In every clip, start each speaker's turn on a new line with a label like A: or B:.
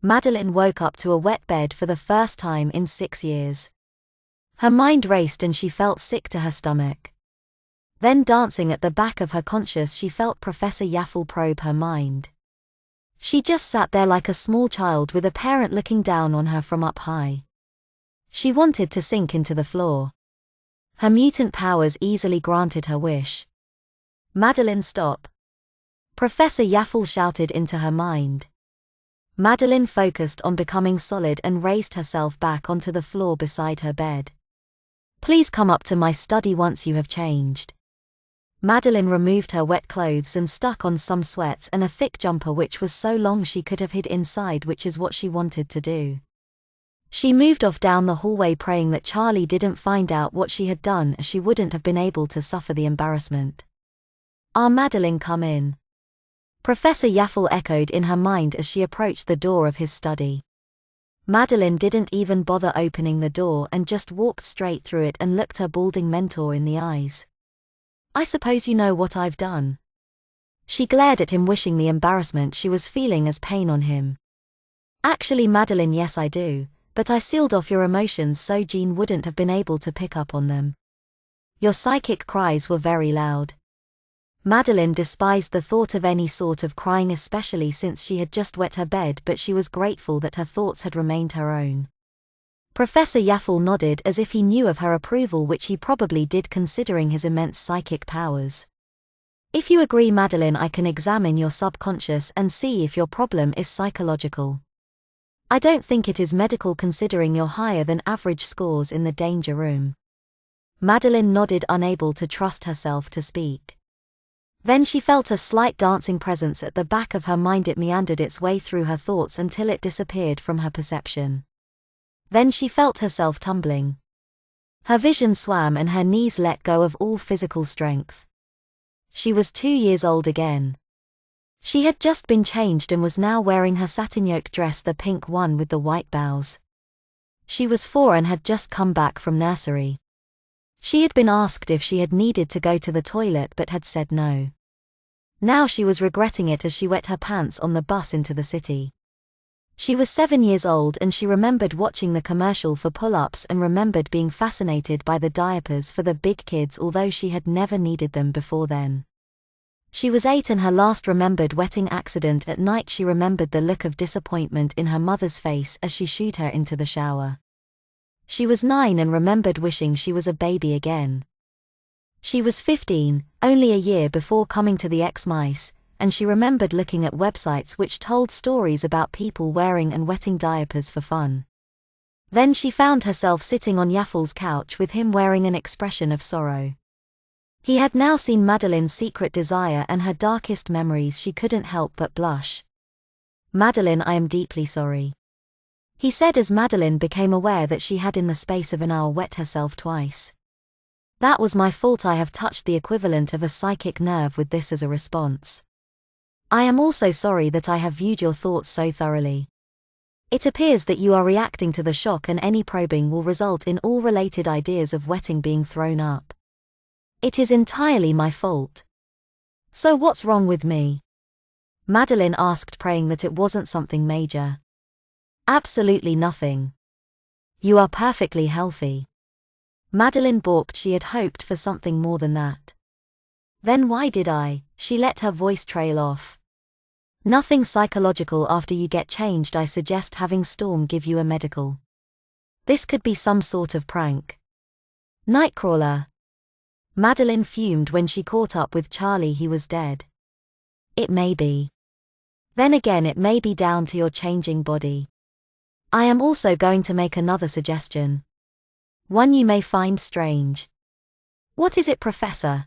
A: Madeline woke up to a wet bed for the first time in 6 years. Her mind raced and she felt sick to her stomach. Then dancing at the back of her conscious she felt Professor Yaffle probe her mind. She just sat there like a small child with a parent looking down on her from up high. She wanted to sink into the floor. Her mutant powers easily granted her wish. Madeline, stop. Professor Yaffle shouted into her mind. Madeline focused on becoming solid and raised herself back onto the floor beside her bed. Please come up to my study once you have changed. Madeline removed her wet clothes and stuck on some sweats and a thick jumper which was so long she could have hid inside, which is what she wanted to do. She moved off down the hallway praying that Charlie didn't find out what she had done, as she wouldn't have been able to suffer the embarrassment. Madeline, come in. Professor Yaffle echoed in her mind as she approached the door of his study. Madeline didn't even bother opening the door and just walked straight through it and looked her balding mentor in the eyes. I suppose you know what I've done. She glared at him, wishing the embarrassment she was feeling as pain on him. Actually, Madeline, yes I do, but I sealed off your emotions so Jean wouldn't have been able to pick up on them. Your psychic cries were very loud. Madeline despised the thought of any sort of crying, especially since she had just wet her bed, but she was grateful that her thoughts had remained her own. Professor Yaffle nodded as if he knew of her approval, which he probably did considering his immense psychic powers. If you agree, Madeline, I can examine your subconscious and see if your problem is psychological. I don't think it is medical considering your higher than average scores in the danger room. Madeline nodded, unable to trust herself to speak. Then she felt a slight dancing presence at the back of her mind. It meandered its way through her thoughts until it disappeared from her perception. Then she felt herself tumbling. Her vision swam and her knees let go of all physical strength. She was 2 years old again. She had just been changed and was now wearing her satin yoke dress, the pink one with the white bows. She was 4 and had just come back from nursery. She had been asked if she had needed to go to the toilet but had said no. Now she was regretting it as she wet her pants on the bus into the city. She was 7 years old and she remembered watching the commercial for pull-ups and remembered being fascinated by the diapers for the big kids, although she had never needed them before then. She was 8 and her last remembered wetting accident at night. She remembered the look of disappointment in her mother's face as she shooed her into the shower. She was 9 and remembered wishing she was a baby again. She was 15, only a year before coming to the X-Mice, and she remembered looking at websites which told stories about people wearing and wetting diapers for fun. Then she found herself sitting on Yaffle's couch with him wearing an expression of sorrow. He had now seen Madeline's secret desire and her darkest memories. She couldn't help but blush. Madeline, I am deeply sorry, he said as Madeline became aware that she had in the space of an hour wet herself twice. That was my fault. I have touched the equivalent of a psychic nerve with this as a response. I am also sorry that I have viewed your thoughts so thoroughly. It appears that you are reacting to the shock and any probing will result in all related ideas of wetting being thrown up. It is entirely my fault. So what's wrong with me? Madeline asked, praying that it wasn't something major. Absolutely nothing. You are perfectly healthy. Madeline balked. She had hoped for something more than that. Then why did she let her voice trail off. Nothing psychological. After you get changed, I suggest having Storm give you a medical. This could be some sort of prank. Nightcrawler. Madeline fumed when she caught up with Charlie. He was dead. It may be. Then again, it may be down to your changing body. I am also going to make another suggestion. One you may find strange. What is it, Professor?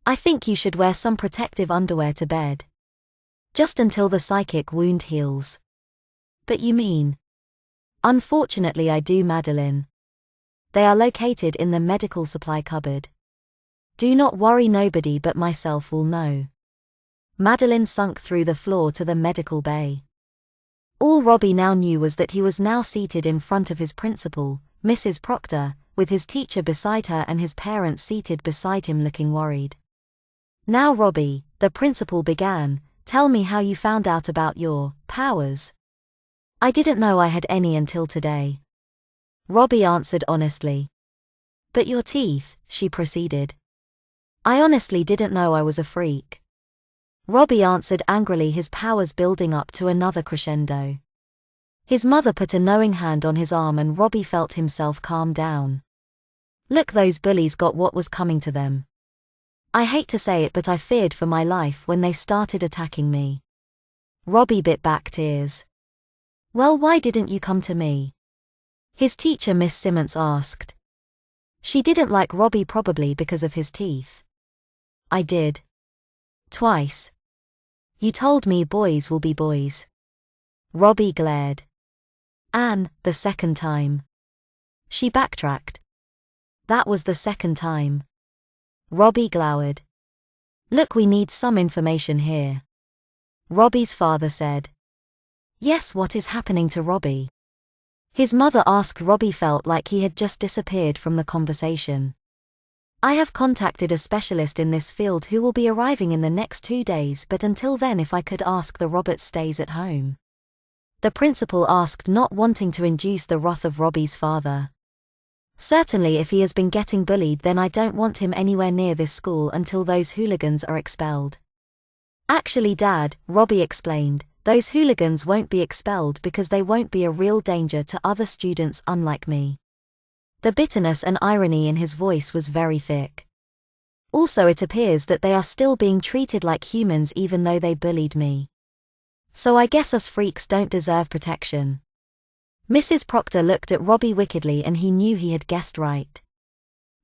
A: I think you should wear some protective underwear to bed. Just until the psychic wound heals. But you mean? Unfortunately I do, Madeline. They are located in the medical supply cupboard. Do not worry, nobody but myself will know. Madeline sunk through the floor to the medical bay. All Robbie now knew was that he was now seated in front of his principal, Mrs. Proctor, with his teacher beside her and his parents seated beside him looking worried. Now Robbie, the principal began, tell me how you found out about your powers. I didn't know I had any until today. Robbie answered honestly. But your teeth, she proceeded. I honestly didn't know I was a freak. Robbie answered angrily, his powers building up to another crescendo. His mother put a knowing hand on his arm and Robbie felt himself calm down. Look, those bullies got what was coming to them. I hate to say it, but I feared for my life when they started attacking me. Robbie bit back tears. Well, why didn't you come to me? His teacher, Miss Simmons, asked. She didn't like Robbie, probably because of his teeth. I did. Twice. You told me boys will be boys. Robbie glared. And the second time. She backtracked. That was the second time. Robbie glowered. Look, we need some information here. Robbie's father said. Yes, what is happening to Robbie? His mother asked. Robbie felt like he had just disappeared from the conversation. I have contacted a specialist in this field who will be arriving in the next 2 days, but until then, if I could ask the Robert stays at home. The principal asked, not wanting to induce the wrath of Robbie's father. Certainly, if he has been getting bullied, then I don't want him anywhere near this school until those hooligans are expelled. Actually, Dad, Robbie explained, those hooligans won't be expelled because they won't be a real danger to other students unlike me. The bitterness and irony in his voice was very thick. Also, it appears that they are still being treated like humans even though they bullied me. So I guess us freaks don't deserve protection. Mrs. Proctor looked at Robbie wickedly and he knew he had guessed right.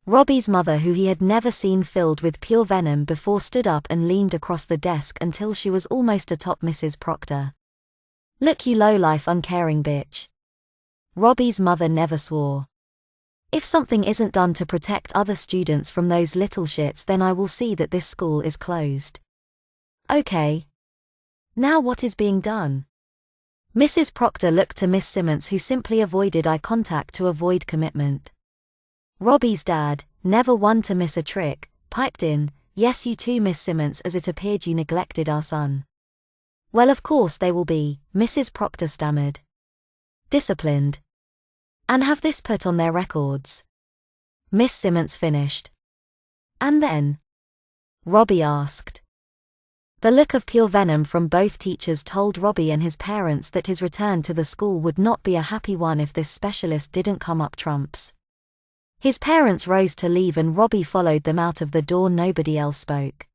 A: Robbie's mother, who he had never seen filled with pure venom before, stood up and leaned across the desk until she was almost atop Mrs. Proctor. Look, you low-life uncaring bitch. Robbie's mother never swore. If something isn't done to protect other students from those little shits, then I will see that this school is closed. Okay. Now what is being done? Mrs. Proctor looked to Miss Simmons, who simply avoided eye contact to avoid commitment. Robbie's dad, never one to miss a trick, piped in, yes, you too, Miss Simmons, as it appeared you neglected our son. Well, of course they will be, Mrs. Proctor stammered. Disciplined. And have this put on their records. Miss Simmons finished. And then? Robbie asked. The look of pure venom from both teachers told Robbie and his parents that his return to the school would not be a happy one if this specialist didn't come up trumps. His parents rose to leave and Robbie followed them out of the door. Nobody else spoke.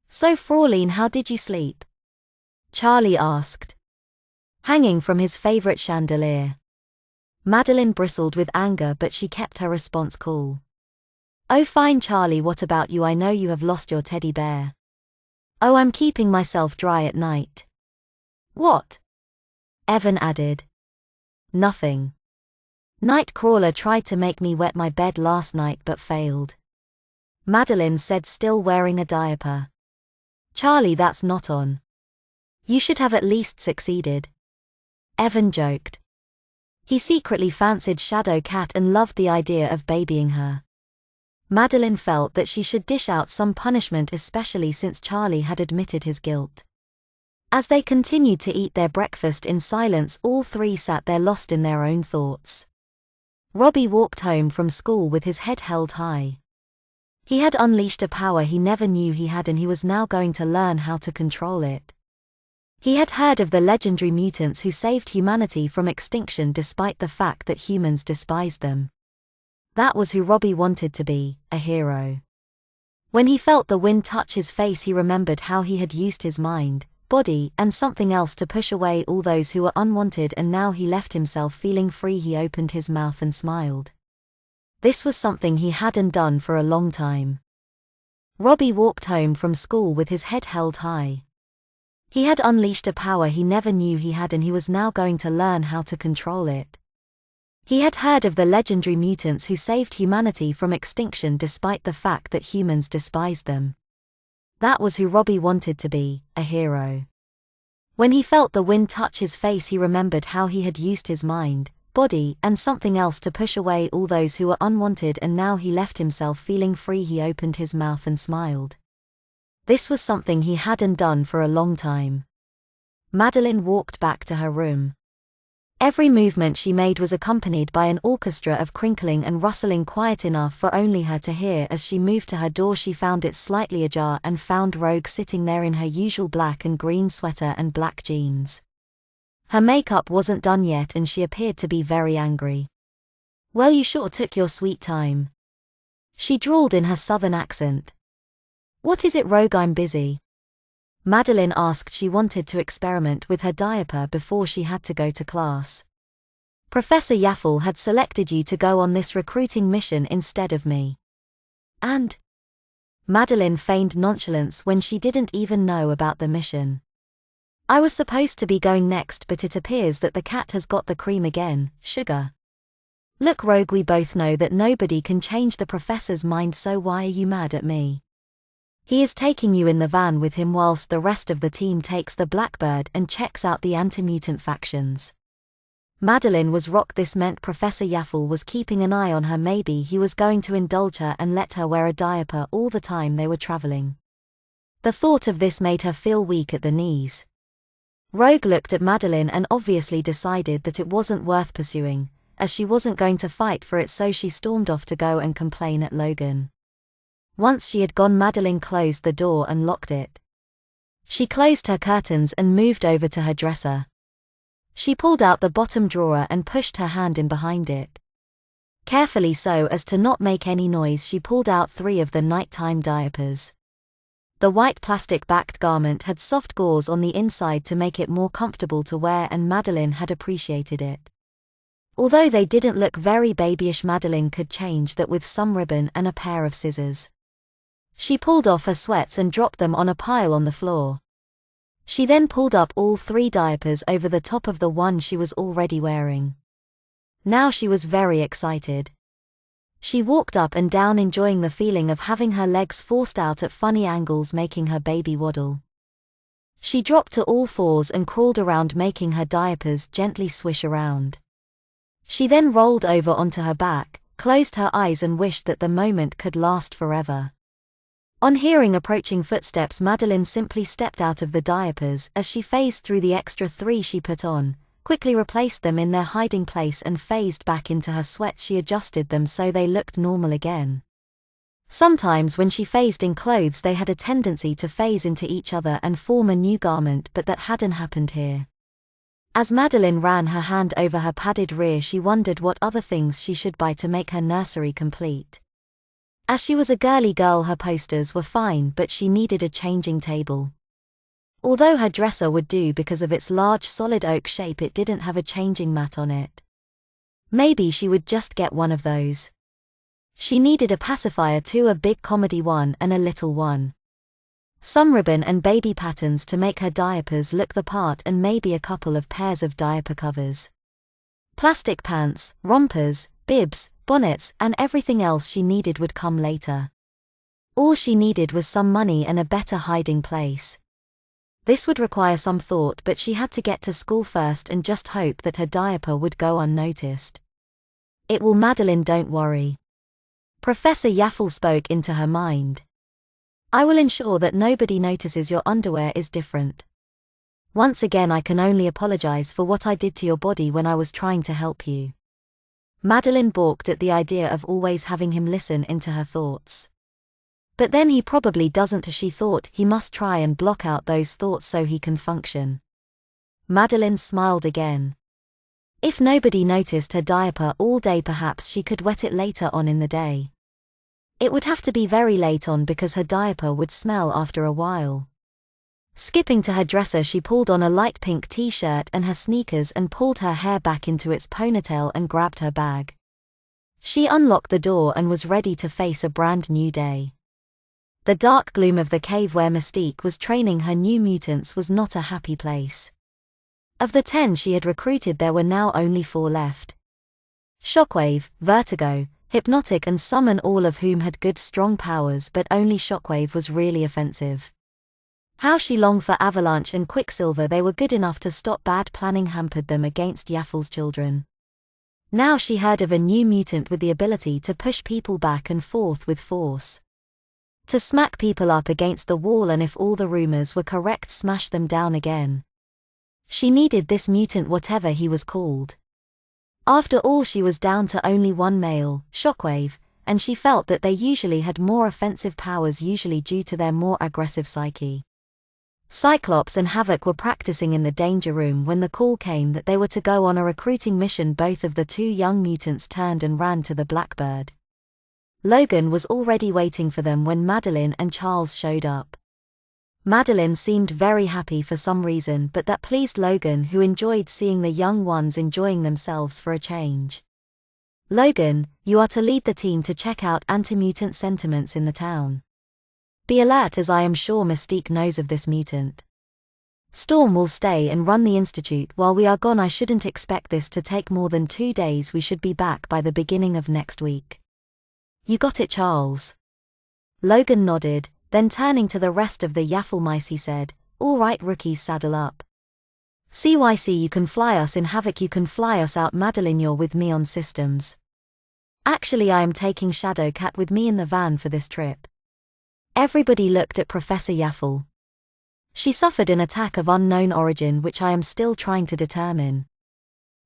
A: So, Fraulein, how did you sleep? Charlie asked. Hanging from his favorite chandelier. Madeline bristled with anger, but she kept her response cool. Oh, fine, Charlie, what about you? I know you have lost your teddy bear. Oh, I'm keeping myself dry at night. What? Evan added. Nothing. Nightcrawler tried to make me wet my bed last night but failed. Madeline said, still wearing a diaper. Charlie, that's not on. You should have at least succeeded. Evan joked. He secretly fancied Shadow Cat and loved the idea of babying her. Madeline felt that she should dish out some punishment, especially since Charlie had admitted his guilt. As they continued to eat their breakfast in silence, all three sat there lost in their own thoughts. Robbie walked home from school with his head held high. He had unleashed a power he never knew he had, and he was now going to learn how to control it. He had heard of the legendary mutants who saved humanity from extinction despite the fact that humans despised them. That was who Robbie wanted to be, a hero. When he felt the wind touch his face, he remembered how he had used his mind, body, and something else to push away all those who were unwanted, and now he left himself feeling free. He opened his mouth and smiled. This was something he hadn't done for a long time. Robbie walked home from school with his head held high. He had unleashed a power he never knew he had, and he was now going to learn how to control it. He had heard of the legendary mutants who saved humanity from extinction despite the fact that humans despised them. That was who Robbie wanted to be, a hero. When he felt the wind touch his face, he remembered how he had used his mind, body, and something else to push away all those who were unwanted, and now he left himself feeling free. He opened his mouth and smiled. This was something he hadn't done for a long time. Madeline walked back to her room. Every movement she made was accompanied by an orchestra of crinkling and rustling quiet enough for only her to hear. As she moved to her door, she found it slightly ajar and found Rogue sitting there in her usual black and green sweater and black jeans. Her makeup wasn't done yet and she appeared to be very angry. "Well, you sure took your sweet time," she drawled in her southern accent. "What is it, Rogue? I'm busy," Madeline asked. She wanted to experiment with her diaper before she had to go to class. "Professor Yaffle had selected you to go on this recruiting mission instead of me." "And?" Madeline feigned nonchalance when she didn't even know about the mission. "I was supposed to be going next, but it appears that the cat has got the cream again, sugar." "Look, Rogue, we both know that nobody can change the professor's mind, so why are you mad at me? He is taking you in the van with him whilst the rest of the team takes the Blackbird and checks out the anti-mutant factions." Madeline was rocked. This meant Professor Yaffle was keeping an eye on her. Maybe he was going to indulge her and let her wear a diaper all the time they were traveling. The thought of this made her feel weak at the knees. Rogue looked at Madeline and obviously decided that it wasn't worth pursuing, as she wasn't going to fight for it, so she stormed off to go and complain at Logan. Once she had gone, Madeline closed the door and locked it. She closed her curtains and moved over to her dresser. She pulled out the bottom drawer and pushed her hand in behind it. Carefully, so as to not make any noise, she pulled out 3 of the nighttime diapers. The white plastic-backed garment had soft gauze on the inside to make it more comfortable to wear, and Madeline had appreciated it. Although they didn't look very babyish, Madeline could change that with some ribbon and a pair of scissors. She pulled off her sweats and dropped them on a pile on the floor. She then pulled up all 3 diapers over the top of the one she was already wearing. Now she was very excited. She walked up and down, enjoying the feeling of having her legs forced out at funny angles, making her baby waddle. She dropped to all 4s and crawled around, making her diapers gently swish around. She then rolled over onto her back, closed her eyes and wished that the moment could last forever. On hearing approaching footsteps, Madeline simply stepped out of the diapers. As she phased through the extra 3 she put on, quickly replaced them in their hiding place and phased back into her sweats. She adjusted them so they looked normal again. Sometimes when she phased in clothes, they had a tendency to phase into each other and form a new garment, but that hadn't happened here. As Madeline ran her hand over her padded rear, she wondered what other things she should buy to make her nursery complete. As she was a girly girl, her posters were fine, but she needed a changing table. Although her dresser would do because of its large solid oak shape, it didn't have a changing mat on it. Maybe she would just get one of those. She needed a pacifier too, a big comedy one and a little one. Some ribbon and baby patterns to make her diapers look the part, and maybe a couple of pairs of diaper covers. Plastic pants, rompers, bibs, bonnets, and everything else she needed would come later. All she needed was some money and a better hiding place. This would require some thought, but she had to get to school first and just hope that her diaper would go unnoticed. "It will, Madeline, don't worry." Professor Yaffle spoke into her mind. "I will ensure that nobody notices your underwear is different. Once again, I can only apologize for what I did to your body when I was trying to help you." Madeline balked at the idea of always having him listen into her thoughts. But then he probably doesn't. She thought he must try and block out those thoughts so he can function. Madeline smiled again. If nobody noticed her diaper all day, perhaps she could wet it later on in the day. It would have to be very late on because her diaper would smell after a while. Skipping to her dresser, she pulled on a light pink t-shirt and her sneakers and pulled her hair back into its ponytail and grabbed her bag. She unlocked the door and was ready to face a brand new day. The dark gloom of the cave where Mystique was training her new mutants was not a happy place. Of the 10 she had recruited, there were now only 4 left. Shockwave, Vertigo, Hypnotic and Summon, all of whom had good strong powers, but only Shockwave was really offensive. How she longed for Avalanche and Quicksilver. They were good enough to stop bad planning, hampered them against Yaffle's children. Now she heard of a new mutant with the ability to push people back and forth with force. To smack people up against the wall, and if all the rumors were correct, smash them down again. She needed this mutant, whatever he was called. After all, she was down to only one male, Shockwave, and she felt that they usually had more offensive powers, usually due to their more aggressive psyche. Cyclops and Havoc were practicing in the danger room when the call came that they were to go on a recruiting mission. Both of the two young mutants turned and ran to the Blackbird. Logan was already waiting for them when Madeline and Charles showed up. Madeline seemed very happy for some reason, but that pleased Logan, who enjoyed seeing the young ones enjoying themselves for a change. Logan, you are to lead the team to check out anti-mutant sentiments in the town. Be alert, as I am sure Mystique knows of this mutant. Storm will stay and run the institute while we are gone. I shouldn't expect this to take more than 2 days. We should be back by the beginning of next week. You got it, Charles. Logan nodded, then turning to the rest of the Yaffle mice he said, all right rookies, saddle up. CYC, you can fly us in. Havoc, you can fly us out. Madeline, you're with me on systems. Actually, I am taking Shadowcat with me in the van for this trip. Everybody looked at Professor Yaffle. She suffered an attack of unknown origin, which I am still trying to determine.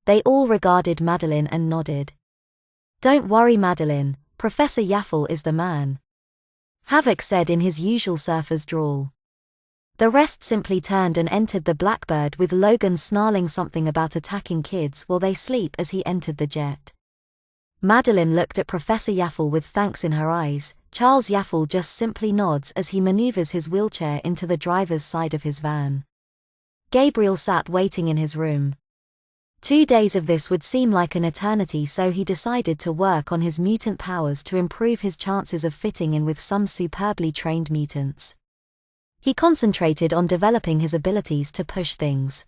A: They all regarded Madeline and nodded. Don't worry, Madeline, Professor Yaffle is the man. Havoc said in his usual surfer's drawl. The rest simply turned and entered the Blackbird, with Logan snarling something about attacking kids while they sleep as he entered the jet. Madeline looked at Professor Yaffle with thanks in her eyes. Charles Yaffle just simply nods as he maneuvers his wheelchair into the driver's side of his van. Gabriel sat waiting in his room. 2 days of this would seem like an eternity, so he decided to work on his mutant powers to improve his chances of fitting in with some superbly trained mutants. He concentrated on developing his abilities to push things.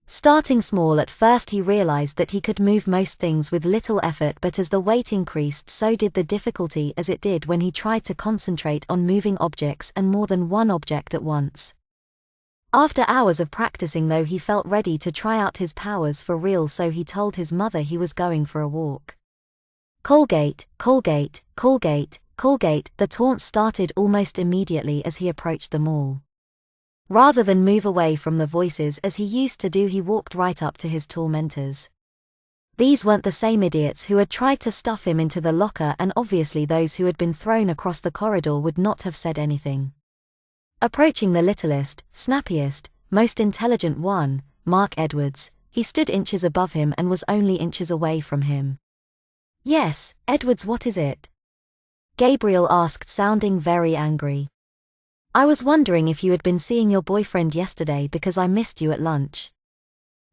A: Starting small, at first he realized that he could move most things with little effort, but as the weight increased, so did the difficulty, as it did when he tried to concentrate on moving objects and more than one object at once. After hours of practicing though, he felt ready to try out his powers for real, so he told his mother he was going for a walk. Colgate, Colgate, Colgate, Colgate, the taunts started almost immediately as he approached the mall. Rather than move away from the voices as he used to do, he walked right up to his tormentors. These weren't the same idiots who had tried to stuff him into the locker, and obviously those who had been thrown across the corridor would not have said anything. Approaching the littlest, snappiest, most intelligent one, Mark Edwards, he stood inches above him and was only inches away from him. Yes, Edwards, what is it? Gabriel asked, sounding very angry. I was wondering if you had been seeing your boyfriend yesterday because I missed you at lunch.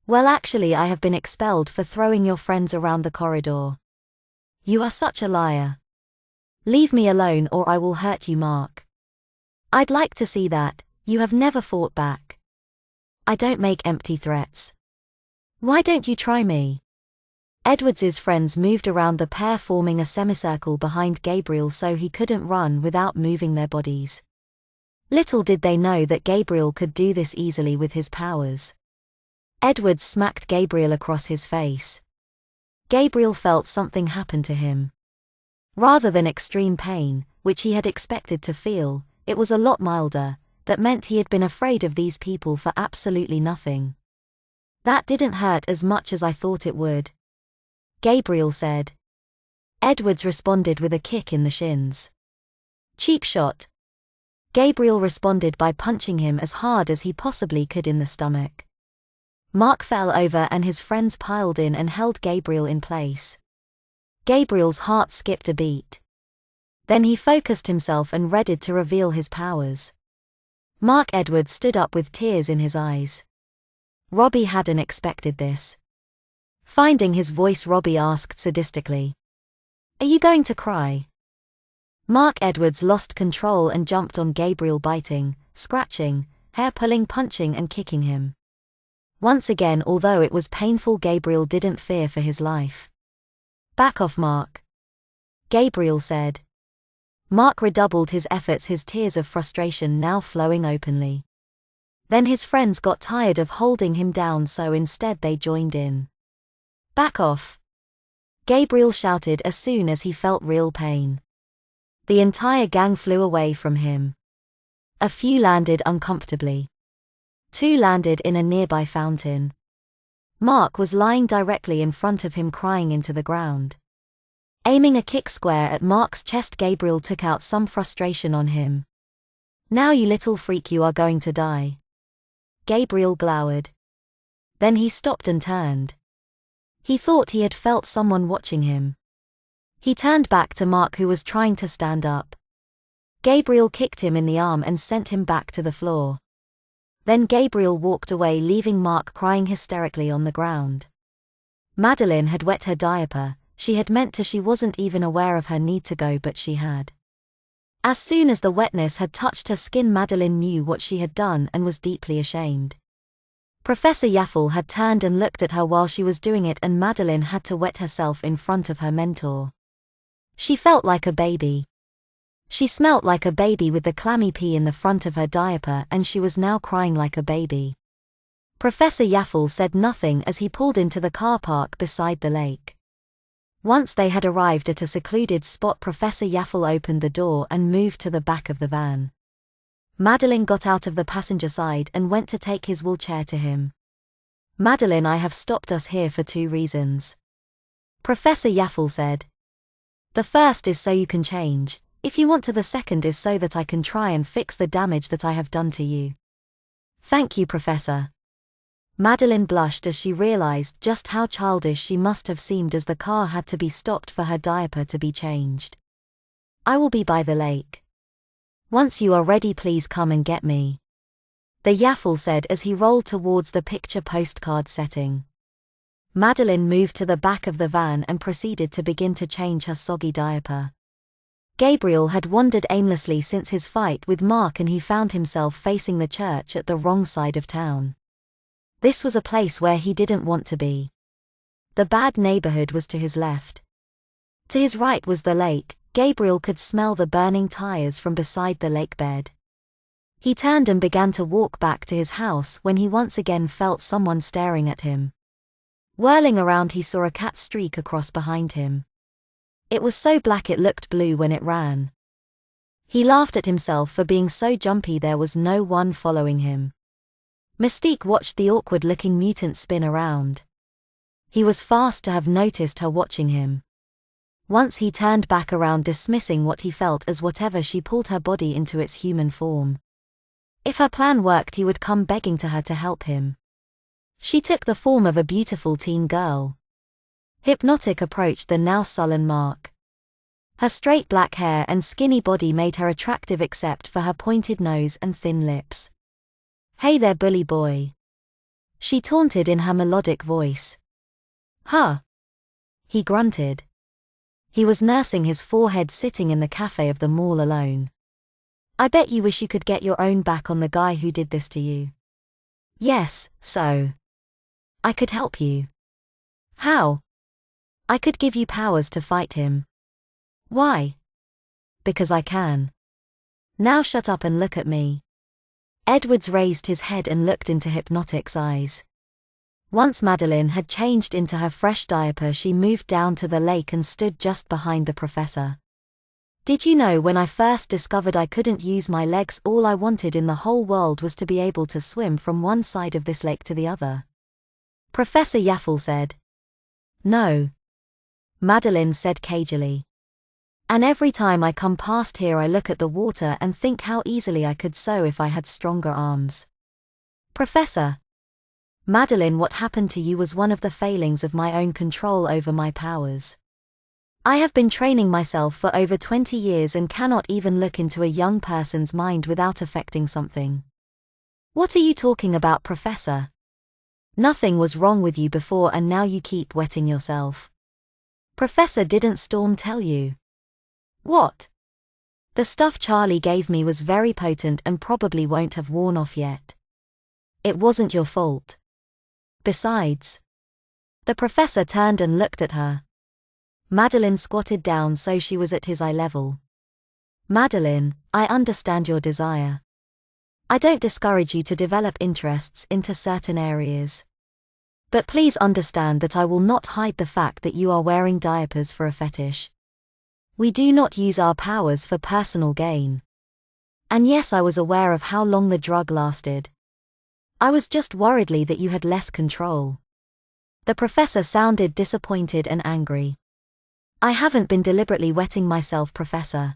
A: Well, actually, I have been expelled for throwing your friends around the corridor. You are such a liar. Leave me alone or I will hurt you, Mark. I'd like to see that. You have never fought back. I don't make empty threats. Why don't you try me? Edwards's friends moved around the pair, forming a semicircle behind Gabriel so he couldn't run without moving their bodies. Little did they know that Gabriel could do this easily with his powers. Edwards smacked Gabriel across his face. Gabriel felt something happen to him. Rather than extreme pain, which he had expected to feel, it was a lot milder. That meant he had been afraid of these people for absolutely nothing. That didn't hurt as much as I thought it would, Gabriel said. Edwards responded with a kick in the shins. Cheap shot. Gabriel responded by punching him as hard as he possibly could in the stomach. Mark fell over and his friends piled in and held Gabriel in place. Gabriel's heart skipped a beat. Then he focused himself and readied to reveal his powers. Mark Edwards stood up with tears in his eyes. Robbie hadn't expected this. Finding his voice, Robbie asked sadistically, "Are you going to cry?" Mark Edwards lost control and jumped on Gabriel, biting, scratching, hair-pulling, punching and kicking him. Once again, although it was painful, Gabriel didn't fear for his life. "Back off, Mark," Gabriel said. Mark redoubled his efforts, his tears of frustration now flowing openly. Then his friends got tired of holding him down, so instead they joined in. "Back off," Gabriel shouted as soon as he felt real pain. The entire gang flew away from him. A few landed uncomfortably. Two landed in a nearby fountain. Mark was lying directly in front of him, crying into the ground. Aiming a kick square at Mark's chest, Gabriel took out some frustration on him. "Now you little freak, you are going to die." Gabriel glowered. Then he stopped and turned. He thought he had felt someone watching him. He turned back to Mark, who was trying to stand up. Gabriel kicked him in the arm and sent him back to the floor. Then Gabriel walked away, leaving Mark crying hysterically on the ground. Madeline had wet her diaper. She had meant to. She wasn't even aware of her need to go, but she had. As soon as the wetness had touched her skin, Madeline knew what she had done and was deeply ashamed. Professor Yaffle had turned and looked at her while she was doing it, and Madeline had to wet herself in front of her mentor. She felt like a baby. She smelt like a baby with the clammy pee in the front of her diaper, and she was now crying like a baby. Professor Yaffle said nothing as he pulled into the car park beside the lake. Once they had arrived at a secluded spot, Professor Yaffle opened the door and moved to the back of the van. Madeline got out of the passenger side and went to take his wheelchair to him. "Madeline, I have stopped us here for two reasons," Professor Yaffle said. "The first is so you can change, if you want to. The second is so that I can try and fix the damage that I have done to you." "Thank you, Professor." Madeline blushed as she realized just how childish she must have seemed as the car had to be stopped for her diaper to be changed. "I will be by the lake. Once you are ready, please come and get me," the Yaffle said as he rolled towards the picture postcard setting. Madeline moved to the back of the van and proceeded to begin to change her soggy diaper. Gabriel had wandered aimlessly since his fight with Mark, and he found himself facing the church at the wrong side of town. This was a place where he didn't want to be. The bad neighborhood was to his left. To his right was the lake. Gabriel could smell the burning tires from beside the lake bed. He turned and began to walk back to his house when he once again felt someone staring at him. Whirling around, he saw a cat streak across behind him. It was so black it looked blue when it ran. He laughed at himself for being so jumpy. There was no one following him. Mystique watched the awkward-looking mutant spin around. He was fast to have noticed her watching him. Once he turned back around, dismissing what he felt as whatever. She pulled her body into its human form. If her plan worked, he would come begging to her to help him. She took the form of a beautiful teen girl. Hypnotic approached the now sullen Mark. Her straight black hair and skinny body made her attractive except for her pointed nose and thin lips. "Hey there, bully boy," she taunted in her melodic voice. "Huh?" he grunted. He was nursing his forehead, sitting in the cafe of the mall alone. "I bet you wish you could get your own back on the guy who did this to you." "Yes, so I could help you." "How?" "I could give you powers to fight him." "Why?" "Because I can." "Now shut up and look at me." Edwards raised his head and looked into Hypnotic's eyes. Once Madeline had changed into her fresh diaper, she moved down to the lake and stood just behind the professor. "Did you know when I first discovered I couldn't use my legs, all I wanted in the whole world was to be able to swim from one side of this lake to the other?" Professor Yaffle said. "No," Madeline said cagily. "And every time I come past here I look at the water and think how easily I could sew if I had stronger arms." "Professor Madeline, what happened to you was one of the failings of my own control over my powers. I have been training myself for over 20 years and cannot even look into a young person's mind without affecting something." "What are you talking about, Professor? Nothing was wrong with you before and now you keep wetting yourself." "Professor, didn't Storm tell you?" "What?" "The stuff Charlie gave me was very potent and probably won't have worn off yet." "It wasn't your fault. Besides..." The professor turned and looked at her. Madeline squatted down so she was at his eye level. "Madeline, I understand your desire. I don't discourage you to develop interests into certain areas. But please understand that I will not hide the fact that you are wearing diapers for a fetish. We do not use our powers for personal gain. And yes, I was aware of how long the drug lasted. I was just worriedly that you had less control. The professor sounded disappointed and angry. I haven't been deliberately wetting myself, Professor.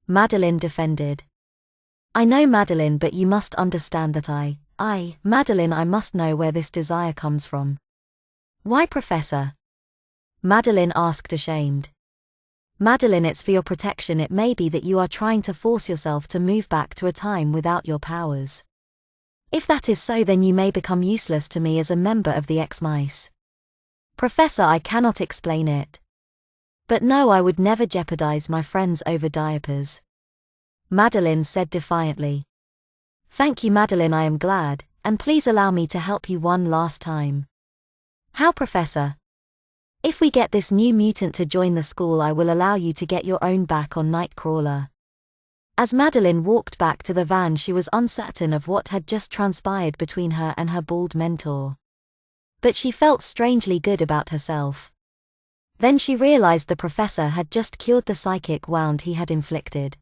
A: Madeline defended. I know, Madeline, but you must understand that Madeline, I must know where this desire comes from. Why, Professor? Madeline asked, ashamed. Madeline, it's for your protection. It may be that you are trying to force yourself to move back to a time without your powers. If that is so, then you may become useless to me as a member of the X-Mice. Professor, I cannot explain it. But no, I would never jeopardize my friends over diapers. Madeline said defiantly. Thank you, Madeline, I am glad, and please allow me to help you one last time. How, Professor? If we get this new mutant to join the school, I will allow you to get your own back on Nightcrawler. As Madeline walked back to the van, she was uncertain of what had just transpired between her and her bald mentor. But she felt strangely good about herself. Then she realized the professor had just cured the psychic wound he had inflicted.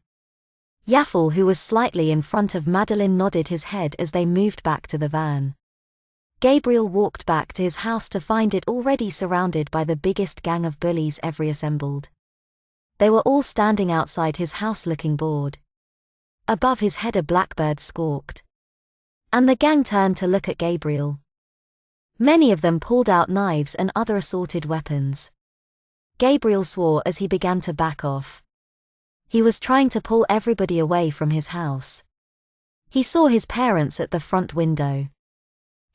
A: Yaffle, who was slightly in front of Madeline, nodded his head as they moved back to the van. Gabriel walked back to his house to find it already surrounded by the biggest gang of bullies ever assembled. They were all standing outside his house looking bored. Above his head a blackbird squawked. And the gang turned to look at Gabriel. Many of them pulled out knives and other assorted weapons. Gabriel swore as he began to back off. He was trying to pull everybody away from his house. He saw his parents at the front window.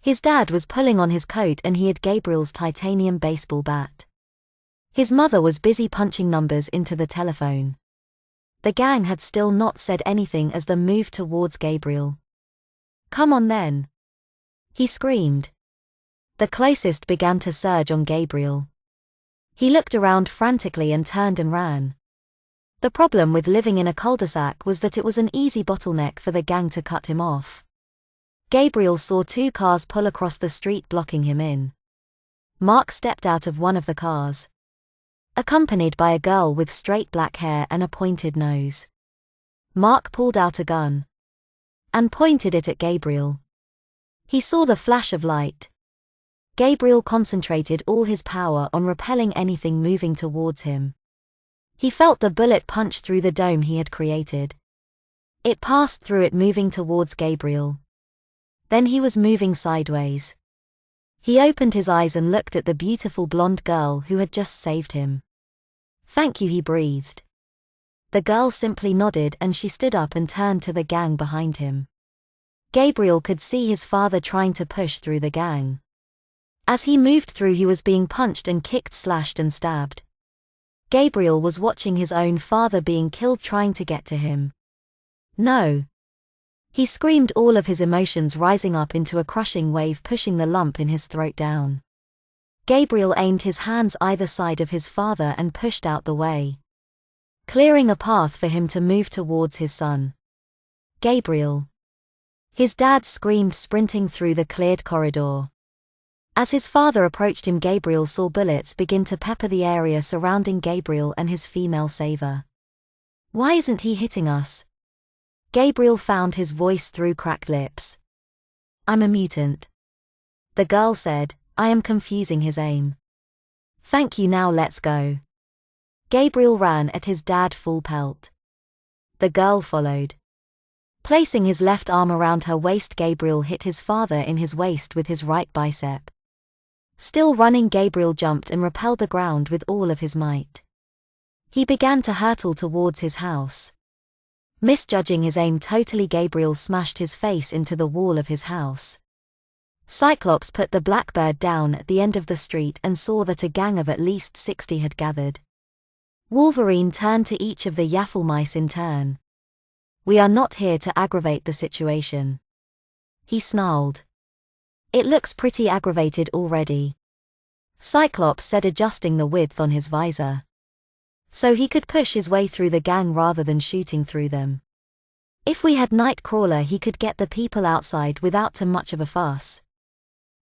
A: His dad was pulling on his coat and he had Gabriel's titanium baseball bat. His mother was busy punching numbers into the telephone. The gang had still not said anything as they moved towards Gabriel. Come on then! He screamed. The closest began to surge on Gabriel. He looked around frantically and turned and ran. The problem with living in a cul-de-sac was that it was an easy bottleneck for the gang to cut him off. Gabriel saw 2 cars pull across the street, blocking him in. Mark stepped out of one of the cars, accompanied by a girl with straight black hair and a pointed nose. Mark pulled out a gun and pointed it at Gabriel. He saw the flash of light. Gabriel concentrated all his power on repelling anything moving towards him. He felt the bullet punch through the dome he had created. It passed through it, moving towards Gabriel. Then he was moving sideways. He opened his eyes and looked at the beautiful blonde girl who had just saved him. Thank you, he breathed. The girl simply nodded and she stood up and turned to the gang behind him. Gabriel could see his father trying to push through the gang. As he moved through, he was being punched and kicked, slashed and stabbed. Gabriel was watching his own father being killed, trying to get to him. No! He screamed, all of his emotions rising up into a crushing wave, pushing the lump in his throat down. Gabriel aimed his hands either side of his father and pushed out the way, clearing a path for him to move towards his son. Gabriel! His dad screamed, sprinting through the cleared corridor. As his father approached him, Gabriel saw bullets begin to pepper the area surrounding Gabriel and his female saver. Why isn't he hitting us? Gabriel found his voice through cracked lips. I'm a mutant. The girl said, I am confusing his aim. Thank you, now let's go. Gabriel ran at his dad full pelt. The girl followed. Placing his left arm around her waist, Gabriel hit his father in his waist with his right bicep. Still running, Gabriel jumped and repelled the ground with all of his might. He began to hurtle towards his house. Misjudging his aim totally, Gabriel smashed his face into the wall of his house. Cyclops put the blackbird down at the end of the street and saw that a gang of at least 60 had gathered. Wolverine turned to each of the Yaffle mice in turn. We are not here to aggravate the situation, he snarled. It looks pretty aggravated already, Cyclops said, adjusting the width on his visor so he could push his way through the gang rather than shooting through them. If we had Nightcrawler, he could get the people outside without too much of a fuss.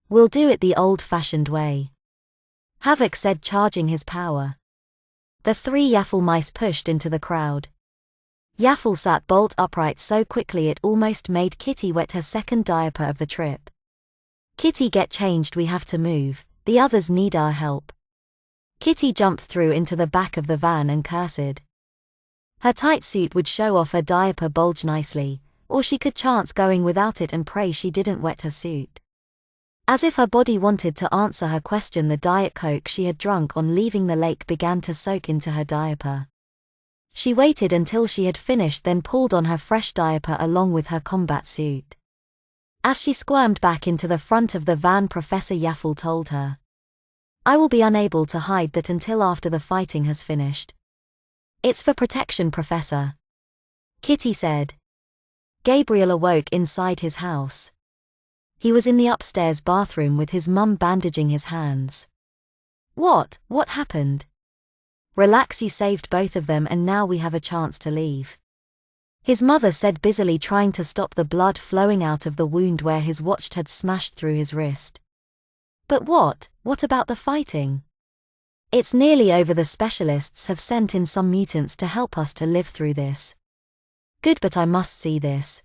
A: We'll do it the old-fashioned way, Havoc said, charging his power. The 3 Yaffle mice pushed into the crowd. Yaffle sat bolt upright so quickly it almost made Kitty wet her second diaper of the trip. Kitty, get changed, we have to move, the others need our help. Kitty jumped through into the back of the van and cursed. Her tight suit would show off her diaper bulge nicely, or she could chance going without it and pray she didn't wet her suit. As if her body wanted to answer her question, the Diet Coke she had drunk on leaving the lake began to soak into her diaper. She waited until she had finished, then pulled on her fresh diaper along with her combat suit. As she squirmed back into the front of the van, Professor Yaffle told her, "I will be unable to hide that until after the fighting has finished." "It's for protection, Professor," Kitty said. Gabriel awoke inside his house. He was in the upstairs bathroom with his mum bandaging his hands. What happened?" "Relax, you saved both of them and now we have a chance to leave," his mother said, busily trying to stop the blood flowing out of the wound where his watch had smashed through his wrist. "But what about the fighting?" "It's nearly over. The specialists have sent in some mutants to help us to live through this." "Good, but I must see this,"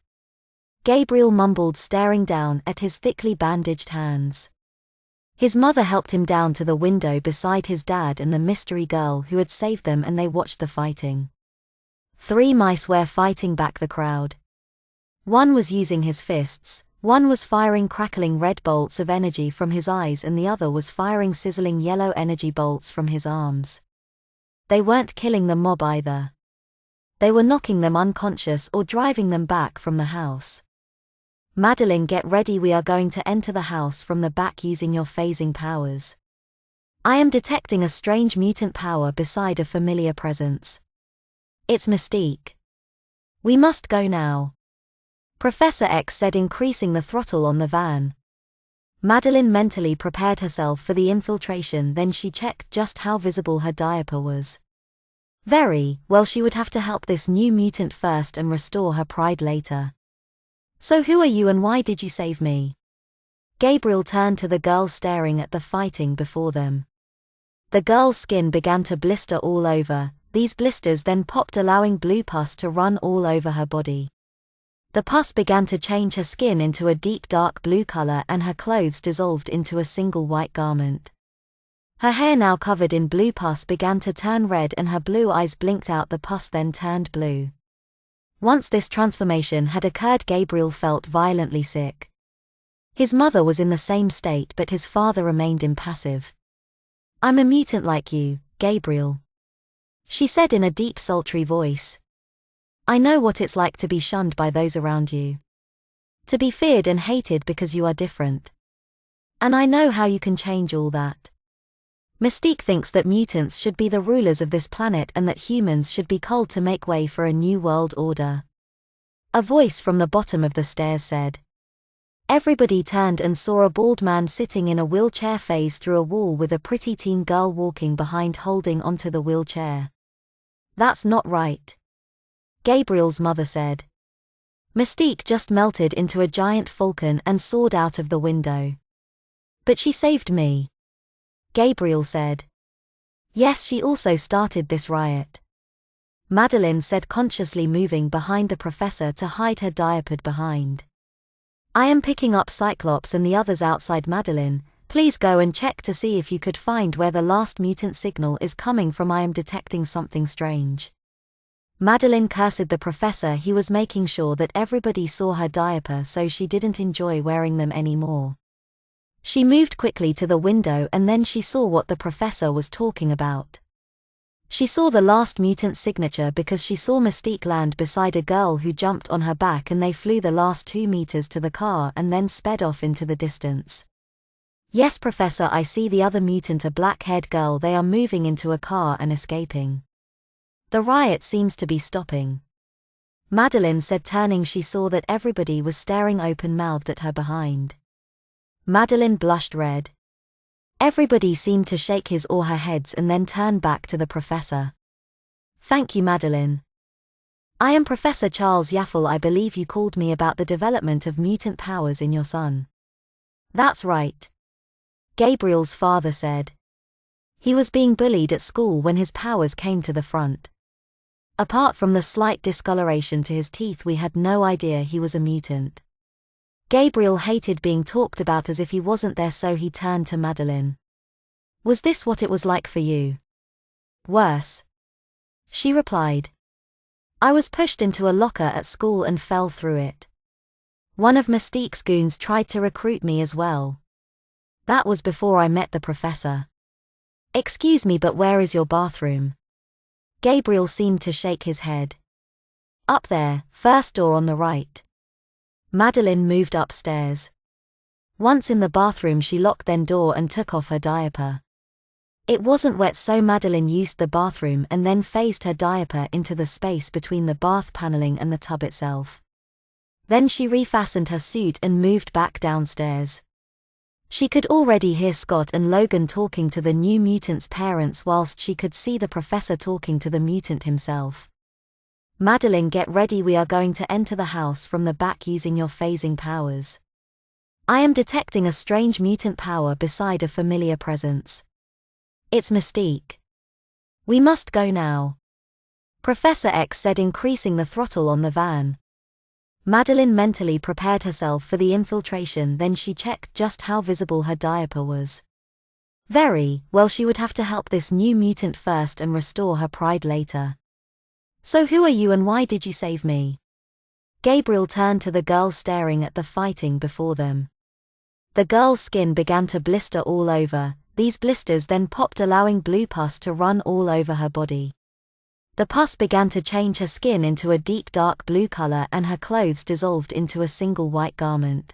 A: Gabriel mumbled, staring down at his thickly bandaged hands. His mother helped him down to the window beside his dad and the mystery girl who had saved them, and they watched the fighting. 3 mice were fighting back the crowd. One was using his fists, one was firing crackling red bolts of energy from his eyes, and the other was firing sizzling yellow energy bolts from his arms. They weren't killing the mob either. They were knocking them unconscious or driving them back from the house. "Madeline, get ready, we are going to enter the house from the back using your phasing powers. I am detecting a strange mutant power beside a familiar presence. It's Mystique. We must go now," Professor X said, increasing the throttle on the van. Madeline mentally prepared herself for the infiltration, then she checked just how visible her diaper was. Very well, she would have to help this new mutant first and restore her pride later. "So who are you and why did you save me?" Gabriel turned to the girl staring at the fighting before them. The girl's skin began to blister all over. These blisters then popped, allowing blue pus to run all over her body. The pus began to change her skin into a deep dark blue color and her clothes dissolved into a single white garment. Her hair, now covered in blue pus, began to turn red and her blue eyes blinked out. The pus then turned blue. Once this transformation had occurred, Gabriel felt violently sick. His mother was in the same state, but his father remained impassive. "I'm a mutant like you, Gabriel," she said in a deep, sultry voice. "I know what it's like to be shunned by those around you. To be feared and hated because you are different. And I know how you can change all that. Mystique thinks that mutants should be the rulers of this planet and that humans should be culled to make way for a new world order," a voice from the bottom of the stairs said. Everybody turned and saw a bald man sitting in a wheelchair phase through a wall with a pretty teen girl walking behind holding onto the wheelchair. "That's not right," Gabriel's mother said. "Mystique just melted into a giant falcon and soared out of the window." "But she saved me," Gabriel said. "Yes, she also started this riot," Madeline said, consciously moving behind the professor to hide her diapered behind. "I am picking up Cyclops and the others outside. Madeline, please go and check to see if you could find where the last mutant signal is coming from. I am detecting something strange." Madeline cursed the professor. He was making sure that everybody saw her diaper, so she didn't enjoy wearing them anymore. She moved quickly to the window and then she saw what the professor was talking about. She saw the last mutant signature because she saw Mystique land beside a girl who jumped on her back, and they flew the last 2 meters to the car and then sped off into the distance. "Yes, Professor, I see the other mutant, a black-haired girl. They are moving into a car and escaping. The riot seems to be stopping," Madeline said, turning. She saw that everybody was staring open-mouthed at her behind. Madeline blushed red. Everybody seemed to shake his or her heads and then turn back to the professor. "Thank you, Madeline. I am Professor Charles Yaffle. I believe you called me about the development of mutant powers in your son." "That's right," Gabriel's father said. "He was being bullied at school when his powers came to the front. Apart from the slight discoloration to his teeth, we had no idea he was a mutant. Gabriel hated being talked about as if he wasn't there, so he turned to Madeline. Was this what it was like for you? Worse. She replied. I was pushed into a locker at school and fell through it. One of Mystique's goons tried to recruit me as well. That was before I met the professor. Excuse me, but where is your bathroom? Gabriel seemed to shake his head. Up there, first door on the right. Madeline moved upstairs. Once in the bathroom, she locked then door and took off her diaper. It wasn't wet, so Madeline used the bathroom and then phased her diaper into the space between the bath paneling and the tub itself. Then she refastened her suit and moved back downstairs. She could already hear Scott and Logan talking to the new mutant's parents, whilst she could see the professor talking to the mutant himself. Madeline, get ready, we are going to enter the house from the back using your phasing powers. I am detecting a strange mutant power beside a familiar presence. It's Mystique. We must go now. Professor X said, increasing the throttle on the van. Madeline mentally prepared herself for the infiltration, then she checked just how visible her diaper was. Very well, she would have to help this new mutant first and restore her pride later. So who are you and why did you save me? Gabriel turned to the girls staring at the fighting before them. The girl's skin began to blister all over. These blisters then popped, allowing blue pus to run all over her body. The pus began to change her skin into a deep dark blue color and her clothes dissolved into a single white garment.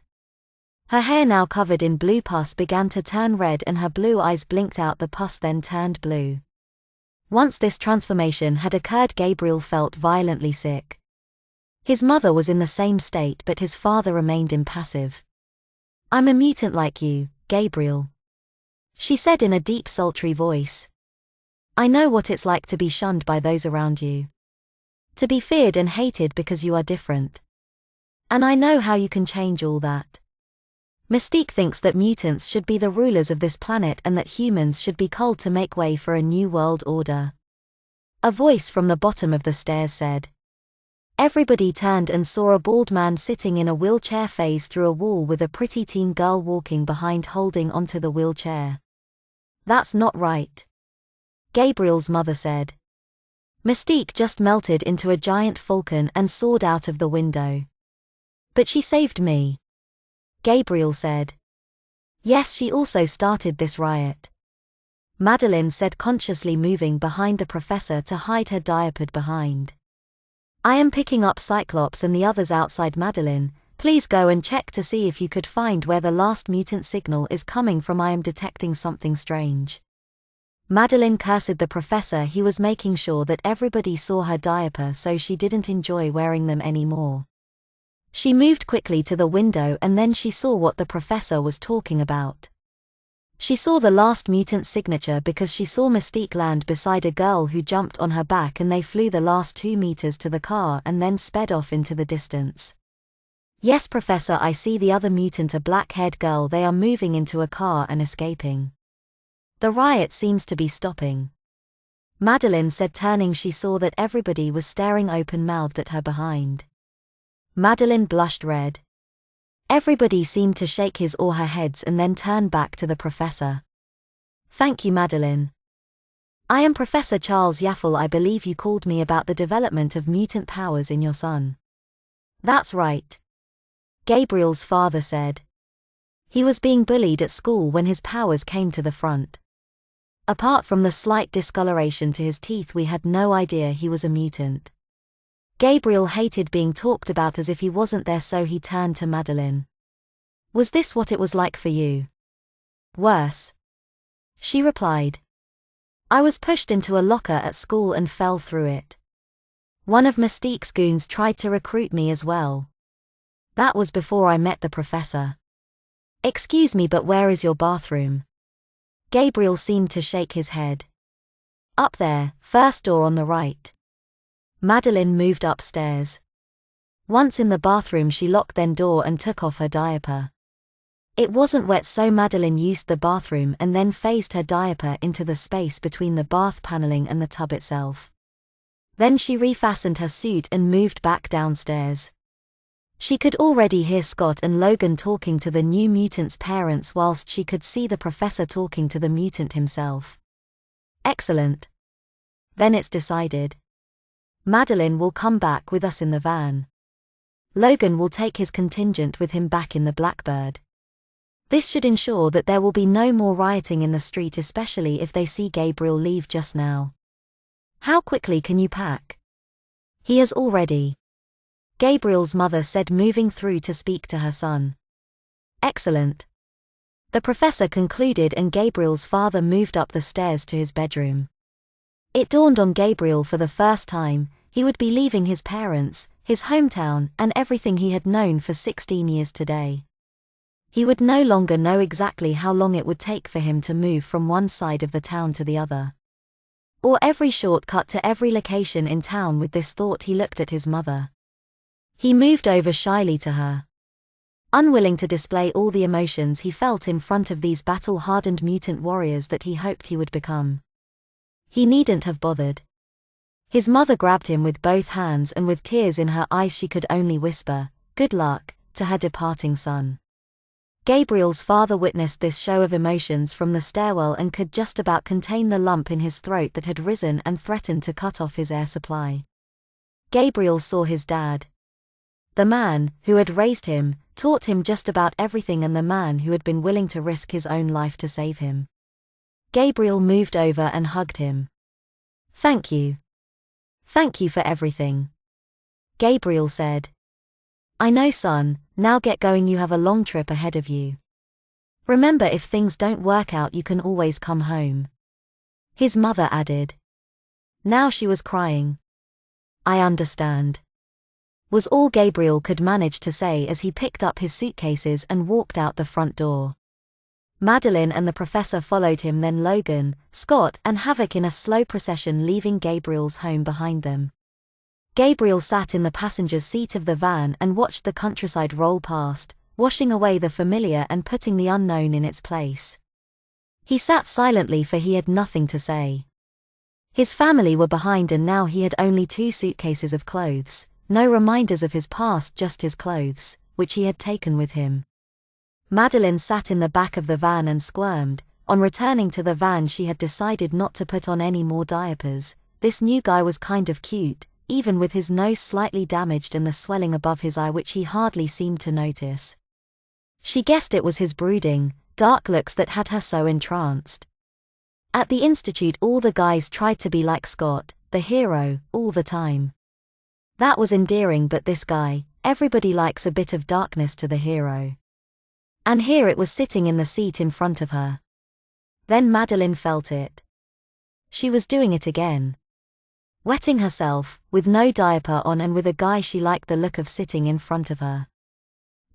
A: Her hair, now covered in blue pus, began to turn red and her blue eyes blinked out. The pus then turned blue. Once this transformation had occurred, Gabriel felt violently sick. His mother was in the same state, but his father remained impassive. I'm a mutant like you, Gabriel, she said in a deep sultry voice. I know what it's like to be shunned by those around you. To be feared and hated because you are different. And I know how you can change all that. Mystique thinks that mutants should be the rulers of this planet and that humans should be culled to make way for a new world order. A voice from the bottom of the stairs said. Everybody turned and saw a bald man sitting in a wheelchair phase through a wall with a pretty teen girl walking behind holding onto the wheelchair. That's not right, Gabriel's mother said. Mystique just melted into a giant falcon and soared out of the window. But she saved me, Gabriel said. Yes, she also started this riot, Madeline said, consciously moving behind the professor to hide her diapered behind. I am picking up Cyclops and the others outside. Madeline, please go and check to see if you could find where the last mutant signal is coming from. I am detecting something strange. Madeline cursed the professor. He was making sure that everybody saw her diaper, so she didn't enjoy wearing them anymore. She moved quickly to the window and then she saw what the professor was talking about. She saw the last mutant signature because she saw Mystique land beside a girl who jumped on her back, and they flew the last 2 meters to the car and then sped off into the distance. Yes, Professor, I see the other mutant, a black-haired girl. They are moving into a car and escaping. The riot seems to be stopping, Madeline said, turning. She saw that everybody was staring open-mouthed at her behind. Madeline blushed red. Everybody seemed to shake his or her heads and then turn back to the professor. Thank you, Madeline. I am Professor Charles Yaffle. I believe you called me about the development of mutant powers in your son. That's right, Gabriel's father said. He was being bullied at school when his powers came to the front. Apart from the slight discoloration to his teeth, we had no idea he was a mutant. Gabriel hated being talked about as if he wasn't there, so he turned to Madeline. Was this what it was like for you? Worse, she replied. I was pushed into a locker at school and fell through it. One of Mystique's goons tried to recruit me as well. That was before I met the professor. Excuse me, but where is your bathroom? Gabriel seemed to shake his head. Up there, first door on the right. Madeline moved upstairs. Once in the bathroom, she locked then door and took off her diaper. It wasn't wet, so Madeline used the bathroom and then phased her diaper into the space between the bath paneling and the tub itself. Then she refastened her suit and moved back downstairs. She could already hear Scott and Logan talking to the new mutant's parents whilst she could see the professor talking to the mutant himself. Excellent. Then it's decided. Madeline will come back with us in the van. Logan will take his contingent with him back in the Blackbird. This should ensure that there will be no more rioting in the street, especially if they see Gabriel leave just now. How quickly can you pack? He has already. Gabriel's mother said, moving through to speak to her son. Excellent. The professor concluded, and Gabriel's father moved up the stairs to his bedroom. It dawned on Gabriel for the first time, he would be leaving his parents, his hometown, and everything he had known for 16 years today. He would no longer know exactly how long it would take for him to move from one side of the town to the other. Or every shortcut to every location in town. With this thought, he looked at his mother. He moved over shyly to her. Unwilling to display all the emotions he felt in front of these battle-hardened mutant warriors that he hoped he would become. He needn't have bothered. His mother grabbed him with both hands, and with tears in her eyes she could only whisper, "Good luck," to her departing son. Gabriel's father witnessed this show of emotions from the stairwell and could just about contain the lump in his throat that had risen and threatened to cut off his air supply. Gabriel saw his dad. The man who had raised him, taught him just about everything, and the man who had been willing to risk his own life to save him. Gabriel moved over and hugged him. "Thank you. Thank you for everything," Gabriel said. "I know, son, now get going, you have a long trip ahead of you. Remember, if things don't work out you can always come home," his mother added. Now she was crying. "I understand," was all Gabriel could manage to say as he picked up his suitcases and walked out the front door. Madeline and the professor followed him, then Logan, Scott, and Havoc in a slow procession, leaving Gabriel's home behind them. Gabriel sat in the passenger's seat of the van and watched the countryside roll past, washing away the familiar and putting the unknown in its place. He sat silently, for he had nothing to say. His family were behind, and now he had only 2 suitcases of clothes, no reminders of his past, just his clothes, which he had taken with him. Madeline sat in the back of the van and squirmed. On returning to the van, she had decided not to put on any more diapers. This new guy was kind of cute, even with his nose slightly damaged and the swelling above his eye which he hardly seemed to notice. She guessed it was his brooding, dark looks that had her so entranced. At the institute all the guys tried to be like Scott, the hero, all the time. That was endearing, but this guy, everybody likes a bit of darkness to the hero. And here it was, sitting in the seat in front of her. Then Madeline felt it. She was doing it again. Wetting herself, with no diaper on and with a guy she liked the look of sitting in front of her.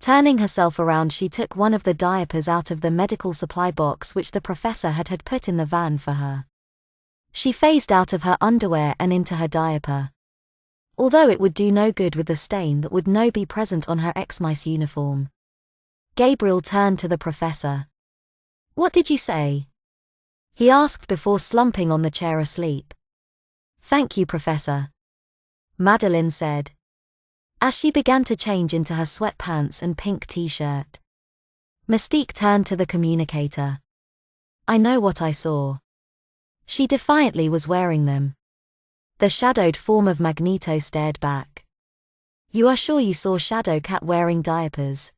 A: Turning herself around, she took one of the diapers out of the medical supply box which the professor had put in the van for her. She phased out of her underwear and into her diaper. Although it would do no good with the stain that would no be present on her X-Mice uniform. Gabriel turned to the professor. "What did you say?" he asked before slumping on the chair asleep. "Thank you, Professor," Madeline said, as she began to change into her sweatpants and pink t-shirt. Mystique turned to the communicator. "I know what I saw." She defiantly was wearing them. The shadowed form of Magneto stared back. "You are sure you saw Shadow Cat wearing diapers?"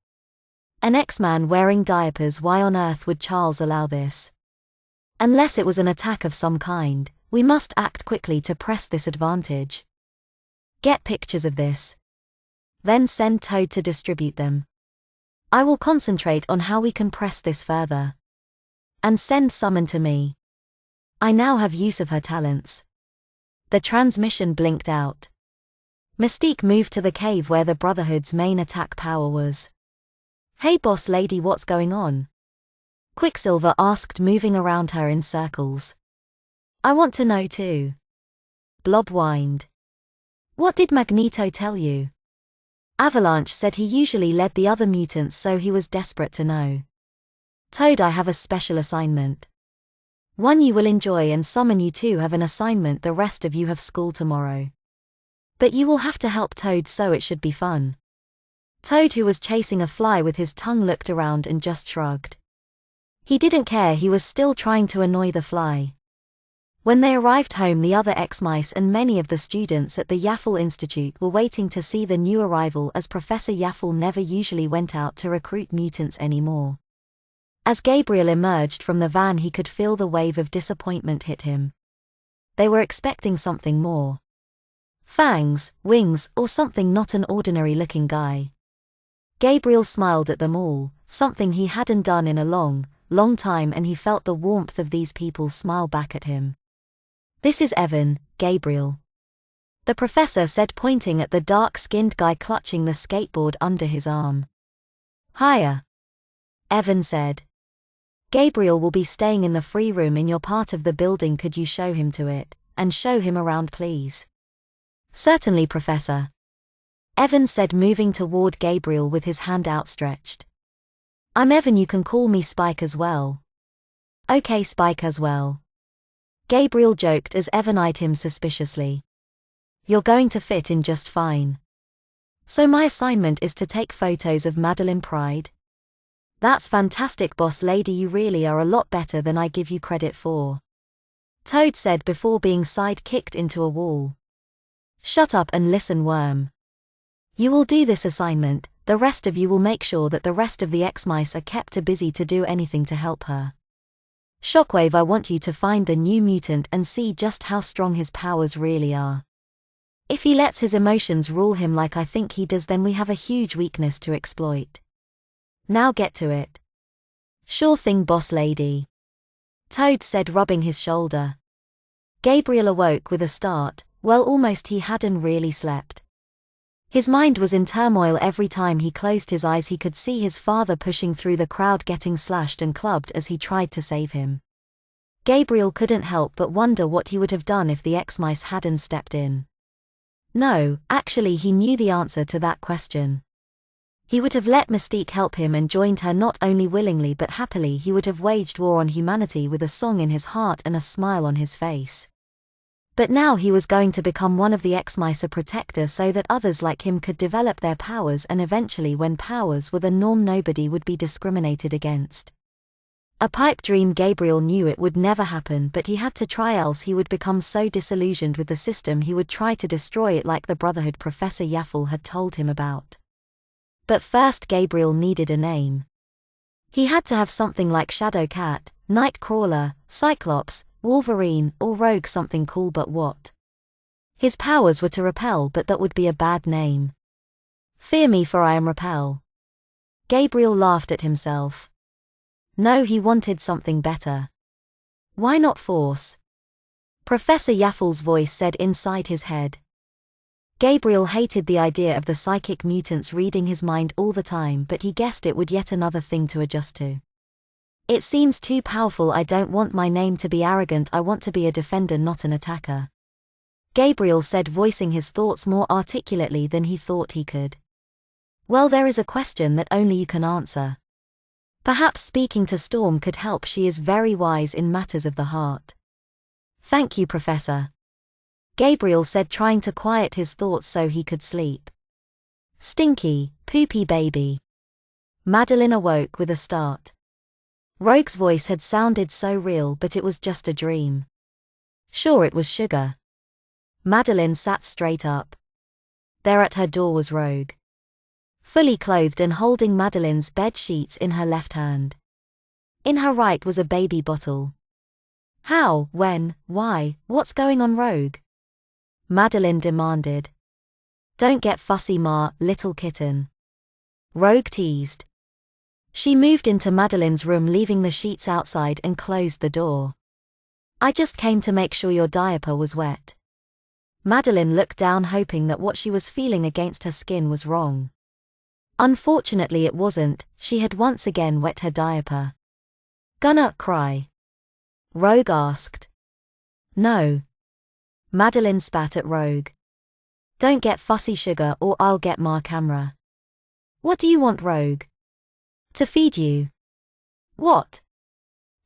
A: "An X-Man wearing diapers? Why on earth would Charles allow this? Unless it was an attack of some kind, we must act quickly to press this advantage. Get pictures of this. Then send Toad to distribute them. I will concentrate on how we can press this further. And send Summon to me. I now have use of her talents." The transmission blinked out. Mystique moved to the cave where the Brotherhood's main attack power was. "Hey boss lady, what's going on?" Quicksilver asked, moving around her in circles. "I want to know too." Blob whined. "What did Magneto tell you?" Avalanche said he usually led the other mutants, so he was desperate to know. "Toad, I have a special assignment. One you will enjoy, and Summon, you two have an assignment. The rest of you have school tomorrow." But you will have to help Toad, so it should be fun. Toad, who was chasing a fly with his tongue, looked around and just shrugged. He didn't care, he was still trying to annoy the fly. When they arrived home, the other X-Mice and many of the students at the Yaffle Institute were waiting to see the new arrival, as Professor Yaffle never usually went out to recruit mutants anymore. As Gabriel emerged from the van, he could feel the wave of disappointment hit him. They were expecting something more. Fangs, wings, or something, not an ordinary-looking guy. Gabriel smiled at them all, something he hadn't done in a long time, and he felt the warmth of these people smile back at him. "This is Evan, Gabriel," the professor said, pointing at the dark-skinned guy clutching the skateboard under his arm. "Hiya," Evan said. "Gabriel will be staying in the free room in your part of the building. Could you show him to it, and show him around, please?" "Certainly, Professor," Evan said, moving toward Gabriel with his hand outstretched. "I'm Evan, you can call me Spike as well." "Okay, Spike as well," Gabriel joked as Evan eyed him suspiciously. "You're going to fit in just fine. So my assignment is to take photos of Madeline Pride?" "That's fantastic, boss lady, you really are a lot better than I give you credit for," Toad said before being side-kicked into a wall. "Shut up and listen, worm. You will do this assignment, the rest of you will make sure that the rest of the X-Mice are kept too busy to do anything to help her. Shockwave, I want you to find the new mutant and see just how strong his powers really are. If he lets his emotions rule him like I think he does, then we have a huge weakness to exploit. Now get to it." "Sure thing, boss lady," Toad said, rubbing his shoulder. Gabriel awoke with a start. Well, almost he hadn't really slept. His mind was in turmoil. Every time he closed his eyes, he could see his father pushing through the crowd, getting slashed and clubbed as he tried to save him. Gabriel couldn't help but wonder what he would have done if the X-Mice hadn't stepped in. No, actually he knew the answer to that question. He would have let Mystique help him and joined her, not only willingly but happily. He would have waged war on humanity with a song in his heart and a smile on his face. But now he was going to become one of the X-Mice, a protector, so that others like him could develop their powers, and eventually, when powers were the norm, nobody would be discriminated against. A pipe dream. Gabriel knew it would never happen, but he had to try, else he would become so disillusioned with the system he would try to destroy it, like the Brotherhood Professor Yaffle had told him about. But first, Gabriel needed a name. He had to have something like Shadowcat, Nightcrawler, Cyclops, Wolverine, or Rogue, something cool. But what? His powers were to repel, but that would be a bad name. "Fear me, for I am Repel." Gabriel laughed at himself. No, he wanted something better. "Why not Force?" Professor Yaffle's voice said inside his head. Gabriel hated the idea of the psychic mutants reading his mind all the time, but he guessed it would yet another thing to adjust to. "It seems too powerful. I don't want my name to be arrogant. I want to be a defender, not an attacker," Gabriel said, voicing his thoughts more articulately than he thought he could. "Well, there is a question that only you can answer. Perhaps speaking to Storm could help. She is very wise in matters of the heart." "Thank you, Professor," Gabriel said, trying to quiet his thoughts so he could sleep. "Stinky, poopy baby." Madeline awoke with a start. Rogue's voice had sounded so real, but it was just a dream. Sure, it was Sugar. Madeline sat straight up. There at her door was Rogue, fully clothed and holding Madeline's bed sheets in her left hand. In her right was a baby bottle. "How, when, why, what's going on, Rogue?" Madeline demanded. "Don't get fussy, Ma, little kitten," Rogue teased. She moved into Madeline's room, leaving the sheets outside, and closed the door. "I just came to make sure your diaper was wet." Madeline looked down, hoping that what she was feeling against her skin was wrong. Unfortunately it wasn't. She had once again wet her diaper. "Gonna cry?" Rogue asked. "No." Madeline spat at Rogue. "Don't get fussy, Sugar, or I'll get Ma camera." "What do you want, Rogue?" "To feed you." "What?"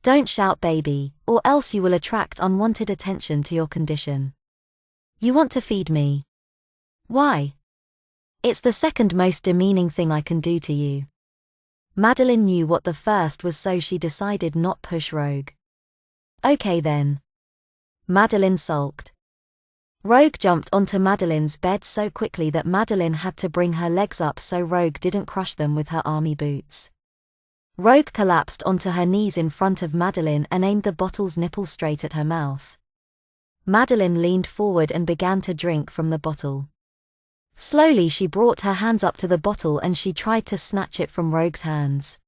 A: "Don't shout, baby, or else you will attract unwanted attention to your condition." "You want to feed me?" Why? It's the second most demeaning thing I can do to you. Madeline knew what the first was, so she decided not push Rogue. Okay then. Madeline sulked. Rogue jumped onto Madeline's bed so quickly that Madeline had to bring her legs up so Rogue didn't crush them with her army boots. Rogue collapsed onto her knees in front of Madeline and aimed the bottle's nipple straight at her mouth. Madeline leaned forward and began to drink from the bottle. Slowly she brought her hands up to the bottle and she tried to snatch it from Rogue's hands.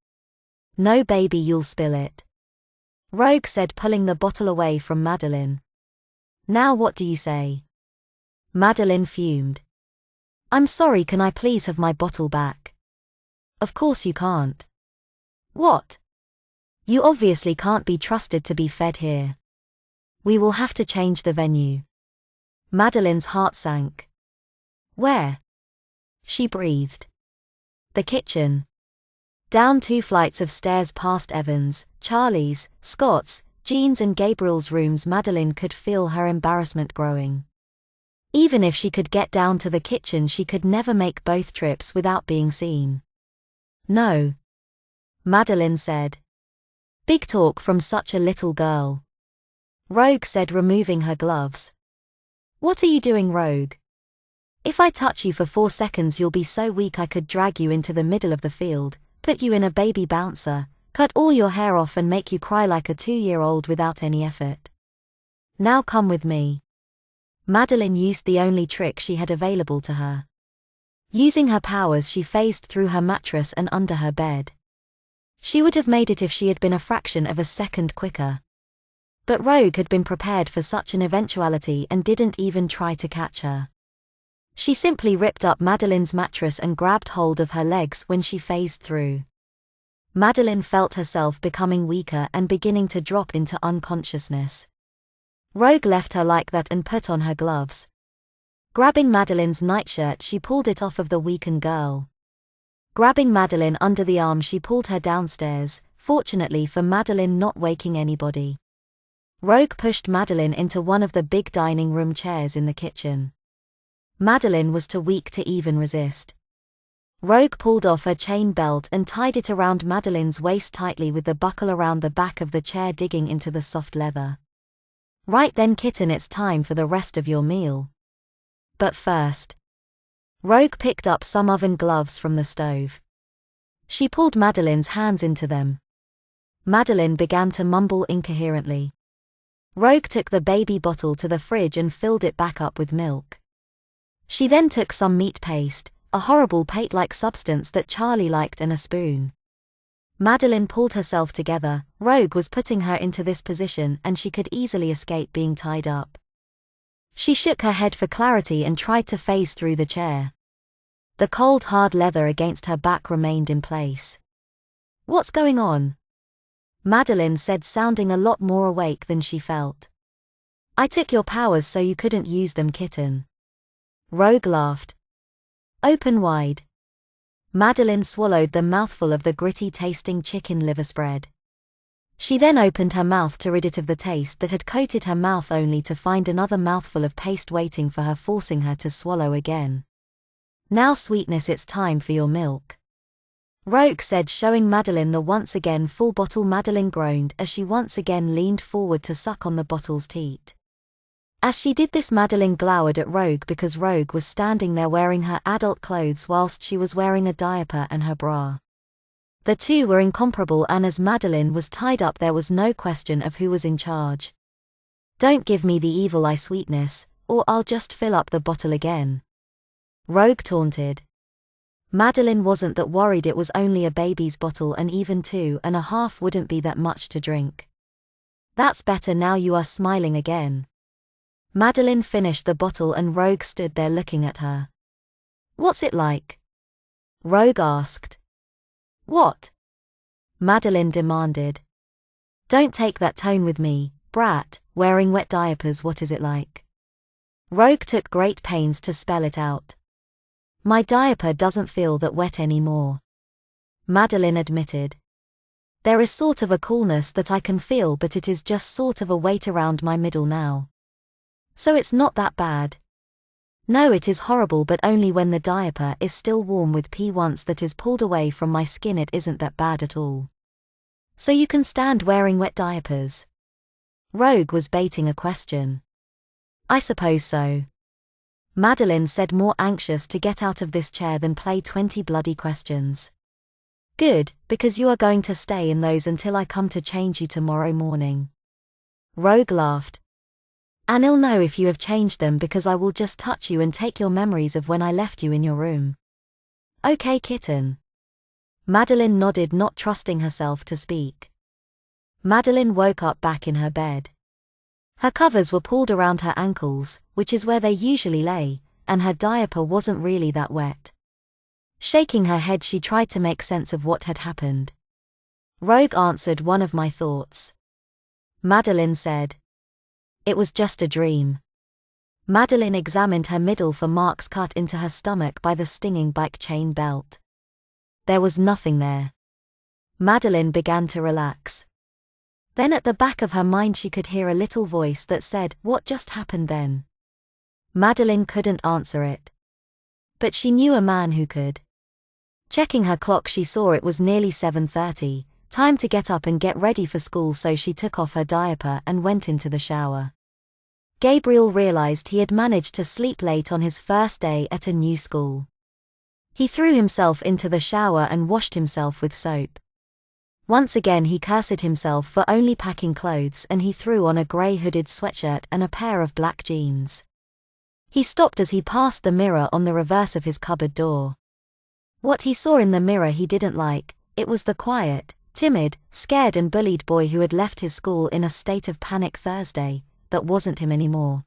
A: No baby, you'll spill it. Rogue said, pulling the bottle away from Madeline. Now what do you say? Madeline fumed. I'm sorry, can I please have my bottle back? Of course you can't. What? You obviously can't be trusted to be fed here. We will have to change the venue. Madeline's heart sank. Where? She breathed. The kitchen. Down 2 flights of stairs past Evans, Charlie's, Scott's, Jean's and Gabriel's rooms. Madeline could feel her embarrassment growing. Even if she could get down to the kitchen, she could never make both trips without being seen. No. Madeline said. Big talk from such a little girl. Rogue said, removing her gloves. What are you doing, Rogue? If I touch you for 4 seconds you'll be so weak I could drag you into the middle of the field, put you in a baby bouncer, cut all your hair off and make you cry like a 2-year-old without any effort. Now come with me. Madeline used the only trick she had available to her. Using her powers, she phased through her mattress and under her bed. She would have made it if she had been a fraction of a second quicker. But Rogue had been prepared for such an eventuality and didn't even try to catch her. She simply ripped up Madeline's mattress and grabbed hold of her legs when she phased through. Madeline felt herself becoming weaker and beginning to drop into unconsciousness. Rogue left her like that and put on her gloves. Grabbing Madeline's nightshirt, she pulled it off of the weakened girl. Grabbing Madeline under the arm, she pulled her downstairs, fortunately for Madeline not waking anybody. Rogue pushed Madeline into one of the big dining room chairs in the kitchen. Madeline was too weak to even resist. Rogue pulled off her chain belt and tied it around Madeline's waist tightly with the buckle around the back of the chair digging into the soft leather. Right then, kitten, it's time for the rest of your meal. But first. Rogue picked up some oven gloves from the stove. She pulled Madeline's hands into them. Madeline began to mumble incoherently. Rogue took the baby bottle to the fridge and filled it back up with milk. She then took some meat paste, a horrible paste-like substance that Charlie liked, and a spoon. Madeline pulled herself together. Rogue was putting her into this position and she could easily escape being tied up. She shook her head for clarity and tried to phase through the chair. The cold, hard leather against her back remained in place. What's going on? Madeline said, sounding a lot more awake than she felt. I took your powers so you couldn't use them, kitten. Rogue laughed. Open wide. Madeline swallowed the mouthful of the gritty tasting chicken liver spread. She then opened her mouth to rid it of the taste that had coated her mouth, only to find another mouthful of paste waiting for her, forcing her to swallow again. Now, sweetness, it's time for your milk. Rogue said, showing Madeline the once again full bottle. Madeline groaned as she once again leaned forward to suck on the bottle's teat. As she did this, Madeline glowered at Rogue because Rogue was standing there wearing her adult clothes whilst she was wearing a diaper and her bra. The two were incomparable, and as Madeline was tied up there was no question of who was in charge. Don't give me the evil eye, sweetness, or I'll just fill up the bottle again. Rogue taunted. Madeline wasn't that worried, it was only a baby's bottle and even 2.5 wouldn't be that much to drink. That's better, now you are smiling again. Madeline finished the bottle and Rogue stood there looking at her. What's it like? Rogue asked. What? Madeline demanded. Don't take that tone with me, brat, wearing wet diapers. What is it like? Rogue took great pains to spell it out. My diaper doesn't feel that wet anymore. Madeline admitted. There is sort of a coolness that I can feel, but it is just sort of a weight around my middle now. So it's not that bad. No, it is horrible, but only when the diaper is still warm with pee. Once that is pulled away from my skin, it isn't that bad at all. So you can stand wearing wet diapers? Rogue was baiting a question. I suppose so. Madeline said, more anxious to get out of this chair than play 20 bloody questions. Good, because you are going to stay in those until I come to change you tomorrow morning. Rogue laughed. And I'll know if you have changed them because I will just touch you and take your memories of when I left you in your room. Okay, kitten. Madeline nodded, not trusting herself to speak. Madeline woke up back in her bed. Her covers were pulled around her ankles, which is where they usually lay, and her diaper wasn't really that wet. Shaking her head, she tried to make sense of what had happened. Rogue answered, one of my thoughts. Madeline said. It was just a dream. Madeline examined her middle for marks cut into her stomach by the stinging bike chain belt. There was nothing there. Madeline began to relax. Then at the back of her mind she could hear a little voice that said, what just happened then? Madeline couldn't answer it. But she knew a man who could. Checking her clock, she saw it was nearly 7:30, time to get up and get ready for school, so she took off her diaper and went into the shower. Gabriel realized he had managed to sleep late on his first day at a new school. He threw himself into the shower and washed himself with soap. Once again he cursed himself for only packing clothes, and he threw on a grey hooded sweatshirt and a pair of black jeans. He stopped as he passed the mirror on the reverse of his cupboard door. What he saw in the mirror he didn't like. It was the quiet, timid, scared and bullied boy who had left his school in a state of panic Thursday. That wasn't him anymore.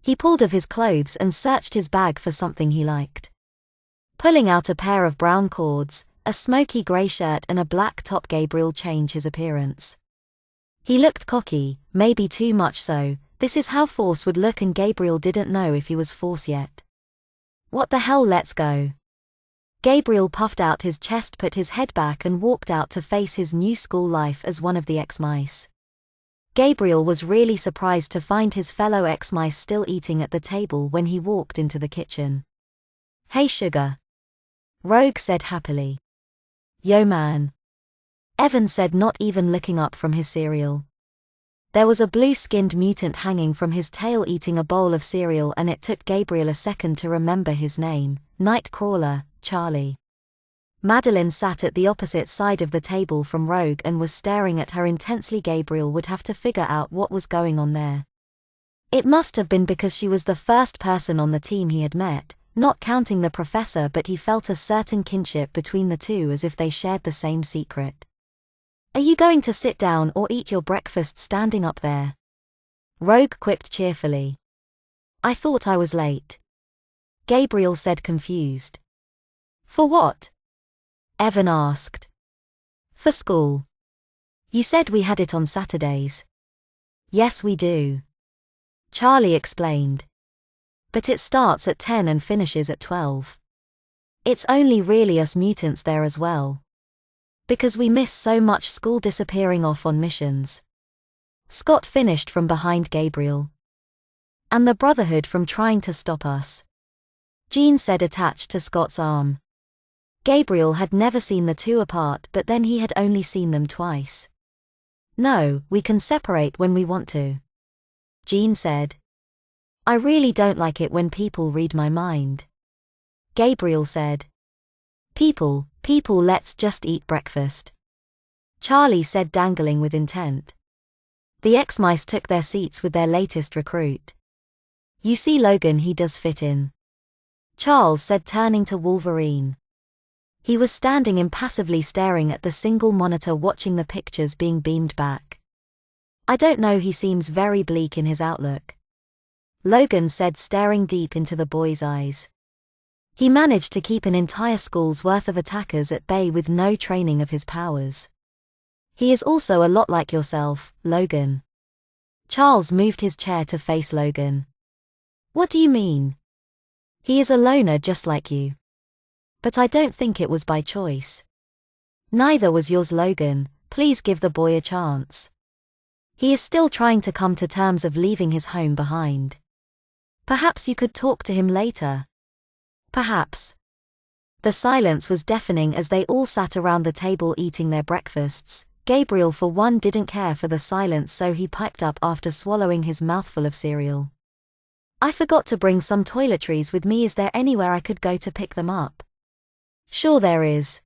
A: He pulled off his clothes and searched his bag for something he liked. Pulling out a pair of brown cords, a smoky grey shirt and a black top, Gabriel changed his appearance. He looked cocky, maybe too much so. This is how force would look, and Gabriel didn't know if he was force yet. What the hell, let's go. Gabriel puffed out his chest, put his head back and walked out to face his new school life as one of the ex-mice. Gabriel was really surprised to find his fellow ex-mice still eating at the table when he walked into the kitchen. Hey sugar. Rogue said happily. Yo man. Evan said, not even looking up from his cereal. There was a blue-skinned mutant hanging from his tail eating a bowl of cereal, and it took Gabriel a second to remember his name, Nightcrawler, Charlie. Madeline sat at the opposite side of the table from Rogue and was staring at her intensely. Gabriel would have to figure out what was going on there. It must have been because she was the first person on the team he had met, not counting the professor, but he felt a certain kinship between the two, as if they shared the same secret. Are you going to sit down or eat your breakfast standing up there? Rogue quipped cheerfully. I thought I was late. Gabriel said, confused. For what? Evan asked. For school. You said we had it on Saturdays. Yes, we do. Charlie explained. But it starts at 10 and finishes at 12. It's only really us mutants there as well. Because we miss so much school disappearing off on missions. Scott finished from behind Gabriel. And the Brotherhood from trying to stop us. Jean said, attached to Scott's arm. Gabriel had never seen the two apart, but then he had only seen them twice. No, we can separate when we want to. Jean said. I really don't like it when people read my mind. Gabriel said. People, let's just eat breakfast. Charlie said, dangling with intent. The ex-mice took their seats with their latest recruit. You see Logan, he does fit in. Charles said, turning to Wolverine. He was standing impassively staring at the single monitor, watching the pictures being beamed back. I don't know, he seems very bleak in his outlook. Logan said, staring deep into the boy's eyes. He managed to keep an entire school's worth of attackers at bay with no training of his powers. He is also a lot like yourself, Logan. Charles moved his chair to face Logan. What do you mean? He is a loner just like you. But I don't think it was by choice. Neither was yours, Logan. Please give the boy a chance. He is still trying to come to terms of leaving his home behind. Perhaps you could talk to him later. Perhaps. The silence was deafening as they all sat around the table eating their breakfasts. Gabriel for one didn't care for the silence, so he piped up after swallowing his mouthful of cereal. I forgot to bring some toiletries with me. Is there anywhere I could go to pick them up? Sure there is.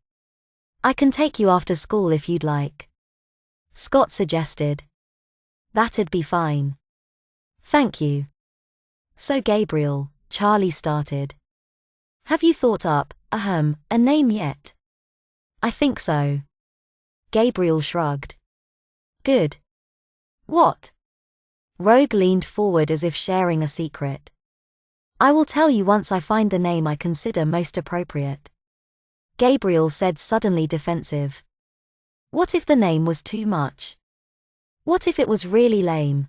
A: I can take you after school if you'd like. Scott suggested. That'd be fine. Thank you. So Gabriel, Charlie started. Have you thought up, a name yet? I think so. Gabriel shrugged. Good. What? Rogue leaned forward as if sharing a secret. I will tell you once I find the name I consider most appropriate. Gabriel said, suddenly defensive. What if the name was too much? What if it was really lame?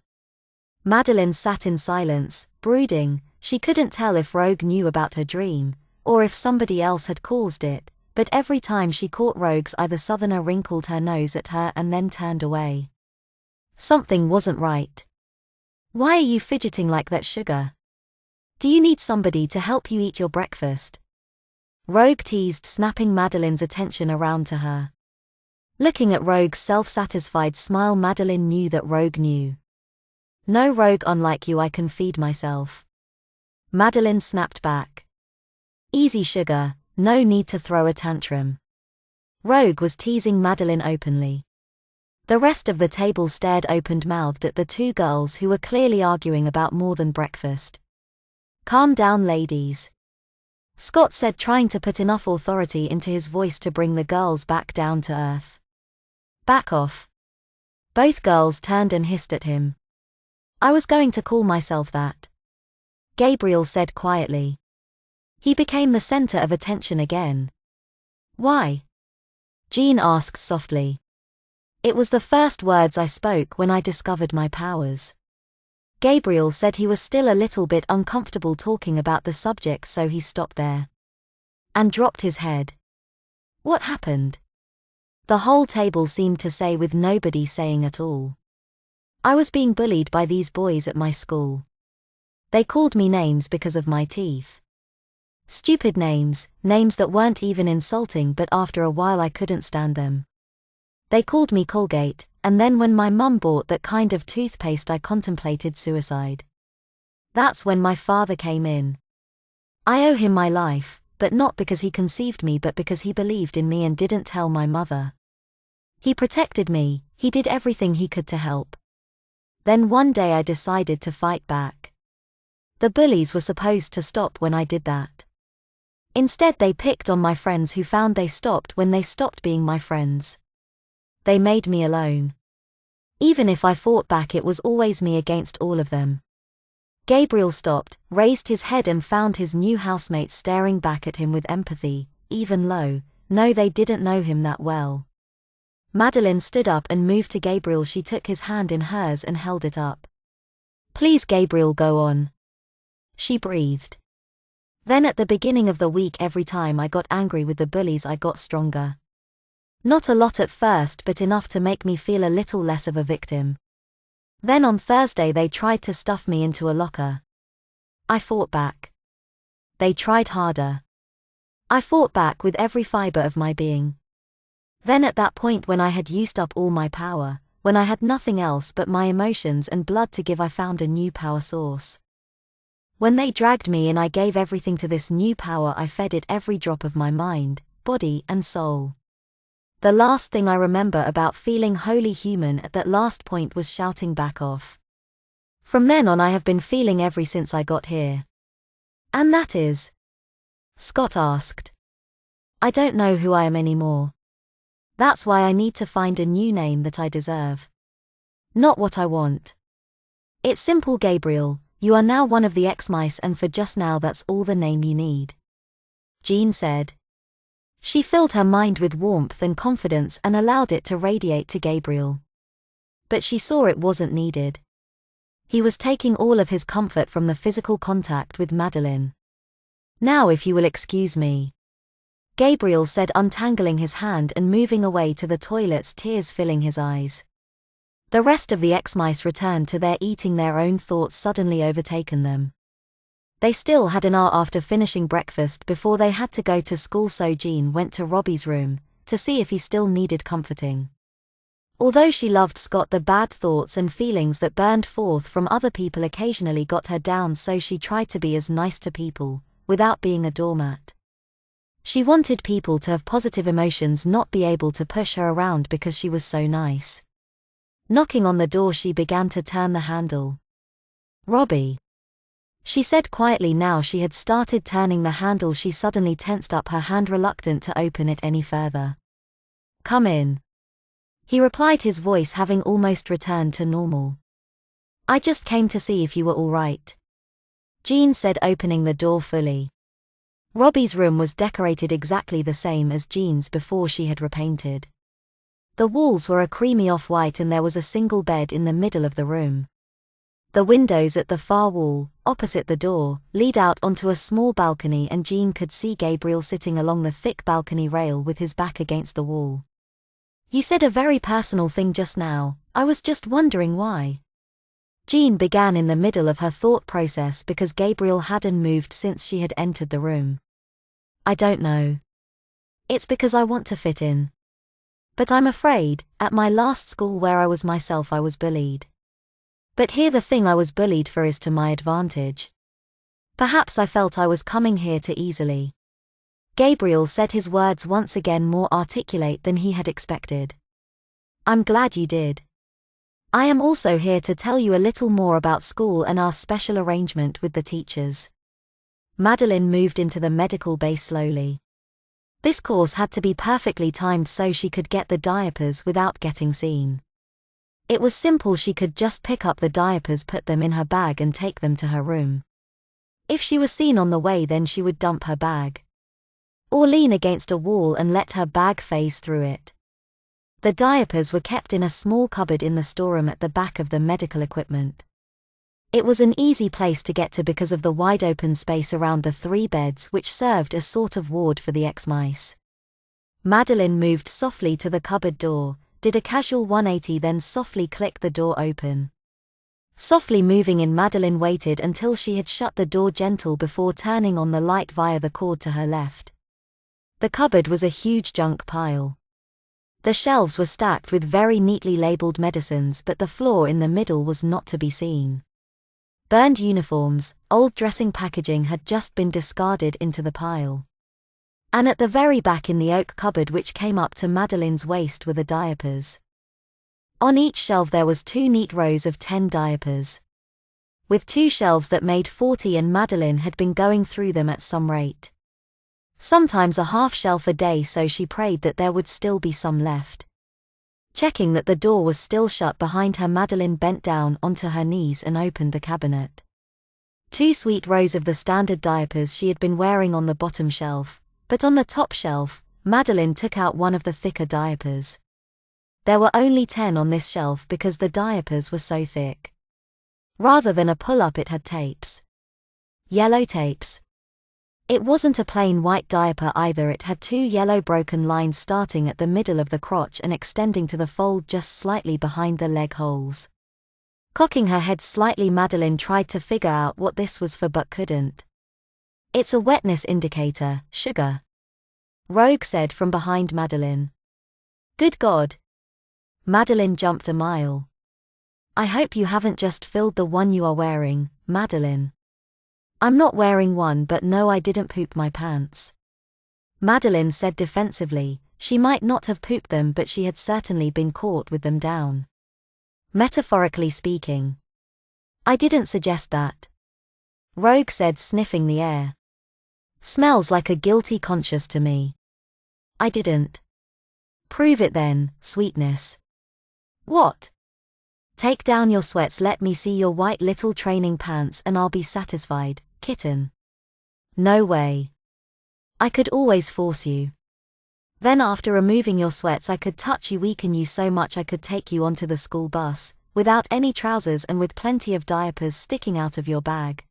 A: Madeline sat in silence, brooding. She couldn't tell if Rogue knew about her dream, or if somebody else had caused it, but every time she caught Rogue's eye the Southerner wrinkled her nose at her and then turned away. Something wasn't right. Why are you fidgeting like that, Sugar? Do you need somebody to help you eat your breakfast? Rogue teased, snapping Madeline's attention around to her. Looking at Rogue's self-satisfied smile, Madeline knew that Rogue knew. No, Rogue, unlike you, I can feed myself. Madeline snapped back. Easy, Sugar, no need to throw a tantrum. Rogue was teasing Madeline openly. The rest of the table stared open-mouthed at the two girls who were clearly arguing about more than breakfast. Calm down, ladies. Scott said, trying to put enough authority into his voice to bring the girls back down to earth. Back off. Both girls turned and hissed at him. I was going to call myself that. Gabriel said quietly. He became the center of attention again. Why? Jean asked softly. It was the first words I spoke when I discovered my powers. Gabriel said he was still a little bit uncomfortable talking about the subject, so he stopped there. And dropped his head. What happened? The whole table seemed to say, with nobody saying at all. I was being bullied by these boys at my school. They called me names because of my teeth. Stupid names, names that weren't even insulting, but after a while I couldn't stand them. They called me Colgate, and then when my mum bought that kind of toothpaste I contemplated suicide. That's when my father came in. I owe him my life, but not because he conceived me, but because he believed in me and didn't tell my mother. He protected me, he did everything he could to help. Then one day I decided to fight back. The bullies were supposed to stop when I did that. Instead they picked on my friends, who found they stopped when they stopped being my friends. They made me alone. Even if I fought back, it was always me against all of them. Gabriel stopped, raised his head and found his new housemates staring back at him with empathy, even low. No, they didn't know him that well. Madeline stood up and moved to Gabriel. She took his hand in hers and held it up. Please, Gabriel, go on. She breathed. Then at the beginning of the week, every time I got angry with the bullies, I got stronger. Not a lot at first, but enough to make me feel a little less of a victim. Then on Thursday they tried to stuff me into a locker. I fought back. They tried harder. I fought back with every fiber of my being. Then at that point, when I had used up all my power, when I had nothing else but my emotions and blood to give, I found a new power source. When they dragged me in, I gave everything to this new power. I fed it every drop of my mind, body and soul. The last thing I remember about feeling wholly human at that last point was shouting back off. From then on I have been feeling ever since I got here. And that is? Scott asked. I don't know who I am anymore. That's why I need to find a new name that I deserve. Not what I want. It's simple, Gabriel. You are now one of the X-Mice, and for just now that's all the name you need. Jean said. She filled her mind with warmth and confidence and allowed it to radiate to Gabriel. But she saw it wasn't needed. He was taking all of his comfort from the physical contact with Madeline. Now, if you will excuse me, Gabriel said, untangling his hand and moving away to the toilets, tears filling his eyes. The rest of the X-Mice returned to their eating, their own thoughts suddenly overtaken them. They still had an hour after finishing breakfast before they had to go to school, so Jean went to Robbie's room to see if he still needed comforting. Although she loved Scott, the bad thoughts and feelings that burned forth from other people occasionally got her down, so she tried to be as nice to people, without being a doormat. She wanted people to have positive emotions, not be able to push her around because she was so nice. Knocking on the door, she began to turn the handle. "Robbie," she said quietly. Now she had started turning the handle, she suddenly tensed up her hand, reluctant to open it any further. "Come in," he replied, his voice having almost returned to normal. "I just came to see if you were all right," Jean said, opening the door fully. Robbie's room was decorated exactly the same as Jean's before she had repainted. The walls were a creamy off-white and there was a single bed in the middle of the room. The windows at the far wall, opposite the door, lead out onto a small balcony, and Jean could see Gabriel sitting along the thick balcony rail with his back against the wall. "You said a very personal thing just now. I was just wondering why." Jean began in the middle of her thought process because Gabriel hadn't moved since she had entered the room. "I don't know. It's because I want to fit in. But I'm afraid, at my last school where I was myself, I was bullied. But here the thing I was bullied for is to my advantage. Perhaps I felt I was coming here too easily." Gabriel said, his words once again more articulate than he had expected. "I'm glad you did. I am also here to tell you a little more about school and our special arrangement with the teachers." Madeline moved into the medical bay slowly. This course had to be perfectly timed so she could get the diapers without getting seen. It was simple, she could just pick up the diapers, put them in her bag and take them to her room. If she was seen on the way, then she would dump her bag or lean against a wall and let her bag phase through it. The diapers were kept in a small cupboard in the storeroom at the back of the medical equipment. It was an easy place to get to because of the wide open space around the 3 beds, which served as sort of ward for the ex-mice. Madeline moved softly to the cupboard door, did a casual 180, then softly clicked the door open. Softly moving in, Madeline waited until she had shut the door gentle before turning on the light via the cord to her left. The cupboard was a huge junk pile. The shelves were stacked with very neatly labeled medicines, but the floor in the middle was not to be seen. Burned uniforms, old dressing packaging had just been discarded into the pile. And at the very back in the oak cupboard, which came up to Madeline's waist, were the diapers. On each shelf there was 2 neat rows of 10 diapers. With 2 shelves that made 40, and Madeline had been going through them at some rate. Sometimes a half shelf a day, so she prayed that there would still be some left. Checking that the door was still shut behind her, Madeline bent down onto her knees and opened the cabinet. 2 sweet rows of the standard diapers she had been wearing on the bottom shelf, but on the top shelf, Madeline took out one of the thicker diapers. There were only 10 on this shelf because the diapers were so thick. Rather than a pull-up, it had tapes. Yellow tapes. It wasn't a plain white diaper either, it had 2 yellow broken lines starting at the middle of the crotch and extending to the fold just slightly behind the leg holes. Cocking her head slightly, Madeline tried to figure out what this was for but couldn't. "It's a wetness indicator, sugar," Rogue said from behind Madeline. "Good God." Madeline jumped a mile. "I hope you haven't just filled the one you are wearing, Madeline." "I'm not wearing one, but no, I didn't poop my pants," Madeline said defensively. She might not have pooped them, but she had certainly been caught with them down. Metaphorically speaking. "I didn't suggest that," Rogue said, sniffing the air. "Smells like a guilty conscience to me." "I didn't." "Prove it then, sweetness." "What?" "Take down your sweats, let me see your white little training pants and I'll be satisfied, kitten." "No way. I could always force you. Then after removing your sweats I could touch you, weaken you so much I could take you onto the school bus, without any trousers and with plenty of diapers sticking out of your bag.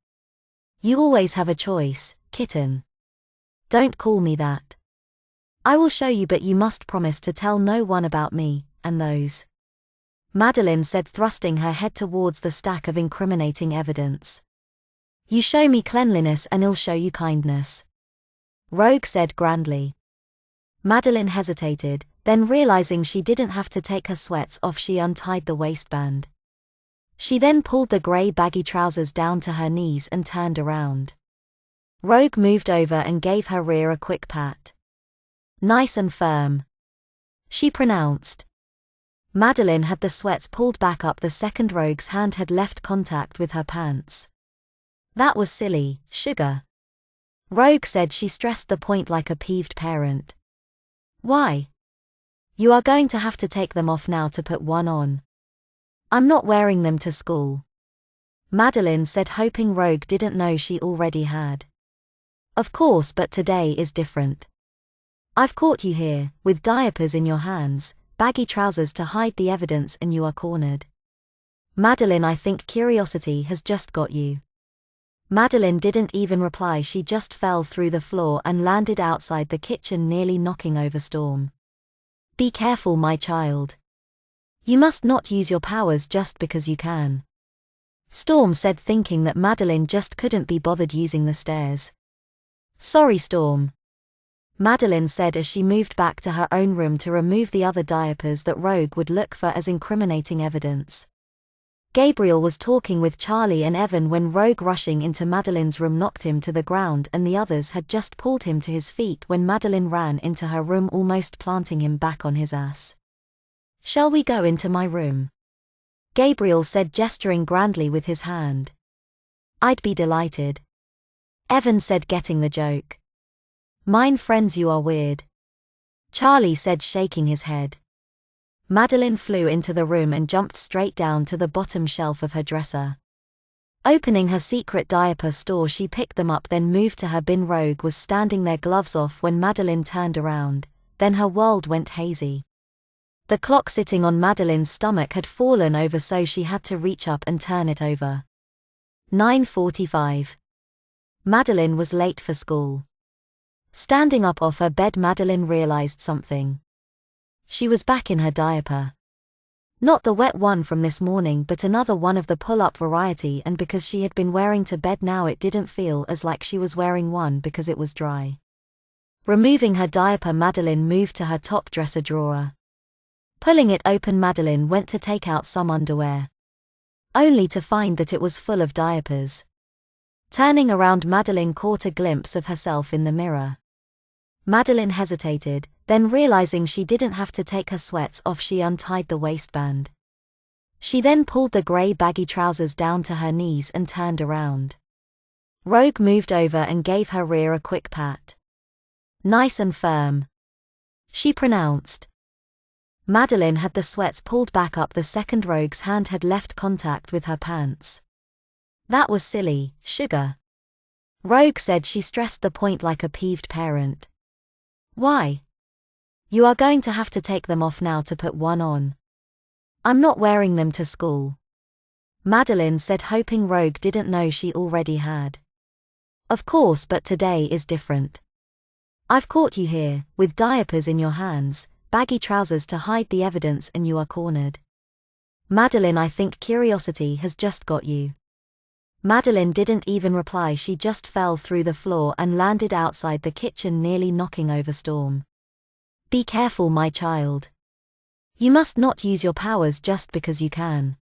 A: You always have a choice, kitten." "Don't call me that." "I will show you, but you must promise to tell no one about me, and those," Madeline said, thrusting her head towards the stack of incriminating evidence. You show me cleanliness and I'll show you kindness, Rogue said grandly. Madeline hesitated, then realizing she didn't have to take her sweats off, she untied the waistband. She then pulled the grey baggy trousers down to her knees and turned around. Rogue moved over and gave her rear a quick pat. Nice and firm, she pronounced. Madeline had the sweats pulled back up the second Rogue's hand had left contact with her pants. That was silly, sugar, Rogue said. She stressed the point like a peeved parent. Why? You are going to have to take them off now to put one on. I'm not wearing them to school, Madeline said, hoping Rogue didn't know she already had. Of course, but today is different. I've caught you here, with diapers in your hands, baggy trousers to hide the evidence, and you are cornered. Madeline, I think curiosity has just got you. Madeline didn't even reply, she just fell through the floor and landed outside the kitchen, nearly knocking over Storm. Be careful, my child. You must not use your powers just because you can, Storm said, thinking that Madeline just couldn't be bothered using the stairs. Sorry, Storm, Madeline said as she moved back to her own room to remove the other diapers that Rogue would look for as incriminating evidence. Gabriel was talking with Charlie and Evan when Rogue, rushing into Madeline's room, knocked him to the ground, and the others had just pulled him to his feet when Madeline ran into her room, almost planting him back on his ass. Shall we go into my room? Gabriel said, gesturing grandly with his hand. I'd be delighted, Evan said, getting the joke. Mine friends, you are weird, Charlie said, shaking his head. Madeline flew into the room and jumped straight down to the bottom shelf of her dresser. Opening her secret diaper store, she picked them up, then moved to her bin. Rogue was standing there, gloves off, when Madeline turned around. Then her world went hazy. The clock sitting on Madeline's stomach had fallen over, so she had to reach up and turn it over. 9:45. Madeline was late for school. Standing up off her bed, Madeline realized something. She was back in her diaper. Not the wet one from this morning, but another one of the pull-up variety, and because she had been wearing to bed now, it didn't feel as like she was wearing one because it was dry. Removing her diaper, Madeline moved to her top dresser drawer. Pulling it open, Madeline went to take out some underwear, only to find that it was full of diapers. Turning around, Madeline caught a glimpse of herself in the mirror. Madeline hesitated, then realizing she didn't have to take her sweats off, she untied the waistband. She then pulled the grey baggy trousers down to her knees and turned around. Rogue moved over and gave her rear a quick pat. Nice and firm, she pronounced. Madeline had the sweats pulled back up the second Rogue's hand had left contact with her pants. That was silly, sugar, Rogue said. She stressed the point like a peeved parent. Why? You are going to have to take them off now to put one on. I'm not wearing them to school, Madeline said, hoping Rogue didn't know she already had. Of course, but today is different. I've caught you here, with diapers in your hands, baggy trousers to hide the evidence, and you are cornered. Madeline, I think curiosity has just got you. Madeline didn't even reply, she just fell through the floor and landed outside the kitchen, nearly knocking over Storm. Be careful, my child. You must not use your powers just because you can,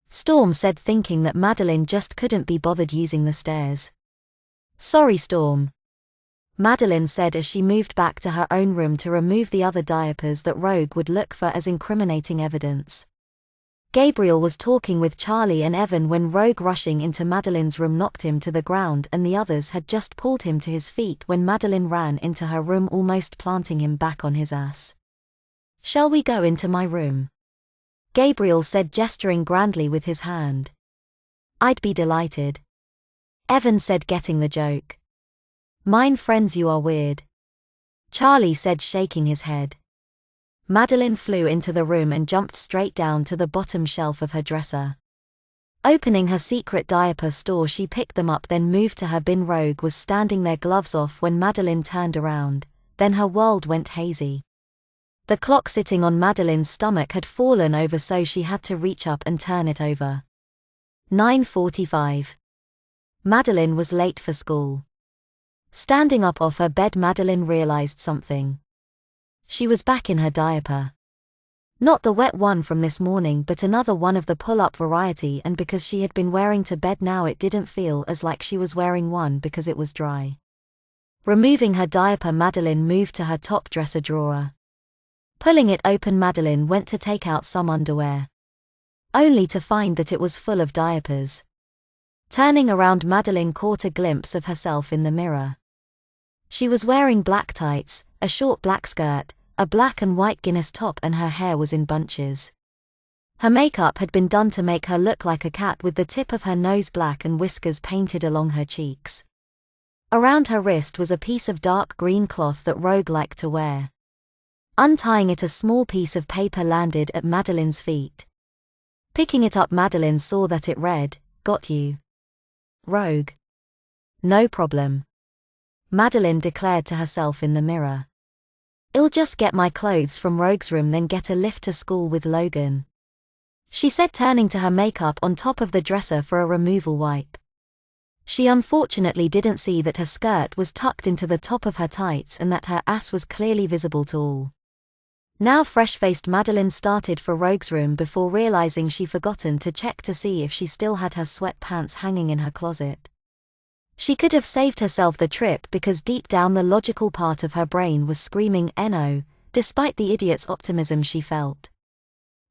A: Storm said, thinking that Madeline just couldn't be bothered using the stairs. Sorry, Storm, Madeline said as she moved back to her own room to remove the other diapers that Rogue would look for as incriminating evidence. Gabriel was talking with Charlie and Evan when Rogue, rushing into Madeline's room, knocked him to the ground, and the others had just pulled him to his feet when Madeline ran into her room, almost planting him back on his ass. Shall we go into my room? Gabriel said, gesturing grandly with his hand. I'd be delighted, Evan said, getting the joke. Mine friends, you are weird, Charlie said, shaking his head. Madeline flew into the room and jumped straight down to the bottom shelf of her dresser. Opening her secret diaper store, she picked them up, then moved to her bin. Rogue was standing there, gloves off, when Madeline turned around. Then her world went hazy. The clock sitting on Madeline's stomach had fallen over, so she had to reach up and turn it over. 9:45. Madeline was late for school. Standing up off her bed, Madeline realized something. She was back in her diaper. Not the wet one from this morning, but another one of the pull-up variety, and because she had been wearing to bed now it didn't feel as like she was wearing one because it was dry. Removing her diaper, Madeline moved to her top dresser drawer. Pulling it open, Madeline went to take out some underwear. Only to find that it was full of diapers. Turning around, Madeline caught a glimpse of herself in the mirror. She was wearing black tights, a short black skirt, a black and white Guinness top, and her hair was in bunches. Her makeup had been done to make her look like a cat, with the tip of her nose black and whiskers painted along her cheeks. Around her wrist was a piece of dark green cloth that Rogue liked to wear. Untying it, a small piece of paper landed at Madeline's feet. Picking it up, Madeline saw that it read, "Got you, Rogue." "No problem," Madeline declared to herself in the mirror. "I'll just get my clothes from Rogue's room, then get a lift to school with Logan," she said, turning to her makeup on top of the dresser for a removal wipe. She unfortunately didn't see that her skirt was tucked into the top of her tights and that her ass was clearly visible to all. Now fresh-faced, Madeline started for Rogue's room before realizing she'd forgotten to check to see if she still had her sweatpants hanging in her closet. She could have saved herself the trip, because deep down the logical part of her brain was screaming "no," despite the idiot's optimism she felt.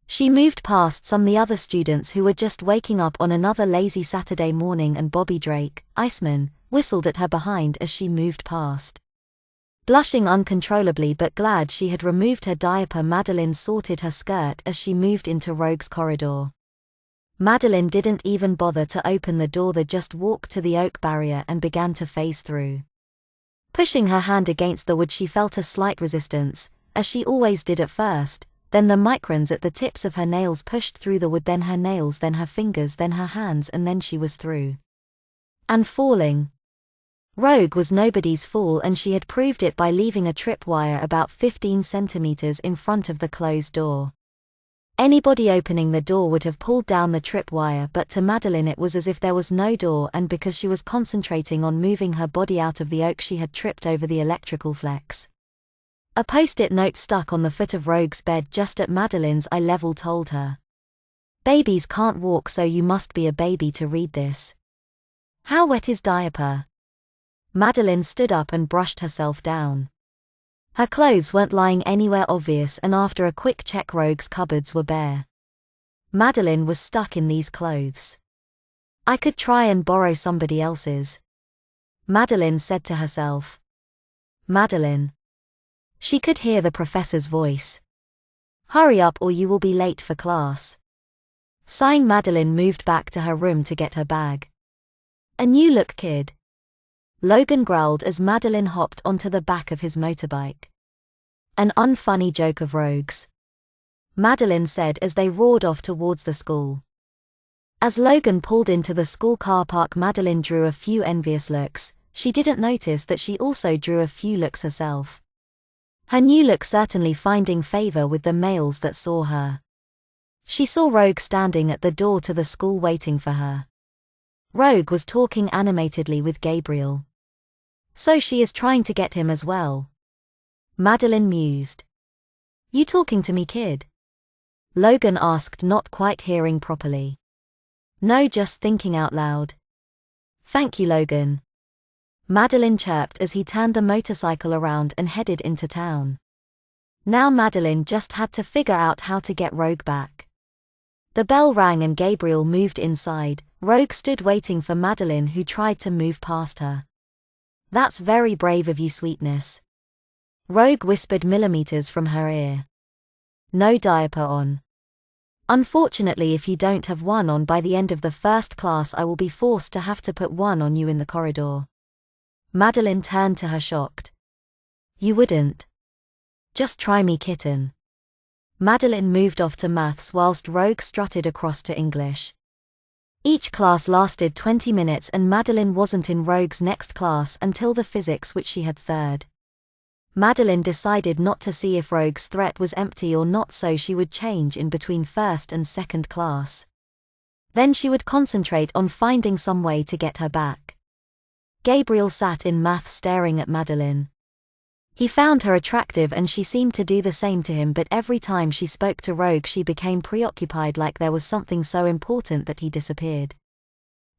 A: She moved past some of the other students who were just waking up on another lazy Saturday morning, and Bobby Drake, Iceman, whistled at her behind as she moved past. Blushing uncontrollably but glad she had removed her diaper, Madeline sorted her skirt as she moved into Rogue's corridor. Madeline didn't even bother to open the door, they just walked to the oak barrier and began to phase through. Pushing her hand against the wood, she felt a slight resistance, as she always did at first. Then the microns at the tips of her nails pushed through the wood, then her nails, then her fingers, then her hands, and then she was through. And falling. Rogue was nobody's fool, and she had proved it by leaving a tripwire about 15 centimeters in front of the closed door. Anybody opening the door would have pulled down the tripwire, but to Madeline it was as if there was no door, and because she was concentrating on moving her body out of the oak, she had tripped over the electrical flex. A post-it note stuck on the foot of Rogue's bed just at Madeline's eye level told her, "Babies can't walk, so you must be a baby to read this. How wet is diaper?" Madeline stood up and brushed herself down. Her clothes weren't lying anywhere obvious, and after a quick check, Rogue's cupboards were bare. Madeline was stuck in these clothes. "I could try and borrow somebody else's," Madeline said to herself. "Madeline." She could hear the professor's voice. "Hurry up or you will be late for class." Sighing, Madeline moved back to her room to get her bag. "A new look, kid," Logan growled as Madeline hopped onto the back of his motorbike. "An unfunny joke of Rogue's," Madeline said as they roared off towards the school. As Logan pulled into the school car park, Madeline drew a few envious looks. She didn't notice that she also drew a few looks herself. Her new look certainly finding favor with the males that saw her. She saw Rogue standing at the door to the school waiting for her. Rogue was talking animatedly with Gabriel. "So she is trying to get him as well," Madeline mused. "You talking to me, kid?" Logan asked, not quite hearing properly. "No, just thinking out loud." "Thank you, Logan," Madeline chirped as he turned the motorcycle around and headed into town. Now Madeline just had to figure out how to get Rogue back. The bell rang and Gabriel moved inside. Rogue stood waiting for Madeline, who tried to move past her. "That's very brave of you, sweetness," Rogue whispered millimeters from her ear. "No diaper on. Unfortunately, if you don't have one on by the end of the first class, I will be forced to have to put one on you in the corridor." Madeline turned to her shocked. "You wouldn't? Just try me, kitten." Madeline moved off to maths whilst Rogue strutted across to English. Each class lasted 20 minutes and Madeline wasn't in Rogue's next class until the physics, which she had third. Madeline decided not to see if Rogue's threat was empty or not, so she would change in between first and second class. Then she would concentrate on finding some way to get her back. Gabriel sat in math staring at Madeline. He found her attractive and she seemed to do the same to him, but every time she spoke to Rogue she became preoccupied, like there was something so important that he disappeared.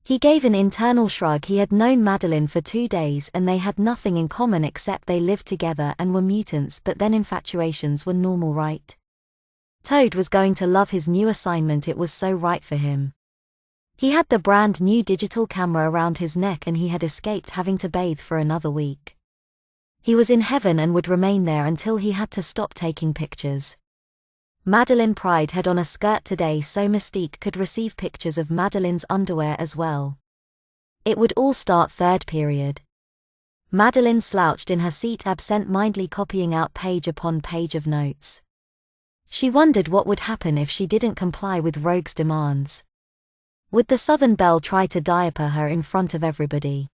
A: He gave an internal shrug. He had known Madeline for 2 days and they had nothing in common except they lived together and were mutants, but then infatuations were normal, right? Toad was going to love his new assignment, it was so right for him. He had the brand new digital camera around his neck and he had escaped having to bathe for another week. He was in heaven and would remain there until he had to stop taking pictures. Madeline Pride had on a skirt today so Mystique could receive pictures of Madeline's underwear as well. It would all start third period. Madeline slouched in her seat, absent-mindedly copying out page upon page of notes. She wondered what would happen if she didn't comply with Rogue's demands. Would the Southern Belle try to diaper her in front of everybody?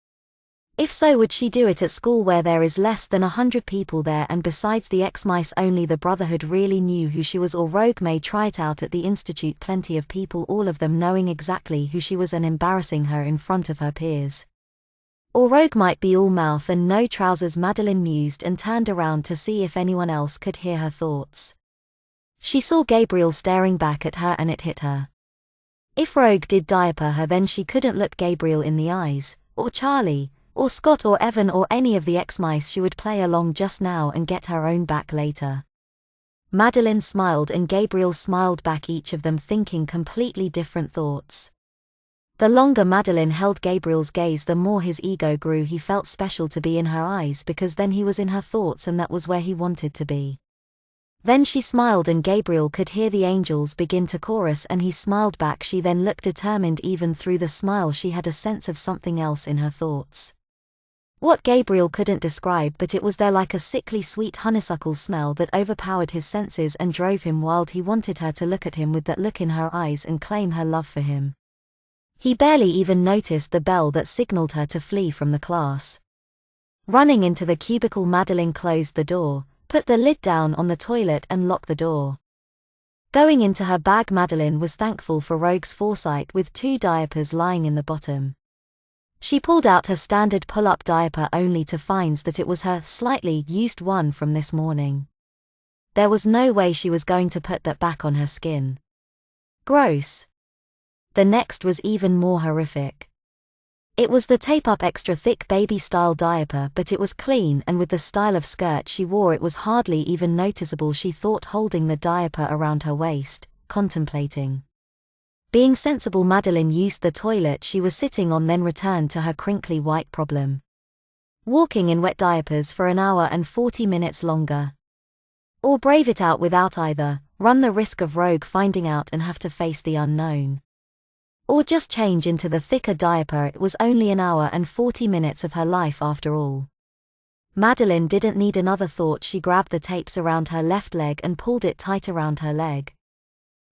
A: If so, would she do it at school where there is less than 100 people there, and besides the X-Mice only the Brotherhood really knew who she was? Or Rogue may try it out at the Institute, plenty of people, all of them knowing exactly who she was and embarrassing her in front of her peers. Or Rogue might be all mouth and no trousers. Madeline mused and turned around to see if anyone else could hear her thoughts. She saw Gabriel staring back at her and it hit her. If Rogue did diaper her, then she couldn't look Gabriel in the eyes, or Charlie, or Scott or Evan or any of the X-Mice. She would play along just now and get her own back later. Madeline smiled and Gabriel smiled back, each of them thinking completely different thoughts. The longer Madeline held Gabriel's gaze, the more his ego grew. He felt special to be in her eyes because then he was in her thoughts and that was where he wanted to be. Then she smiled and Gabriel could hear the angels begin to chorus and he smiled back. She then looked determined. Even through the smile she had a sense of something else in her thoughts. What Gabriel couldn't describe, but it was there, like a sickly sweet honeysuckle smell that overpowered his senses and drove him wild. He wanted her to look at him with that look in her eyes and claim her love for him. He barely even noticed the bell that signaled her to flee from the class. Running into the cubicle, Madeline closed the door, put the lid down on the toilet and locked the door. Going into her bag, Madeline was thankful for Rogue's foresight with 2 diapers lying in the bottom. She pulled out her standard pull-up diaper only to find that it was her slightly used one from this morning. There was no way she was going to put that back on her skin. Gross. The next was even more horrific. It was the tape-up extra thick baby-style diaper, but it was clean and with the style of skirt she wore it was hardly even noticeable. She thought, holding the diaper around her waist, contemplating. Being sensible, Madeline used the toilet she was sitting on, then returned to her crinkly white problem. Walking in wet diapers for an hour and 40 minutes longer. Or brave it out without either, run the risk of Rogue finding out and have to face the unknown. Or just change into the thicker diaper. It was only an hour and 40 minutes of her life after all. Madeline didn't need another thought. She grabbed the tapes around her left leg and pulled it tight around her leg.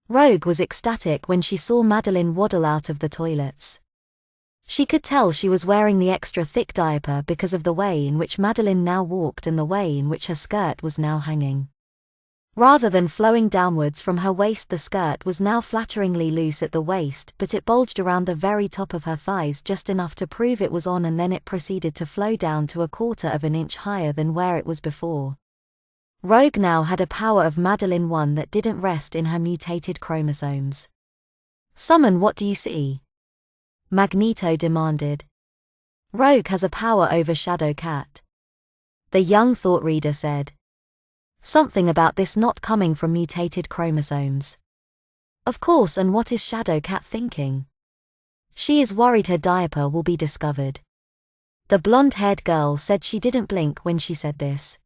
A: Rogue was ecstatic when she saw Madeline waddle out of the toilets. She could tell she was wearing the extra thick diaper because of the way in which Madeline now walked and the way in which her skirt was now hanging. Rather than flowing downwards from her waist, the skirt was now flatteringly loose at the waist, but it bulged around the very top of her thighs just enough to prove it was on, and then it proceeded to flow down to 1/4 of an inch higher than where it was before. Rogue now had a power of Madeline, one that didn't rest in her mutated chromosomes. "Summon, what do you see?" Magneto demanded. "Rogue has a power over Shadowcat," the young thought reader said. "Something about this not coming from mutated chromosomes." "Of course, and what is Shadowcat thinking?" "She is worried her diaper will be discovered." The blonde-haired girl said she didn't blink when she said this.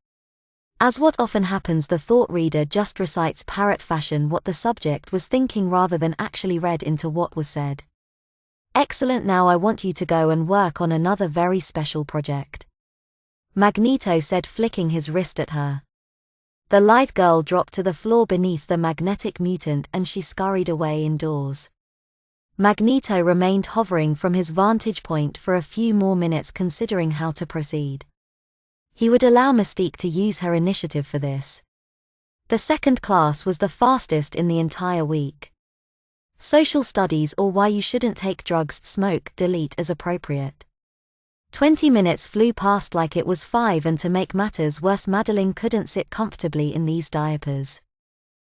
A: As what often happens, the thought reader just recites parrot fashion what the subject was thinking rather than actually read into what was said. "Excellent, now I want you to go and work on another very special project," Magneto said, flicking his wrist at her. The lithe girl dropped to the floor beneath the magnetic mutant and she scurried away indoors. Magneto remained hovering from his vantage point for a few more minutes, considering how to proceed. He would allow Mystique to use her initiative for this. The second class was the fastest in the entire week. Social studies or why you shouldn't take drugs. Smoke, delete as appropriate. 20 minutes flew past like it was 5, and to make matters worse, Madeline couldn't sit comfortably in these diapers.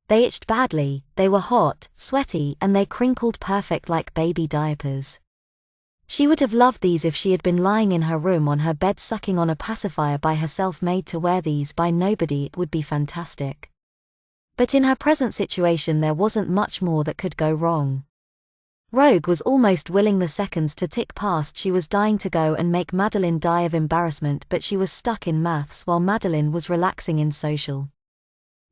A: They itched badly, they were hot, sweaty, and they crinkled perfect like baby diapers. She would have loved these if she had been lying in her room on her bed sucking on a pacifier by herself, made to wear these by nobody. It would be fantastic. But in her present situation there wasn't much more that could go wrong. Rogue was almost willing the seconds to tick past. She was dying to go and make Madeline die of embarrassment, but she was stuck in maths while Madeline was relaxing in social.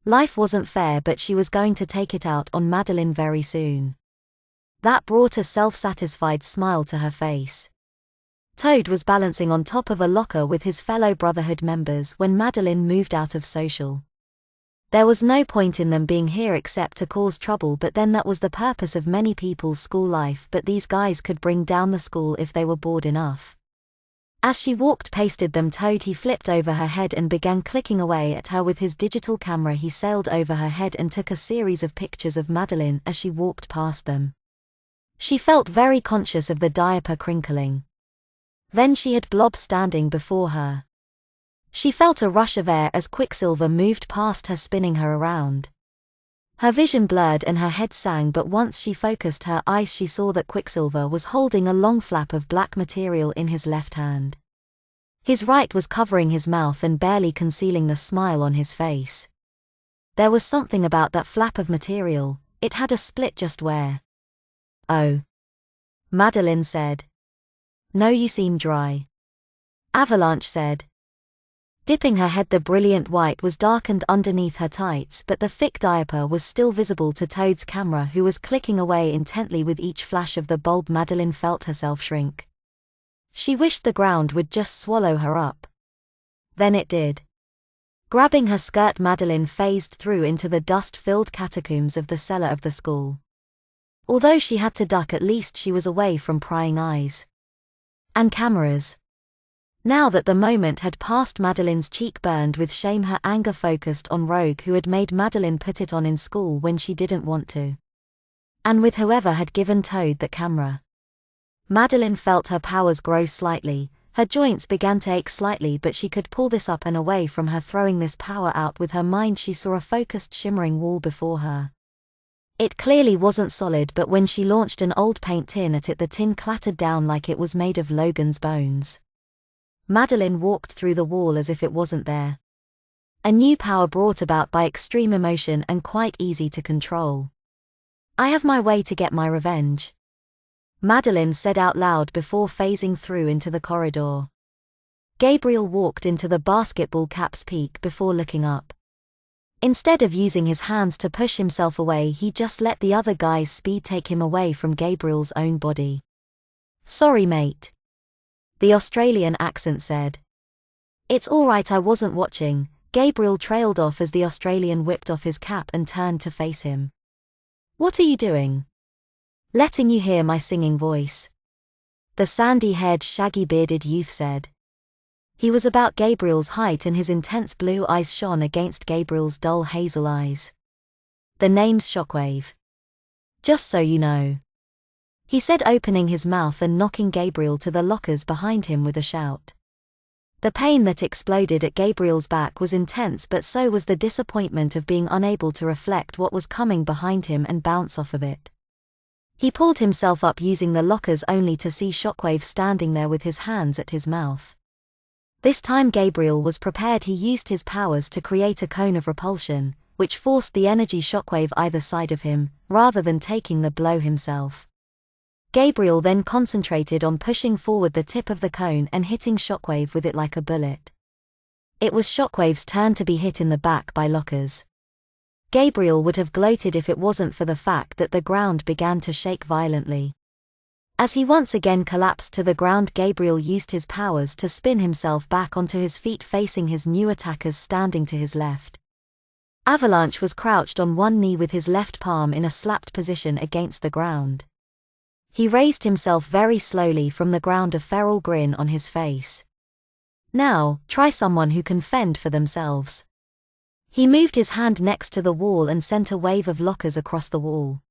A: Life wasn't fair, but she was going to take it out on Madeline very soon. That brought a self-satisfied smile to her face. Toad was balancing on top of a locker with his fellow Brotherhood members when Madeline moved out of social. There was no point in them being here except to cause trouble, but then that was the purpose of many people's school life. But these guys could bring down the school if they were bored enough. As she walked past them, Toad, he flipped over her head and began clicking away at her with his digital camera. He sailed over her head and took a series of pictures of Madeline as she walked past them. She felt very conscious of the diaper crinkling. Then she had Blob standing before her. She felt a rush of air as Quicksilver moved past her, spinning her around. Her vision blurred and her head sang, but once she focused her eyes she saw that Quicksilver was holding a long flap of black material in his left hand. His right was covering his mouth and barely concealing the smile on his face. There was something about that flap of material, it had a split just where. "Oh," Madeline said. "No, you seem dry," Avalanche said. Dipping her head, the brilliant white was darkened underneath her tights, but the thick diaper was still visible to Toad's camera, who was clicking away intently with each flash of the bulb. Madeline felt herself shrink. She wished the ground would just swallow her up. Then it did. Grabbing her skirt, Madeline phased through into the dust-filled catacombs of the cellar of the school. Although she had to duck, at least she was away from prying eyes and cameras. Now that the moment had passed, Madeline's cheek burned with shame. Her anger focused on Rogue, who had made Madeline put it on in school when she didn't want to. And with whoever had given Toad the camera. Madeline felt her powers grow slightly, her joints began to ache slightly, but she could pull this up and away from her. Throwing this power out with her mind, she saw a focused shimmering wall before her. It clearly wasn't solid, but when she launched an old paint tin at it, the tin clattered down like it was made of Logan's bones. Madeline walked through the wall as if it wasn't there. A new power brought about by extreme emotion and quite easy to control. "I have my way to get my revenge," Madeline said out loud before phasing through into the corridor. Gabriel walked into the basketball cap's peak before looking up. Instead of using his hands to push himself away, he just let the other guy's speed take him away from Gabriel's own body. "Sorry, mate," the Australian accent said. "It's all right, I wasn't watching." Gabriel trailed off as the Australian whipped off his cap and turned to face him. "What are you doing?" "Letting you hear my singing voice," the sandy-haired, shaggy-bearded youth said. He was about Gabriel's height and his intense blue eyes shone against Gabriel's dull hazel eyes. "The name's Shockwave. Just so you know," he said, opening his mouth and knocking Gabriel to the lockers behind him with a shout. The pain that exploded at Gabriel's back was intense, but so was the disappointment of being unable to reflect what was coming behind him and bounce off of it. He pulled himself up using the lockers only to see Shockwave standing there with his hands at his mouth. This time Gabriel was prepared. He used his powers to create a cone of repulsion, which forced the energy shockwave either side of him, rather than taking the blow himself. Gabriel then concentrated on pushing forward the tip of the cone and hitting Shockwave with it like a bullet. It was Shockwave's turn to be hit in the back by lockers. Gabriel would have gloated if it wasn't for the fact that the ground began to shake violently. As he once again collapsed to the ground, Gabriel used his powers to spin himself back onto his feet, facing his new attackers standing to his left. Avalanche was crouched on one knee with his left palm in a slapped position against the ground. He raised himself very slowly from the ground, a feral grin on his face. "Now, try someone who can fend for themselves." He moved his hand next to the wall and sent a wave of lockers across the wall.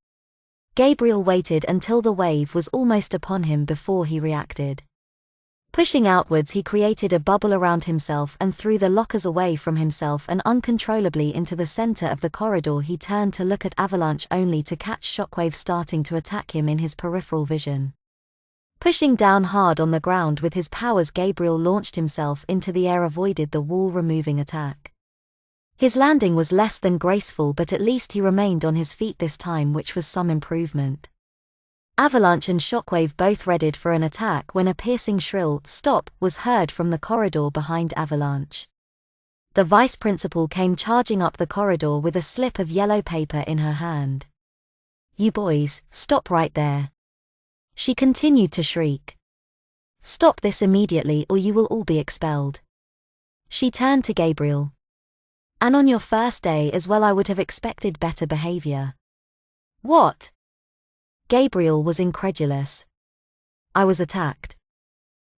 A: Gabriel waited until the wave was almost upon him before he reacted. Pushing outwards, he created a bubble around himself and threw the lockers away from himself and uncontrollably into the center of the corridor. He turned to look at Avalanche only to catch Shockwave starting to attack him in his peripheral vision. Pushing down hard on the ground with his powers, Gabriel launched himself into the air, avoided the wall-removing attack. His landing was less than graceful, but at least he remained on his feet this time, which was some improvement. Avalanche and Shockwave both readied for an attack when a piercing shrill "stop" was heard from the corridor behind Avalanche. The vice principal came charging up the corridor with a slip of yellow paper in her hand. "You boys, stop right there," she continued to shriek. "Stop this immediately or you will all be expelled." She turned to Gabriel. "And on your first day as well, I would have expected better behavior." "What?" Gabriel was incredulous. "I was attacked.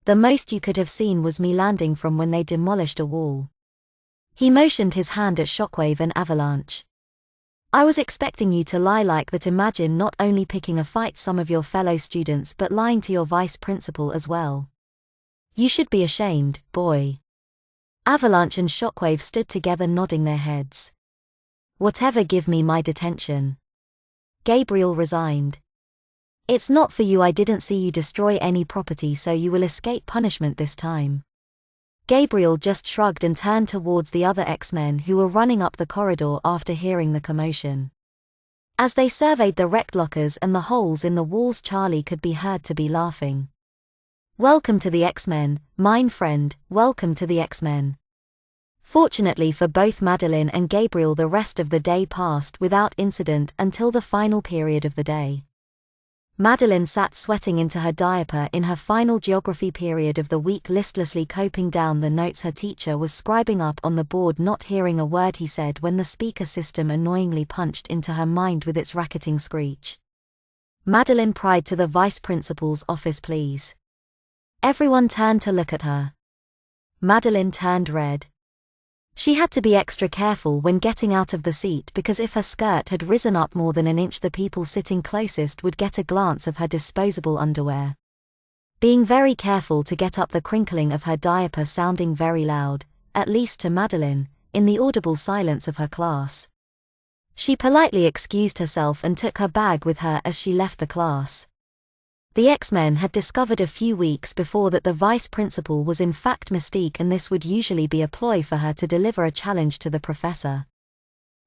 A: The most you could have seen was me landing from when they demolished a wall." He motioned his hand at Shockwave and Avalanche. "I was expecting you to lie like that. Imagine not only picking a fight some of your fellow students but lying to your vice principal as well. You should be ashamed, boy." Avalanche and Shockwave stood together, nodding their heads. "Whatever, give me my detention." Gabriel resigned. "It's not for you. I didn't see you destroy any property, so you will escape punishment this time." Gabriel just shrugged and turned towards the other X-Men who were running up the corridor after hearing the commotion. As they surveyed the wrecked lockers and the holes in the walls, Charlie could be heard to be laughing. "Welcome to the X-Men, mine friend, welcome to the X-Men." Fortunately for both Madeline and Gabriel, the rest of the day passed without incident until the final period of the day. Madeline sat sweating into her diaper in her final geography period of the week, listlessly coping down the notes her teacher was scribing up on the board, not hearing a word he said when the speaker system annoyingly punched into her mind with its racketing screech. Madeline pried to the vice principal's office, "Please." Everyone turned to look at her. Madeline turned red. She had to be extra careful when getting out of the seat because if her skirt had risen up more than an inch, the people sitting closest would get a glance of her disposable underwear. Being very careful to get up the crinkling of her diaper sounding very loud, at least to Madeline, in the audible silence of her class. She politely excused herself and took her bag with her as she left the class. The X-Men had discovered a few weeks before that the vice principal was in fact Mystique, and this would usually be a ploy for her to deliver a challenge to the professor.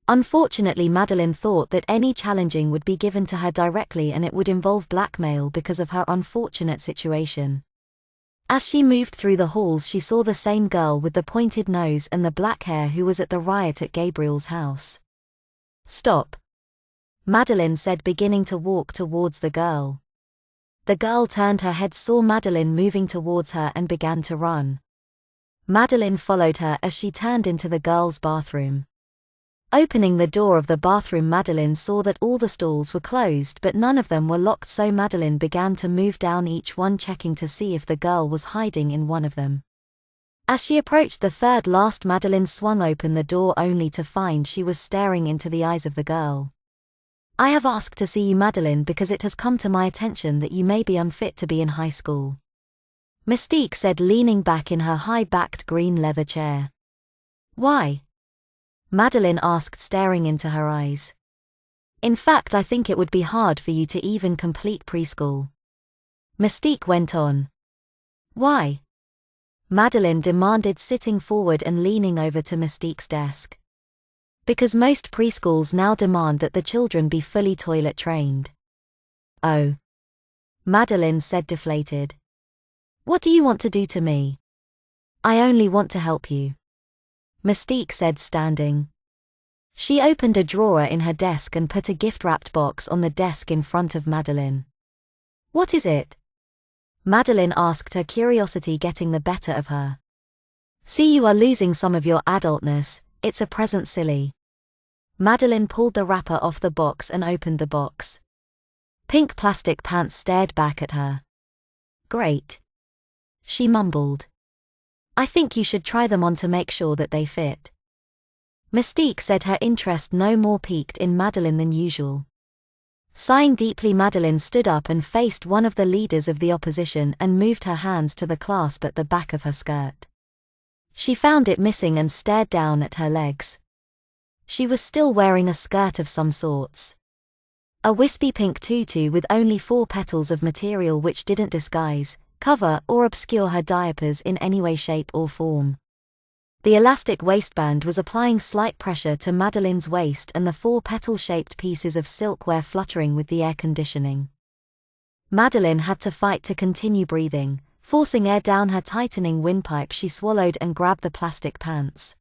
A: Unfortunately, Madeline thought that any challenging would be given to her directly and it would involve blackmail because of her unfortunate situation. As she moved through the halls, she saw the same girl with the pointed nose and the black hair who was at the riot at Gabriel's house. "Stop," Madeline said, beginning to walk towards the girl. The girl turned her head, saw Madeline moving towards her and began to run. Madeline followed her as she turned into the girls' bathroom. Opening the door of the bathroom, Madeline saw that all the stalls were closed but none of them were locked, so Madeline began to move down each one, checking to see if the girl was hiding in one of them. As she approached the third last, Madeline swung open the door only to find she was staring into the eyes of the girl. "I have asked to see you, Madeline, because it has come to my attention that you may be unfit to be in high school," Mystique said, leaning back in her high-backed green leather chair. "Why?" Madeline asked, staring into her eyes. "In fact, I think it would be hard for you to even complete preschool," Mystique went on. "Why?" Madeline demanded, sitting forward and leaning over to Mystique's desk. "Because most preschools now demand that the children be fully toilet trained." "Oh," Madeline said, deflated. "What do you want to do to me?" "I only want to help you," Mystique said, standing. She opened a drawer in her desk and put a gift-wrapped box on the desk in front of Madeline. "What is it?" Madeline asked, her curiosity getting the better of her. "See, you are losing some of your adultness. It's a present, silly." Madeline pulled the wrapper off the box and opened the box. Pink Plastic Pants stared back at her. "Great," she mumbled. "I think you should try them on to make sure that they fit." Mystique said, her interest no more piqued in Madeline than usual. Sighing deeply, Madeline stood up and faced one of the leaders of the opposition and moved her hands to the clasp at the back of her skirt. She found it missing and stared down at her legs. She was still wearing a skirt of some sorts. A wispy pink tutu with only 4 petals of material which didn't disguise, cover, or obscure her diapers in any way, shape, or form. The elastic waistband was applying slight pressure to Madeline's waist, and the 4 petal-shaped pieces of silk were fluttering with the air conditioning. Madeline had to fight to continue breathing. Forcing air down her tightening windpipe, she swallowed and grabbed the plastic pants.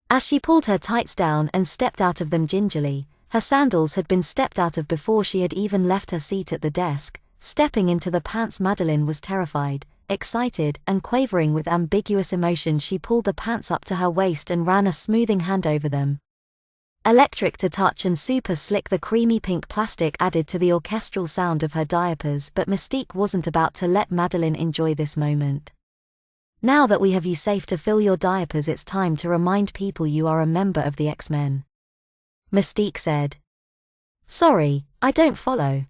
A: As she pulled her tights down and stepped out of them gingerly, her sandals had been stepped out of before she had even left her seat at the desk. Stepping into the pants, Madeline was terrified, excited, and quavering with ambiguous emotion. She pulled the pants up to her waist and ran a smoothing hand over them. Electric to touch and super slick, the creamy pink plastic added to the orchestral sound of her diapers, but Mystique wasn't about to let Madeline enjoy this moment. Now that we have you safe to fill your diapers, it's time to remind people you are a member of the X-Men, Mystique said. Sorry, I don't follow,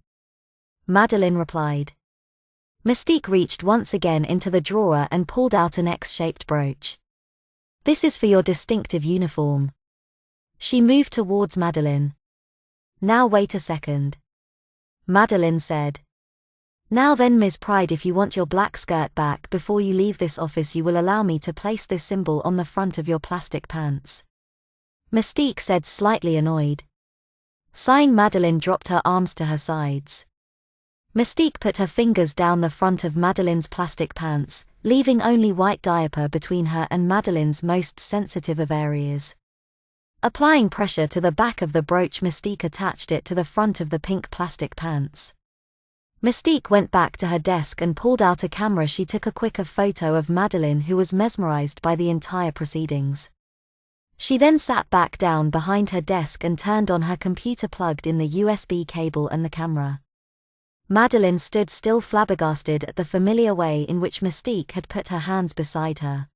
A: Madeline replied. Mystique reached once again into the drawer and pulled out an X-shaped brooch. This is for your distinctive uniform. She moved towards Madeline. Now wait a second, Madeline said. Now then, Ms. Pride, if you want your black skirt back before you leave this office, you will allow me to place this symbol on the front of your plastic pants, Mystique said, slightly annoyed. Sighing, Madeline dropped her arms to her sides. Mystique put her fingers down the front of Madeline's plastic pants, leaving only white diaper between her and Madeline's most sensitive of areas. Applying pressure to the back of the brooch, Mystique attached it to the front of the pink plastic pants. Mystique went back to her desk and pulled out a camera. She took a quick photo of Madeline, who was mesmerized by the entire proceedings. She then sat back down behind her desk and turned on her computer, plugged in the USB cable and the camera. Madeline stood still, flabbergasted at the familiar way in which Mystique had put her hands beside her.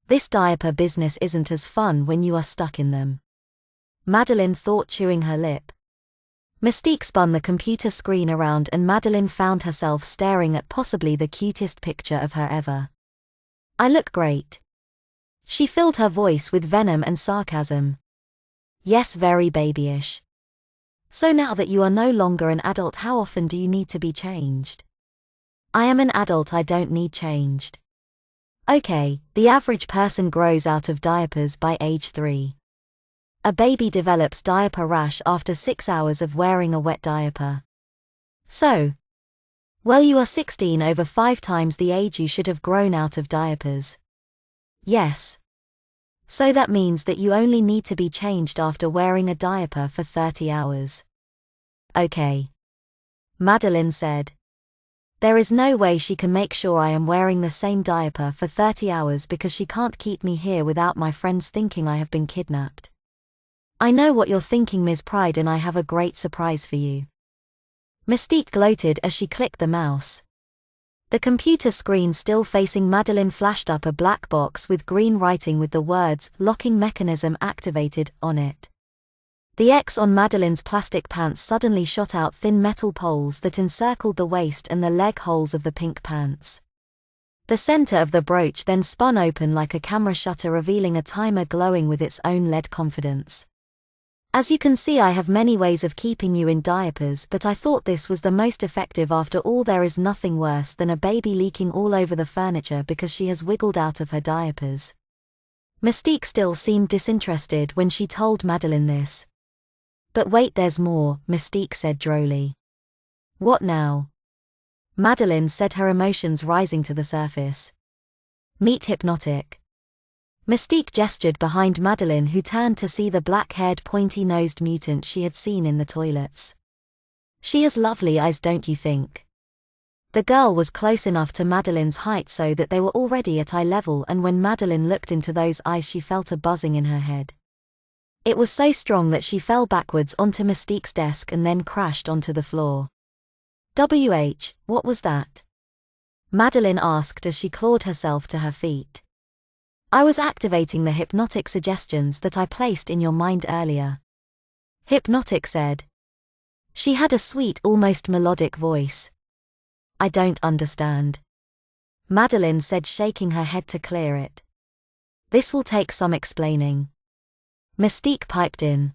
A: This diaper business isn't as fun when you are stuck in them, Madeline thought, chewing her lip. Mystique spun the computer screen around and Madeline found herself staring at possibly the cutest picture of her ever. I look great. She filled her voice with venom and sarcasm. Yes, very babyish. So now that you are no longer an adult, how often do you need to be changed? I am an adult, I don't need changed. Okay, the average person grows out of diapers by age 3. A baby develops diaper rash after 6 hours of wearing a wet diaper. So, well, you are 16, over 5 times the age you should have grown out of diapers. Yes. So that means that you only need to be changed after wearing a diaper for 30 hours. Okay, Madeline said. There is no way she can make sure I am wearing the same diaper for 30 hours because she can't keep me here without my friends thinking I have been kidnapped. I know what you're thinking, Ms. Pride, and I have a great surprise for you. Mystique gloated as she clicked the mouse. The computer screen still facing Madeline flashed up a black box with green writing with the words "locking mechanism activated" on it. The X on Madeline's plastic pants suddenly shot out thin metal poles that encircled the waist and the leg holes of the pink pants. The center of the brooch then spun open like a camera shutter, revealing a timer glowing with its own LED confidence. As you can see, I have many ways of keeping you in diapers, but I thought this was the most effective. After all, there is nothing worse than a baby leaking all over the furniture because she has wiggled out of her diapers. Mystique still seemed disinterested when she told Madeline this. But wait, there's more, Mystique said drolly. What now? Madeline said, her emotions rising to the surface. Meet Hypnotic. Mystique gestured behind Madeline, who turned to see the black-haired, pointy-nosed mutant she had seen in the toilets. She has lovely eyes, don't you think? The girl was close enough to Madeline's height so that they were already at eye level, and when Madeline looked into those eyes she felt a buzzing in her head. It was so strong that she fell backwards onto Mystique's desk and then crashed onto the floor. What was that? Madeline asked as she clawed herself to her feet. I was activating the hypnotic suggestions that I placed in your mind earlier, Hypnotic said. She had a sweet, almost melodic voice. I don't understand, Madeline said, shaking her head to clear it. This will take some explaining. Mystique piped in.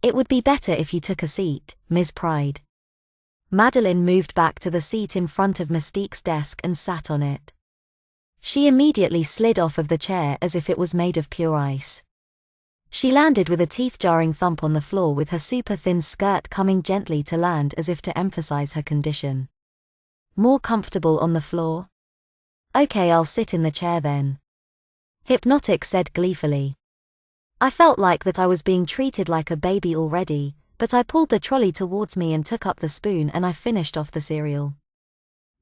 A: It would be better if you took a seat, Ms. Pride. Madeline moved back to the seat in front of Mystique's desk and sat on it. She immediately slid off of the chair as if it was made of pure ice. She landed with a teeth-jarring thump on the floor, with her super-thin skirt coming gently to land as if to emphasize her condition. More comfortable on the floor? Okay, I'll sit in the chair then, Hypnotic said gleefully. I felt like that I was being treated like a baby already, but I pulled the trolley towards me and took up the spoon and I finished off the cereal.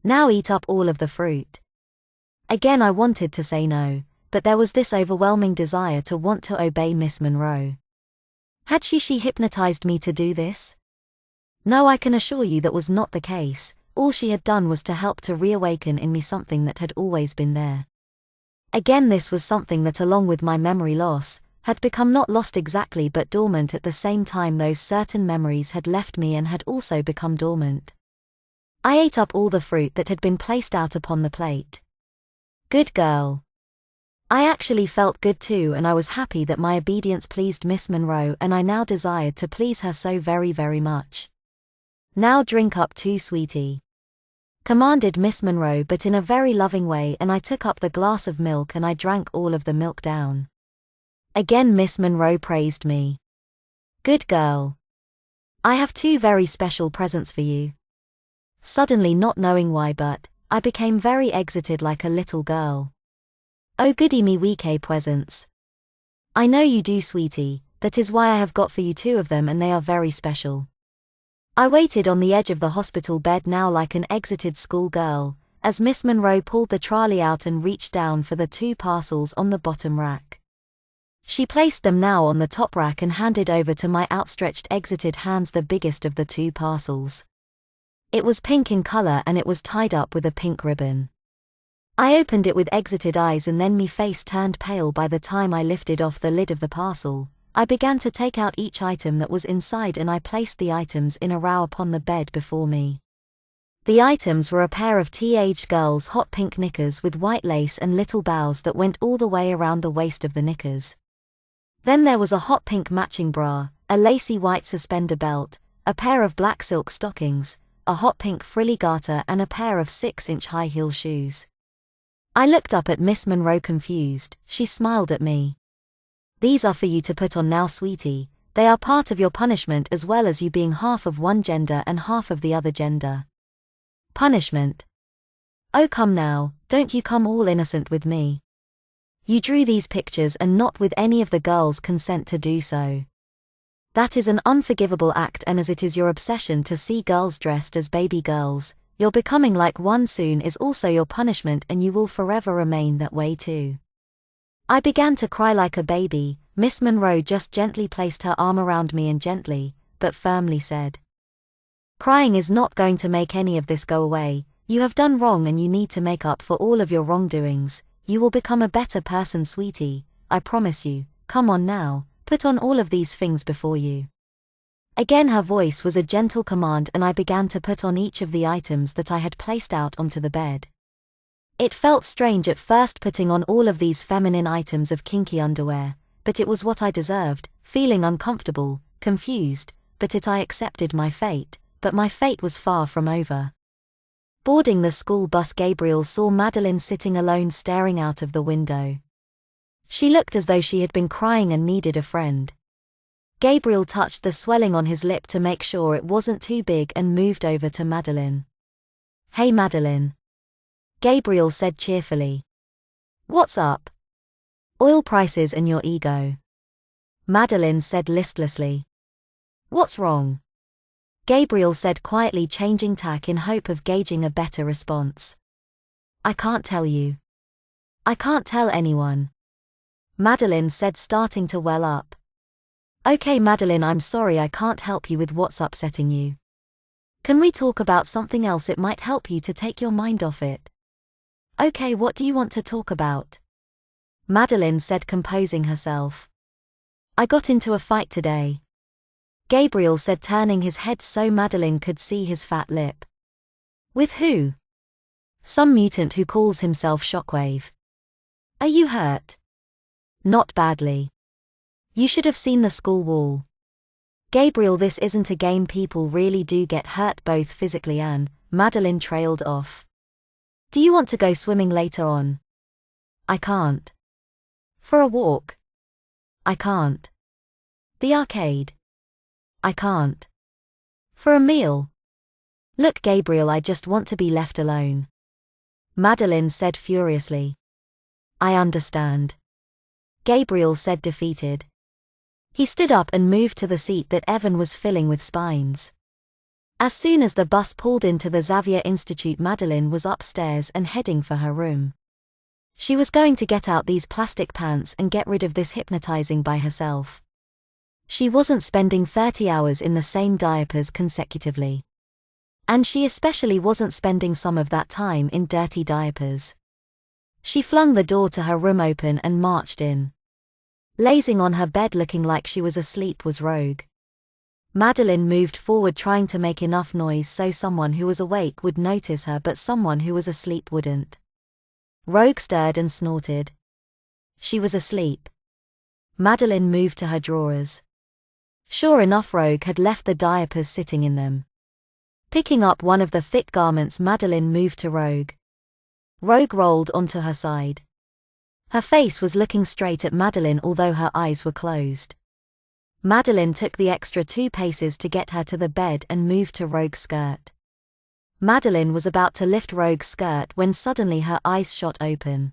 A: Now eat up all of the fruit. Again I wanted to say no, but there was this overwhelming desire to want to obey Miss Monroe. Had she hypnotized me to do this? No, I can assure you that was not the case. All she had done was to help to reawaken in me something that had always been there. Again, this was something that, along with my memory loss, had become not lost exactly but dormant at the same time. Those certain memories had left me and had also become dormant. I ate up all the fruit that had been placed out upon the plate. Good girl. I actually felt good too, and I was happy that my obedience pleased Miss Monroe, and I now desired to please her so very, very much. Now drink up too, sweetie, commanded Miss Monroe, but in a very loving way, and I took up the glass of milk and I drank all of the milk down. Again Miss Monroe praised me. Good girl. I have two very special presents for you. Suddenly, not knowing why, but I became very excited like a little girl. Oh goody me weekay presents. I know you do, sweetie, that is why I have got for you two of them, and they are very special. I waited on the edge of the hospital bed now like an exited schoolgirl, as Miss Monroe pulled the trolley out and reached down for the two parcels on the bottom rack. She placed them now on the top rack and handed over to my outstretched exited hands the biggest of the two parcels. It was pink in color and it was tied up with a pink ribbon. I opened it with exited eyes, and then me face turned pale. By the time I lifted off the lid of the parcel, I began to take out each item that was inside, and I placed the items in a row upon the bed before me. The items were a pair of teenage girls' hot pink knickers with white lace and little bows that went all the way around the waist of the knickers. Then there was a hot pink matching bra, a lacy white suspender belt, a pair of black silk stockings, a hot pink frilly garter, and a pair of 6-inch high heel shoes. I looked up at Miss Monroe confused. She smiled at me. These are for you to put on now, sweetie. They are part of your punishment, as well as you being half of one gender and half of the other gender. Punishment? Oh come now, don't you come all innocent with me. You drew these pictures and not with any of the girls' consent to do so. That is an unforgivable act, and as it is your obsession to see girls dressed as baby girls, your becoming like one soon is also your punishment, and you will forever remain that way too. I began to cry like a baby. Miss Monroe just gently placed her arm around me and gently, but firmly said, crying is not going to make any of this go away. You have done wrong and you need to make up for all of your wrongdoings. You will become a better person, sweetie, I promise you. Come on now, put on all of these things before you. Again her voice was a gentle command, and I began to put on each of the items that I had placed out onto the bed. It felt strange at first putting on all of these feminine items of kinky underwear, but it was what I deserved, feeling uncomfortable, confused, but I accepted my fate, but my fate was far from over. Boarding the school bus, Gabriel saw Madeline sitting alone staring out of the window. She looked as though she had been crying and needed a friend. Gabriel touched the swelling on his lip to make sure it wasn't too big and moved over to Madeline. Hey Madeline, Gabriel said cheerfully. What's up? Oil prices and your ego, Madeline said listlessly. What's wrong? Gabriel said quietly, changing tack in hope of gauging a better response. I can't tell you. I can't tell anyone, Madeline said, starting to well up. Okay Madeline, I'm sorry I can't help you with what's upsetting you. Can we talk about something else? It might help you to take your mind off it. Okay, what do you want to talk about? Madeline said, composing herself. I got into a fight today. Gabriel said, turning his head so Madeline could see his fat lip. With who? Some mutant who calls himself Shockwave. Are you hurt? Not badly. You should have seen the school wall. Gabriel, this isn't a game. People really do get hurt both physically and, Madeline trailed off. Do you want to go swimming later on? I can't. For a walk? I can't. The arcade? I can't. For a meal? Look, Gabriel, I just want to be left alone. Madeline said furiously. I understand. Gabriel said, defeated. He stood up and moved to the seat that Evan was filling with spines. As soon as the bus pulled into the Xavier Institute, Madeline was upstairs and heading for her room. She was going to get out these plastic pants and get rid of this hypnotizing by herself. She wasn't spending 30 hours in the same diapers consecutively. And she especially wasn't spending some of that time in dirty diapers. She flung the door to her room open and marched in. Lazing on her bed looking like she was asleep was Rogue. Madeline moved forward trying to make enough noise so someone who was awake would notice her, but someone who was asleep wouldn't. Rogue stirred and snorted. She was asleep. Madeline moved to her drawers. Sure enough, Rogue had left the diapers sitting in them. Picking up one of the thick garments, Madeline moved to Rogue. Rogue rolled onto her side. Her face was looking straight at Madeline although her eyes were closed. Madeline took the extra 2 paces to get her to the bed and moved to Rogue's skirt. Madeline was about to lift Rogue's skirt when suddenly her eyes shot open.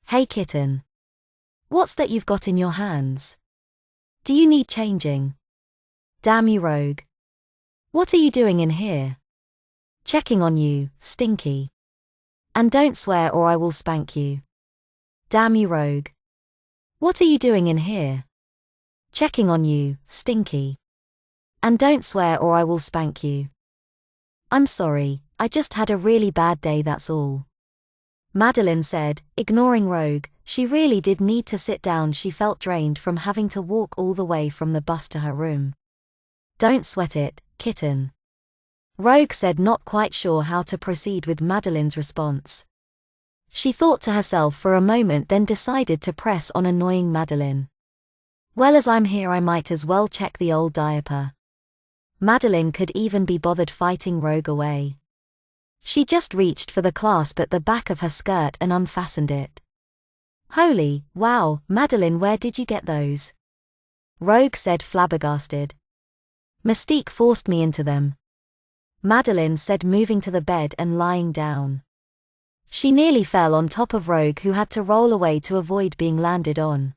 A: Hey kitten. What's that you've got in your hands? Do you need changing? Damn you, Rogue. What are you doing in here? Checking on you, Stinky. And don't swear or I will spank you. Damn you, Rogue. What are you doing in here? Checking on you, Stinky. And don't swear or I will spank you. I'm sorry, I just had a really bad day, that's all. Madeline said, ignoring Rogue. She really did need to sit down. She felt drained from having to walk all the way from the bus to her room. Don't sweat it, kitten. Rogue said, not quite sure how to proceed with Madeline's response. She thought to herself for a moment, then decided to press on, annoying Madeline. Well, as I'm here I might as well check the old diaper. Madeline could even be bothered fighting Rogue away. She just reached for the clasp at the back of her skirt and unfastened it. Holy, wow, Madeline, where did you get those? Rogue said, flabbergasted. Mystique forced me into them. Madeline said, moving to the bed and lying down. She nearly fell on top of Rogue, who had to roll away to avoid being landed on.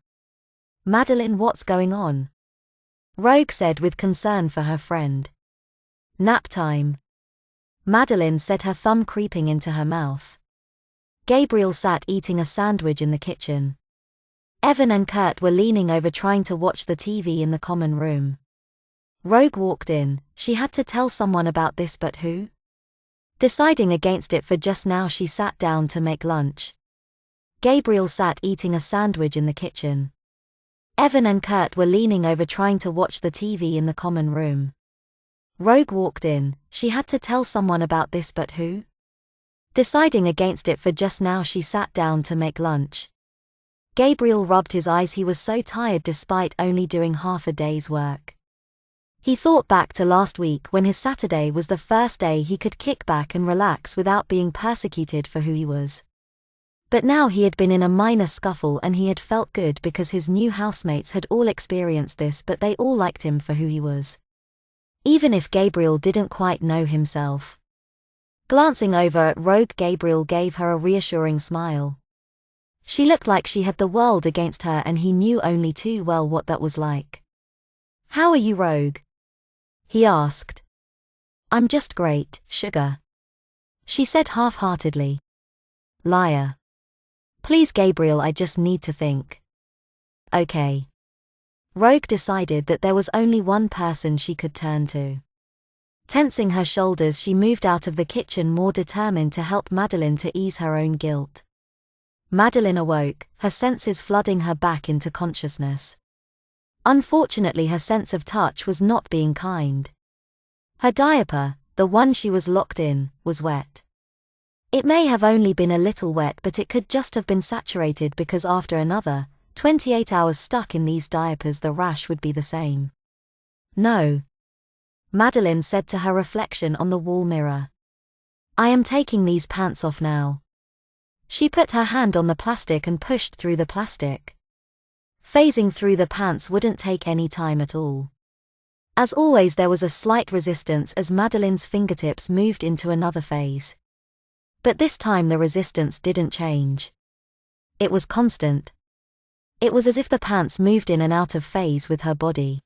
A: Madeline, what's going on? Rogue said with concern for her friend. Nap time. Madeline said, her thumb creeping into her mouth. Gabriel sat eating a sandwich in the kitchen. Evan and Kurt were leaning over trying to watch the TV in the common room. Rogue walked in. She had to tell someone about this, but who? Deciding against it for just now, she sat down to make lunch. Gabriel sat eating a sandwich in the kitchen. Evan and Kurt were leaning over trying to watch the TV in the common room. Rogue walked in. She had to tell someone about this, but who? Deciding against it for just now, she sat down to make lunch. Gabriel rubbed his eyes. He was so tired despite only doing half a day's work. He thought back to last week when his Saturday was the first day he could kick back and relax without being persecuted for who he was. But now he had been in a minor scuffle and he had felt good because his new housemates had all experienced this, but they all liked him for who he was. Even if Gabriel didn't quite know himself. Glancing over at Rogue, Gabriel gave her a reassuring smile. She looked like she had the world against her and he knew only too well what that was like. How are you, Rogue? He asked. I'm just great, sugar. She said half-heartedly. Liar. Please, Gabriel, I just need to think. Okay. Rogue decided that there was only one person she could turn to. Tensing her shoulders, she moved out of the kitchen, more determined to help Madeline to ease her own guilt. Madeline awoke, her senses flooding her back into consciousness. Unfortunately, her sense of touch was not being kind. Her diaper, the one she was locked in, was wet. It may have only been a little wet, but it could just have been saturated, because after another 28 hours stuck in these diapers, the rash would be the same. No, Madeline said to her reflection on the wall mirror. I am taking these pants off now. She put her hand on the plastic and pushed through the plastic. Phasing through the pants wouldn't take any time at all. As always, there was a slight resistance as Madeline's fingertips moved into another phase. But this time the resistance didn't change. It was constant. It was as if the pants moved in and out of phase with her body.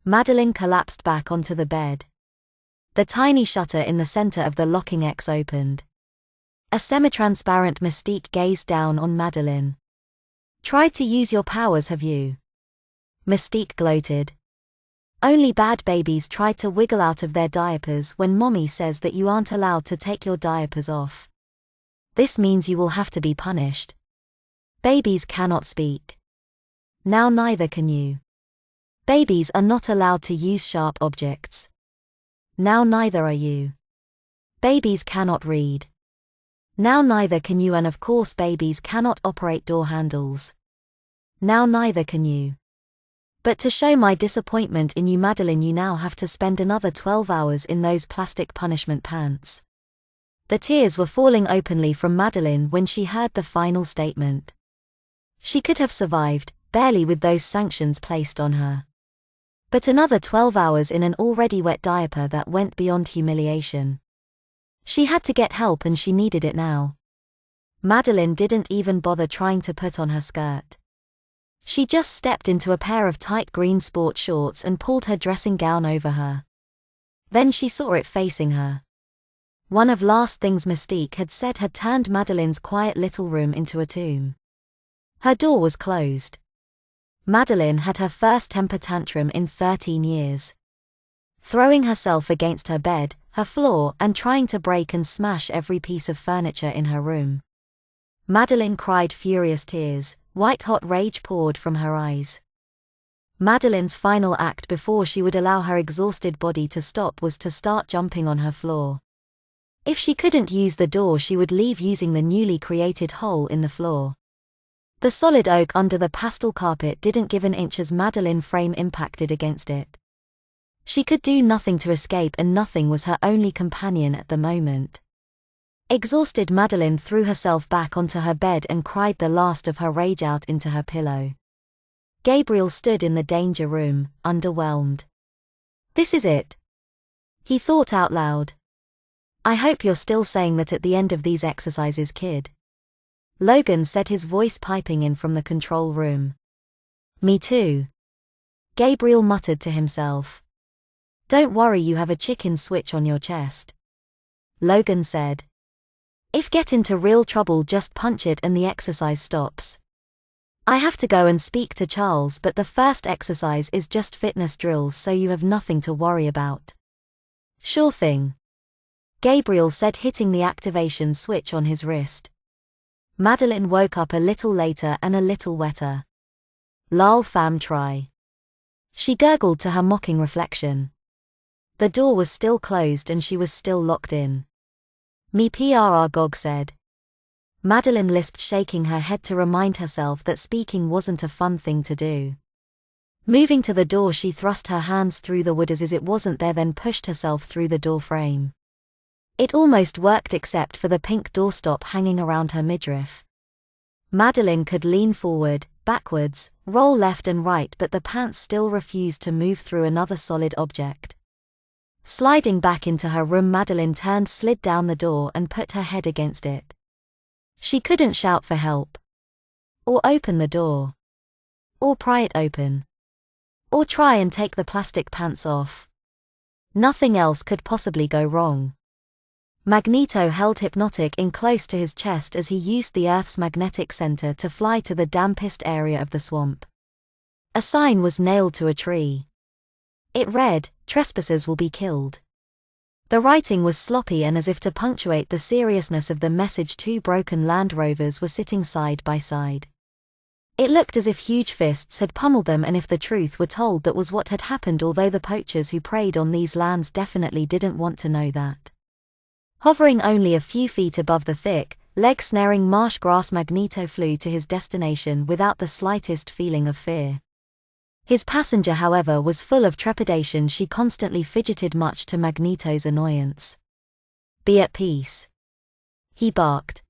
A: Madeline collapsed back onto the bed. The tiny shutter in the center of the locking X opened. A semi-transparent Mystique gazed down on Madeline. Tried to use your powers, have you? Mystique gloated. Only bad babies try to wiggle out of their diapers when mommy says that you aren't allowed to take your diapers off. This means you will have to be punished. Babies cannot speak. Now neither can you. Babies are not allowed to use sharp objects. Now neither are you. Babies cannot read. Now neither can you, and of course babies cannot operate door handles. Now neither can you. But to show my disappointment in you, Madeline, you now have to spend another 12 hours in those plastic punishment pants. The tears were falling openly from Madeline when she heard the final statement. She could have survived, barely, with those sanctions placed on her. But another 12 hours in an already wet diaper, that went beyond humiliation. She had to get help, and she needed it now. Madeline didn't even bother trying to put on her skirt. She just stepped into a pair of tight green sport shorts and pulled her dressing gown over her. Then she saw it facing her. One of last things Mystique had said had turned Madeline's quiet little room into a tomb. Her door was closed. Madeline had her first temper tantrum in 13 years. Throwing herself against her bed, her floor, and trying to break and smash every piece of furniture in her room. Madeline cried furious tears. White-hot rage poured from her eyes. Madeline's final act before she would allow her exhausted body to stop was to start jumping on her floor. If she couldn't use the door, she would leave using the newly created hole in the floor. The solid oak under the pastel carpet didn't give an inch as Madeline frame impacted against it. She could do nothing to escape, and nothing was her only companion at the moment. Exhausted, Madeline threw herself back onto her bed and cried the last of her rage out into her pillow. Gabriel stood in the danger room, underwhelmed. This is it. He thought out loud. I hope you're still saying that at the end of these exercises, kid. Logan said, his voice piping in from the control room. Me too. Gabriel muttered to himself. Don't worry, you have a chicken switch on your chest. Logan said. If get into real trouble, just punch it and the exercise stops. I have to go and speak to Charles, but the first exercise is just fitness drills, so you have nothing to worry about. Sure thing. Gabriel said, hitting the activation switch on his wrist. Madeline woke up a little later and a little wetter. Lol fam try. She gurgled to her mocking reflection. The door was still closed and she was still locked in. Me prr Gog said. Madeline lisped, shaking her head to remind herself that speaking wasn't a fun thing to do. Moving to the door, she thrust her hands through the wood as it wasn't there, then pushed herself through the door frame. It almost worked except for the pink doorstop hanging around her midriff. Madeline could lean forward, backwards, roll left and right, but the pants still refused to move through another solid object. Sliding back into her room, Madeline turned, slid down the door and put her head against it. She couldn't shout for help. Or open the door. Or pry it open. Or try and take the plastic pants off. Nothing else could possibly go wrong. Magneto held Hypnotic in close to his chest as he used the Earth's magnetic center to fly to the dampest area of the swamp. A sign was nailed to a tree. It read, "Trespassers will be killed." The writing was sloppy, and as if to punctuate the seriousness of the message, two broken Land Rovers were sitting side by side. It looked as if huge fists had pummeled them, and if the truth were told, that was what had happened, although the poachers who preyed on these lands definitely didn't want to know that. Hovering only a few feet above the thick, leg-snaring marsh grass, Magneto flew to his destination without the slightest feeling of fear. His passenger, however, was full of trepidation. She constantly fidgeted, much to Magneto's annoyance. "Be at peace," he barked.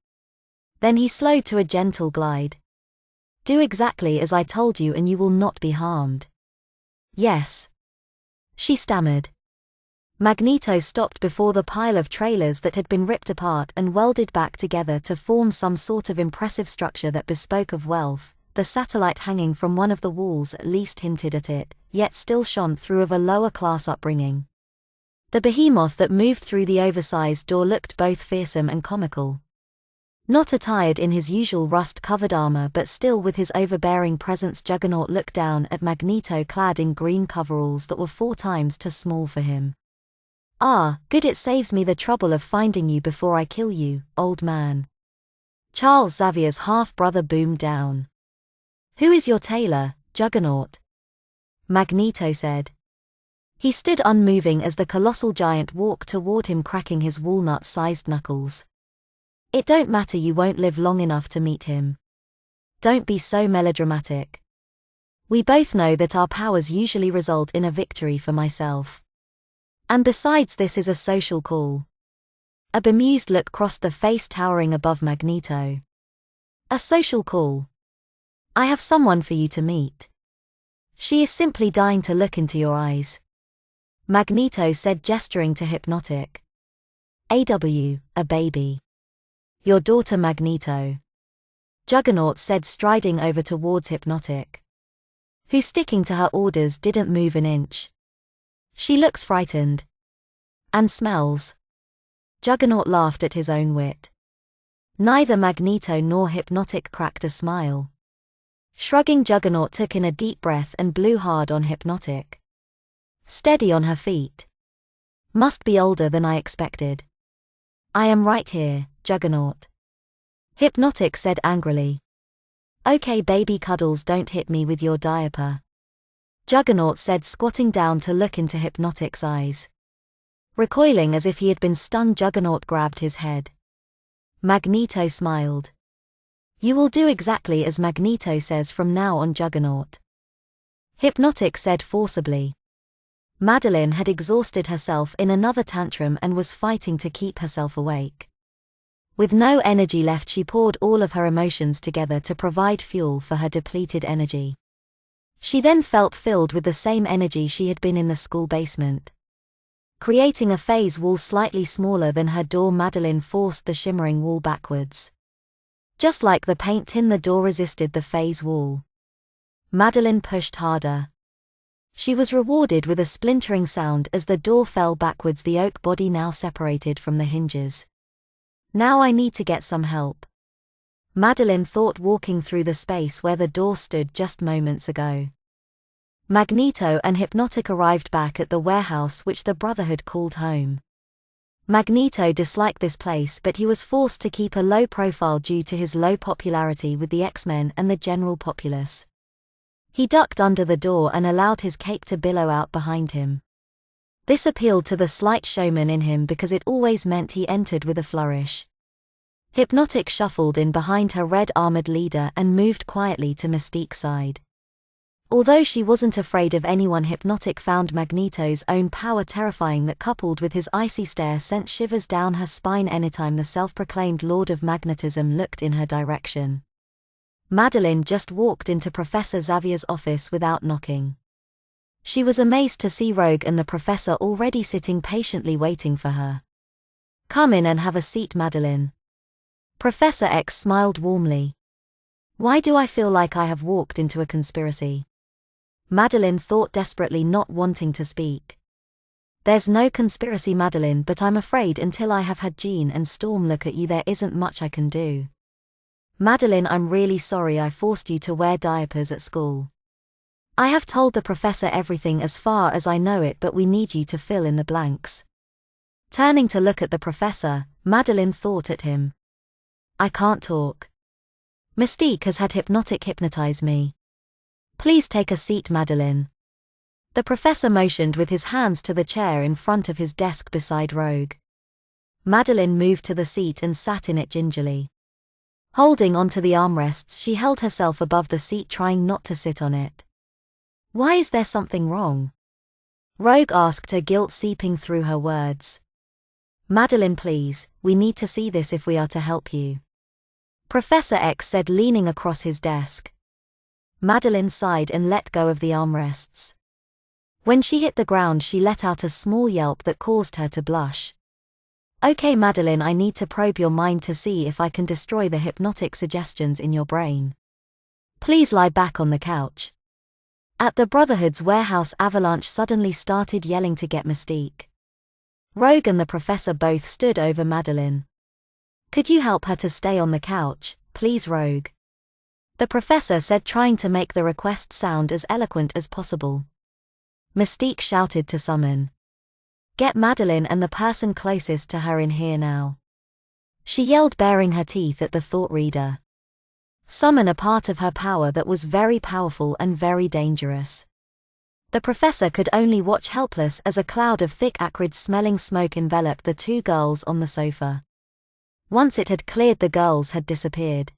A: Then he slowed to a gentle glide. "Do exactly as I told you and you will not be harmed." "Yes," she stammered. Magneto stopped before the pile of trailers that had been ripped apart and welded back together to form some sort of impressive structure that bespoke of wealth. The satellite hanging from one of the walls at least hinted at it, yet still shone through of a lower-class upbringing. The behemoth that moved through the oversized door looked both fearsome and comical. Not attired in his usual rust-covered armor, but still with his overbearing presence, Juggernaut looked down at Magneto, clad in green coveralls that were 4 times too small for him. "Ah, good, it saves me the trouble of finding you before I kill you, old man." Charles Xavier's half-brother boomed down. "Who is your tailor, Juggernaut?" Magneto said. He stood unmoving as the colossal giant walked toward him, cracking his walnut-sized knuckles. "It don't matter, you won't live long enough to meet him. Don't be so melodramatic. We both know that our powers usually result in a victory for myself. And besides, this is a social call." A bemused look crossed the face towering above Magneto. "A social call? I have someone for you to meet. She is simply dying to look into your eyes," Magneto said, gesturing to Hypnotic. "A baby. Your daughter, Magneto," Juggernaut said, striding over towards Hypnotic, who, sticking to her orders, didn't move an inch. "She looks frightened. And smells." Juggernaut laughed at his own wit. Neither Magneto nor Hypnotic cracked a smile. Shrugging, Juggernaut took in a deep breath and blew hard on Hypnotic. "Steady on her feet. Must be older than I expected." "I am right here, Juggernaut," Hypnotic said angrily. "Okay, baby cuddles, don't hit me with your diaper," Juggernaut said, squatting down to look into Hypnotic's eyes. Recoiling as if he had been stung, Juggernaut grabbed his head. Magneto smiled. "You will do exactly as Magneto says from now on, Juggernaut," Hypnotic said forcibly. Madeline had exhausted herself in another tantrum and was fighting to keep herself awake. With no energy left, she poured all of her emotions together to provide fuel for her depleted energy. She then felt filled with the same energy she had been in the school basement. Creating a phase wall slightly smaller than her door, Madeline forced the shimmering wall backwards. Just like the paint tin, the door resisted the phase wall. Madeline pushed harder. She was rewarded with a splintering sound as the door fell backwards, the oak body now separated from the hinges. "Now I need to get some help," Madeline thought, walking through the space where the door stood just moments ago. Magneto and Hypnotic arrived back at the warehouse which the Brotherhood called home. Magneto disliked this place, but he was forced to keep a low profile due to his low popularity with the X-Men and the general populace. He ducked under the door and allowed his cape to billow out behind him. This appealed to the slight showman in him because it always meant he entered with a flourish. Hypnotic shuffled in behind her red-armored leader and moved quietly to Mystique's side. Although she wasn't afraid of anyone, Hypnotic found Magneto's own power terrifying, that coupled with his icy stare sent shivers down her spine anytime the self-proclaimed Lord of Magnetism looked in her direction. Madeline just walked into Professor Xavier's office without knocking. She was amazed to see Rogue and the professor already sitting patiently waiting for her. "Come in and have a seat, Madeline." Professor X smiled warmly. "Why do I feel like I have walked into a conspiracy?" Madeline thought desperately, not wanting to speak. "There's no conspiracy, Madeline, but I'm afraid until I have had Jean and Storm look at you, there isn't much I can do." "Madeline, I'm really sorry I forced you to wear diapers at school. I have told the professor everything as far as I know it, but we need you to fill in the blanks." Turning to look at the professor, Madeline thought at him. "I can't talk." Mystique has had Hypnotic hypnotize me. Please take a seat, Madeline. The professor motioned with his hands to the chair in front of his desk beside Rogue. Madeline moved to the seat and sat in it gingerly. Holding onto the armrests, she held herself above the seat, trying not to sit on it. Why is there something wrong? Rogue asked, her guilt seeping through her words. Madeline, please, we need to see this if we are to help you. Professor X said, leaning across his desk. Madeline sighed and let go of the armrests. When she hit the ground, she let out a small yelp that caused her to blush. Okay, Madeline, I need to probe your mind to see if I can destroy the hypnotic suggestions in your brain. Please lie back on the couch. At the Brotherhood's warehouse, Avalanche suddenly started yelling to get Mystique. Rogue and the professor both stood over Madeline. Could you help her to stay on the couch, please, Rogue? The professor said, trying to make the request sound as eloquent as possible. Mystique shouted to Summon. Get Madeline and the person closest to her in here now. She yelled, baring her teeth at the thought reader. Summon a part of her power that was very powerful and very dangerous. The professor could only watch helpless as a cloud of thick, acrid-smelling smoke enveloped the two girls on the sofa. Once it had cleared, the girls had disappeared.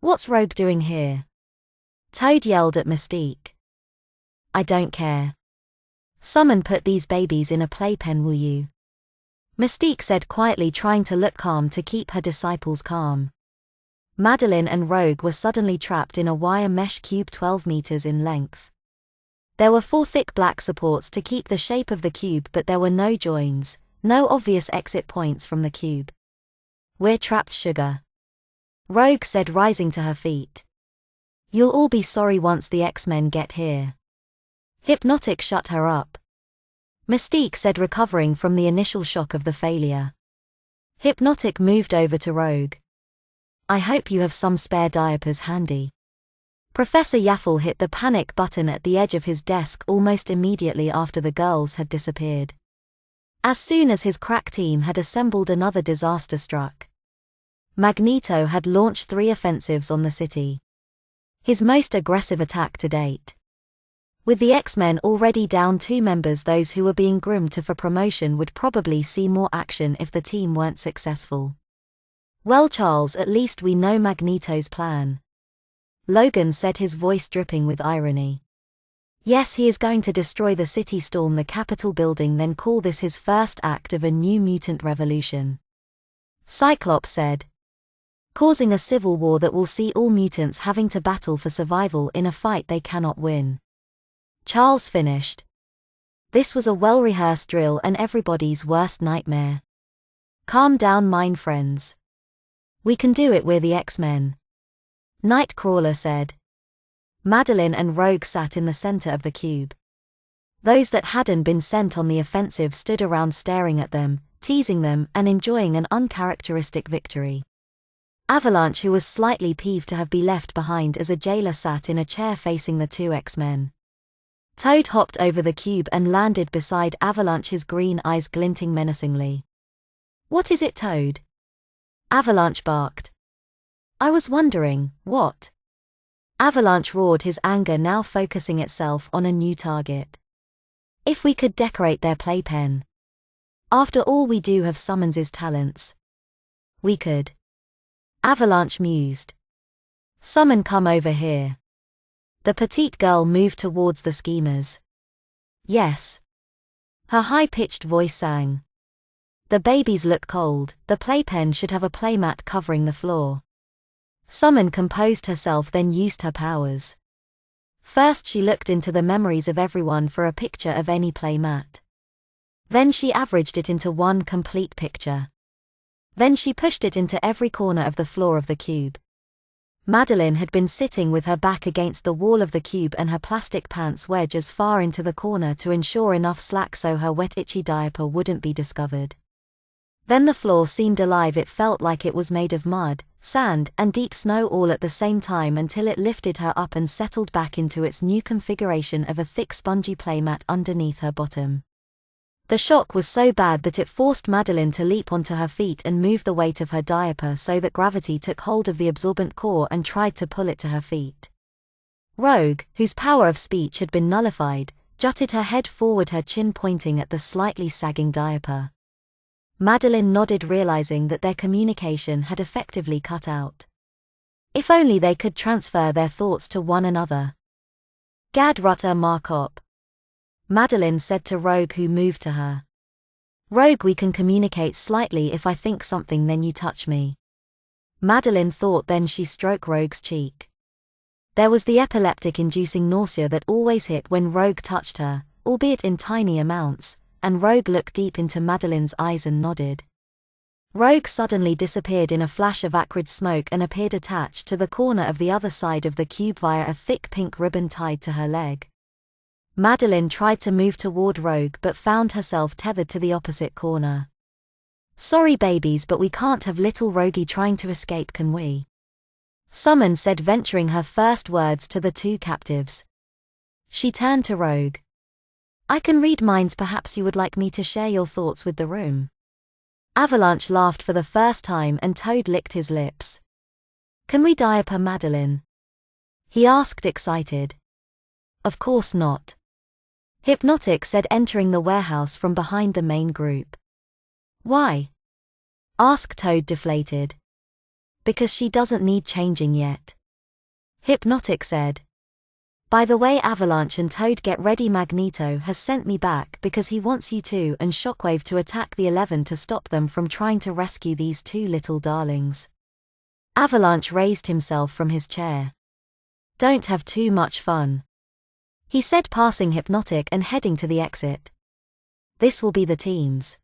A: What's Rogue doing here? Toad yelled at Mystique. I don't care. Summon, put these babies in a playpen, will you? Mystique said quietly, trying to look calm to keep her disciples calm. Madeline and Rogue were suddenly trapped in a wire mesh cube 12 meters in length. There were 4 thick black supports to keep the shape of the cube, but there were no joins, no obvious exit points from the cube. We're trapped, Sugar. Rogue said, rising to her feet. You'll all be sorry once the X-Men get here. Hypnotic shut her up. Mystique said, recovering from the initial shock of the failure. Hypnotic moved over to Rogue. I hope you have some spare diapers handy. Professor Yaffle hit the panic button at the edge of his desk almost immediately after the girls had disappeared. As soon as his crack team had assembled, another disaster struck. Magneto had launched 3 offensives on the city. His most aggressive attack to date. With the X-Men already down 2 members, those who were being groomed for promotion would probably see more action if the team weren't successful. Well, Charles, at least we know Magneto's plan. Logan said, his voice dripping with irony. Yes, he is going to destroy the city, storm the Capitol building, then call this his first act of a new mutant revolution. Cyclops said. Causing a civil war that will see all mutants having to battle for survival in a fight they cannot win. Charles finished. This was a well-rehearsed drill and everybody's worst nightmare. Calm down, mine friends. We can do it, we're the X-Men. Nightcrawler said. Madeline and Rogue sat in the center of the cube. Those that hadn't been sent on the offensive stood around staring at them, teasing them and enjoying an uncharacteristic victory. Avalanche, who was slightly peeved to have been left behind as a jailer, sat in a chair facing the 2 X-Men. Toad hopped over the cube and landed beside Avalanche, his green eyes glinting menacingly. What is it, Toad? Avalanche barked. I was wondering, what? Avalanche roared, his anger now focusing itself on a new target. If we could decorate their playpen. After all, we do have Summons's talents. We could. Avalanche mused. Summon, come over here. The petite girl moved towards the schemers. Yes. Her high-pitched voice sang. The babies look cold, the playpen should have a playmat covering the floor. Summon composed herself, then used her powers. First she looked into the memories of everyone for a picture of any playmat. Then she averaged it into one complete picture. Then she pushed it into every corner of the floor of the cube. Madeline had been sitting with her back against the wall of the cube and her plastic pants wedged as far into the corner to ensure enough slack so her wet, itchy diaper wouldn't be discovered. Then the floor seemed alive. It felt like it was made of mud, sand, and deep snow all at the same time, until it lifted her up and settled back into its new configuration of a thick spongy playmat underneath her bottom. The shock was so bad that it forced Madeline to leap onto her feet and move the weight of her diaper so that gravity took hold of the absorbent core and tried to pull it to her feet. Rogue, whose power of speech had been nullified, jutted her head forward, her chin pointing at the slightly sagging diaper. Madeline nodded, realizing that their communication had effectively cut out. If only they could transfer their thoughts to one another. Gad Rutter Markop, Madeline said to Rogue, who moved to her. Rogue, we can communicate slightly. If I think something, then you touch me. Madeline thought, then she stroked Rogue's cheek. There was the epileptic-inducing nausea that always hit when Rogue touched her, albeit in tiny amounts, and Rogue looked deep into Madeline's eyes and nodded. Rogue suddenly disappeared in a flash of acrid smoke and appeared attached to the corner of the other side of the cube via a thick pink ribbon tied to her leg. Madeline tried to move toward Rogue but found herself tethered to the opposite corner. Sorry babies, but we can't have little Rogie trying to escape, can we? Summon said, venturing her first words to the two captives. She turned to Rogue. I can read minds. Perhaps you would like me to share your thoughts with the room. Avalanche laughed for the first time and Toad licked his lips. Can we diaper Madeline? He asked, excited. Of course not. Hypnotic said, entering the warehouse from behind the main group. Why? Asked Toad, deflated. Because she doesn't need changing yet. Hypnotic said. By the way, Avalanche and Toad, get ready. Magneto has sent me back because he wants you two and Shockwave to attack the 11 to stop them from trying to rescue these two little darlings. Avalanche raised himself from his chair. Don't have too much fun, he said, passing Hypnotic and heading to the exit. This will be the teams,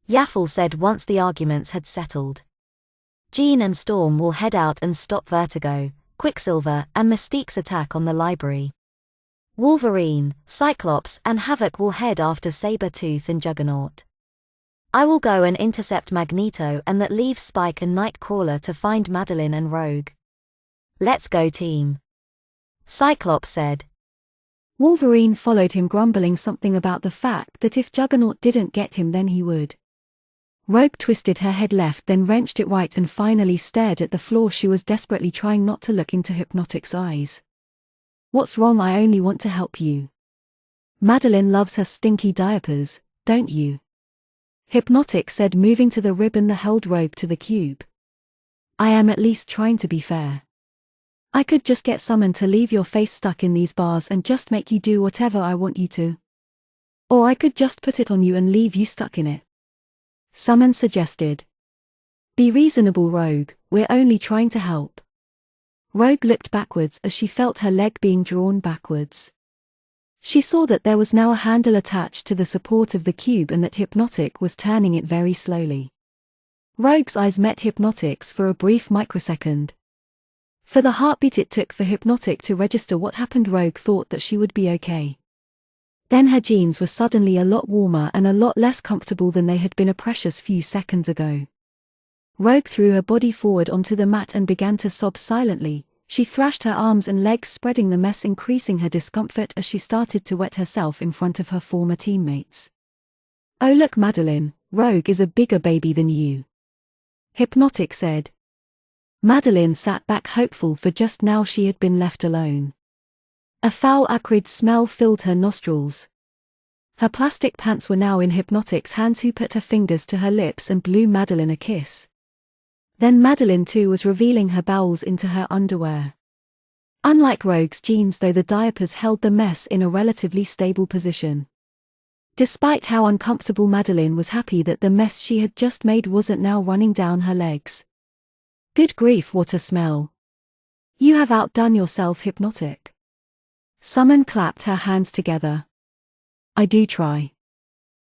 A: Yaffle said once the arguments had settled. Jean and Storm will head out and stop Vertigo, Quicksilver, and Mystique's attack on the library. Wolverine, Cyclops, and Havoc will head after Sabretooth and Juggernaut. I will go and intercept Magneto, and that leaves Spike and Nightcrawler to find Madeline and Rogue. Let's go, team, Cyclops said.
B: Wolverine followed him, grumbling something about the fact that if Juggernaut didn't get him, then he would. Rogue twisted her head left, then wrenched it right and finally stared at the floor. She was desperately trying not to look into Hypnotic's eyes. What's wrong? I only want to help you. Madeline loves her stinky diapers, don't you? Hypnotic said, moving to the ribbon that held Rogue to the cube. I am at least trying to be fair. I could just get someone to leave your face stuck in these bars and just make you do whatever I want you to. Or I could just put it on you and leave you stuck in it, Summon suggested. Be reasonable, Rogue, we're only trying to help. Rogue looked backwards as she felt her leg being drawn backwards. She saw that there was now a handle attached to the support of the cube and that Hypnotic was turning it very slowly. Rogue's eyes met Hypnotic's for a brief microsecond. For the heartbeat it took for Hypnotic to register what happened, Rogue thought that she would be okay. Then her jeans were suddenly a lot warmer and a lot less comfortable than they had been a precious few seconds ago. Rogue threw her body forward onto the mat and began to sob silently. She thrashed her arms and legs, spreading the mess, increasing her discomfort as she started to wet herself in front of her former teammates. Oh look, Madeline, Rogue is a bigger baby than you, Hypnotic said. Madeline sat back, hopeful, for just now she had been left alone. A foul, acrid smell filled her nostrils. Her plastic pants were now in Hypnotic's hands, who put her fingers to her lips and blew Madeline a kiss. Then Madeline too was revealing her bowels into her underwear. Unlike Rogue's jeans, though, the diapers held the mess in a relatively stable position. Despite how uncomfortable, Madeline was happy that the mess she had just made wasn't now running down her legs. Good grief, what a smell. You have outdone yourself, Hypnotic. Summon clapped her hands together. I do try,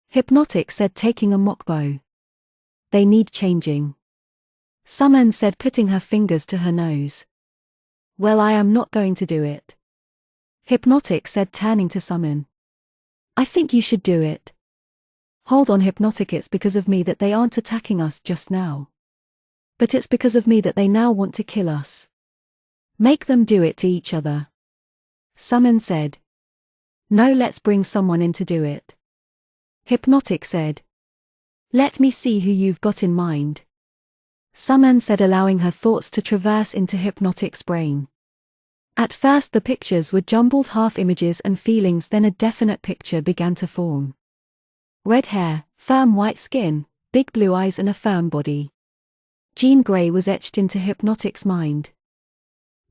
B: Hypnotic said, taking a mock bow. They need changing, Summon said, putting her fingers to her nose. Well, I am not going to do it, Hypnotic said, turning to Summon. I think you should do it. Hold on, Hypnotic, it's because of me that they aren't attacking us just now. But it's because of me that they now want to kill us. Make them do it to each other, Summon said. No, let's bring someone in to do it. Hypnotic said. Let me see who you've got in mind. Summoned said, allowing her thoughts to traverse into Hypnotic's brain. At first the pictures were jumbled half-images and feelings, then a definite picture began to form. Red hair, firm white skin, big blue eyes and a firm body. Jean Grey was etched into Hypnotic's mind.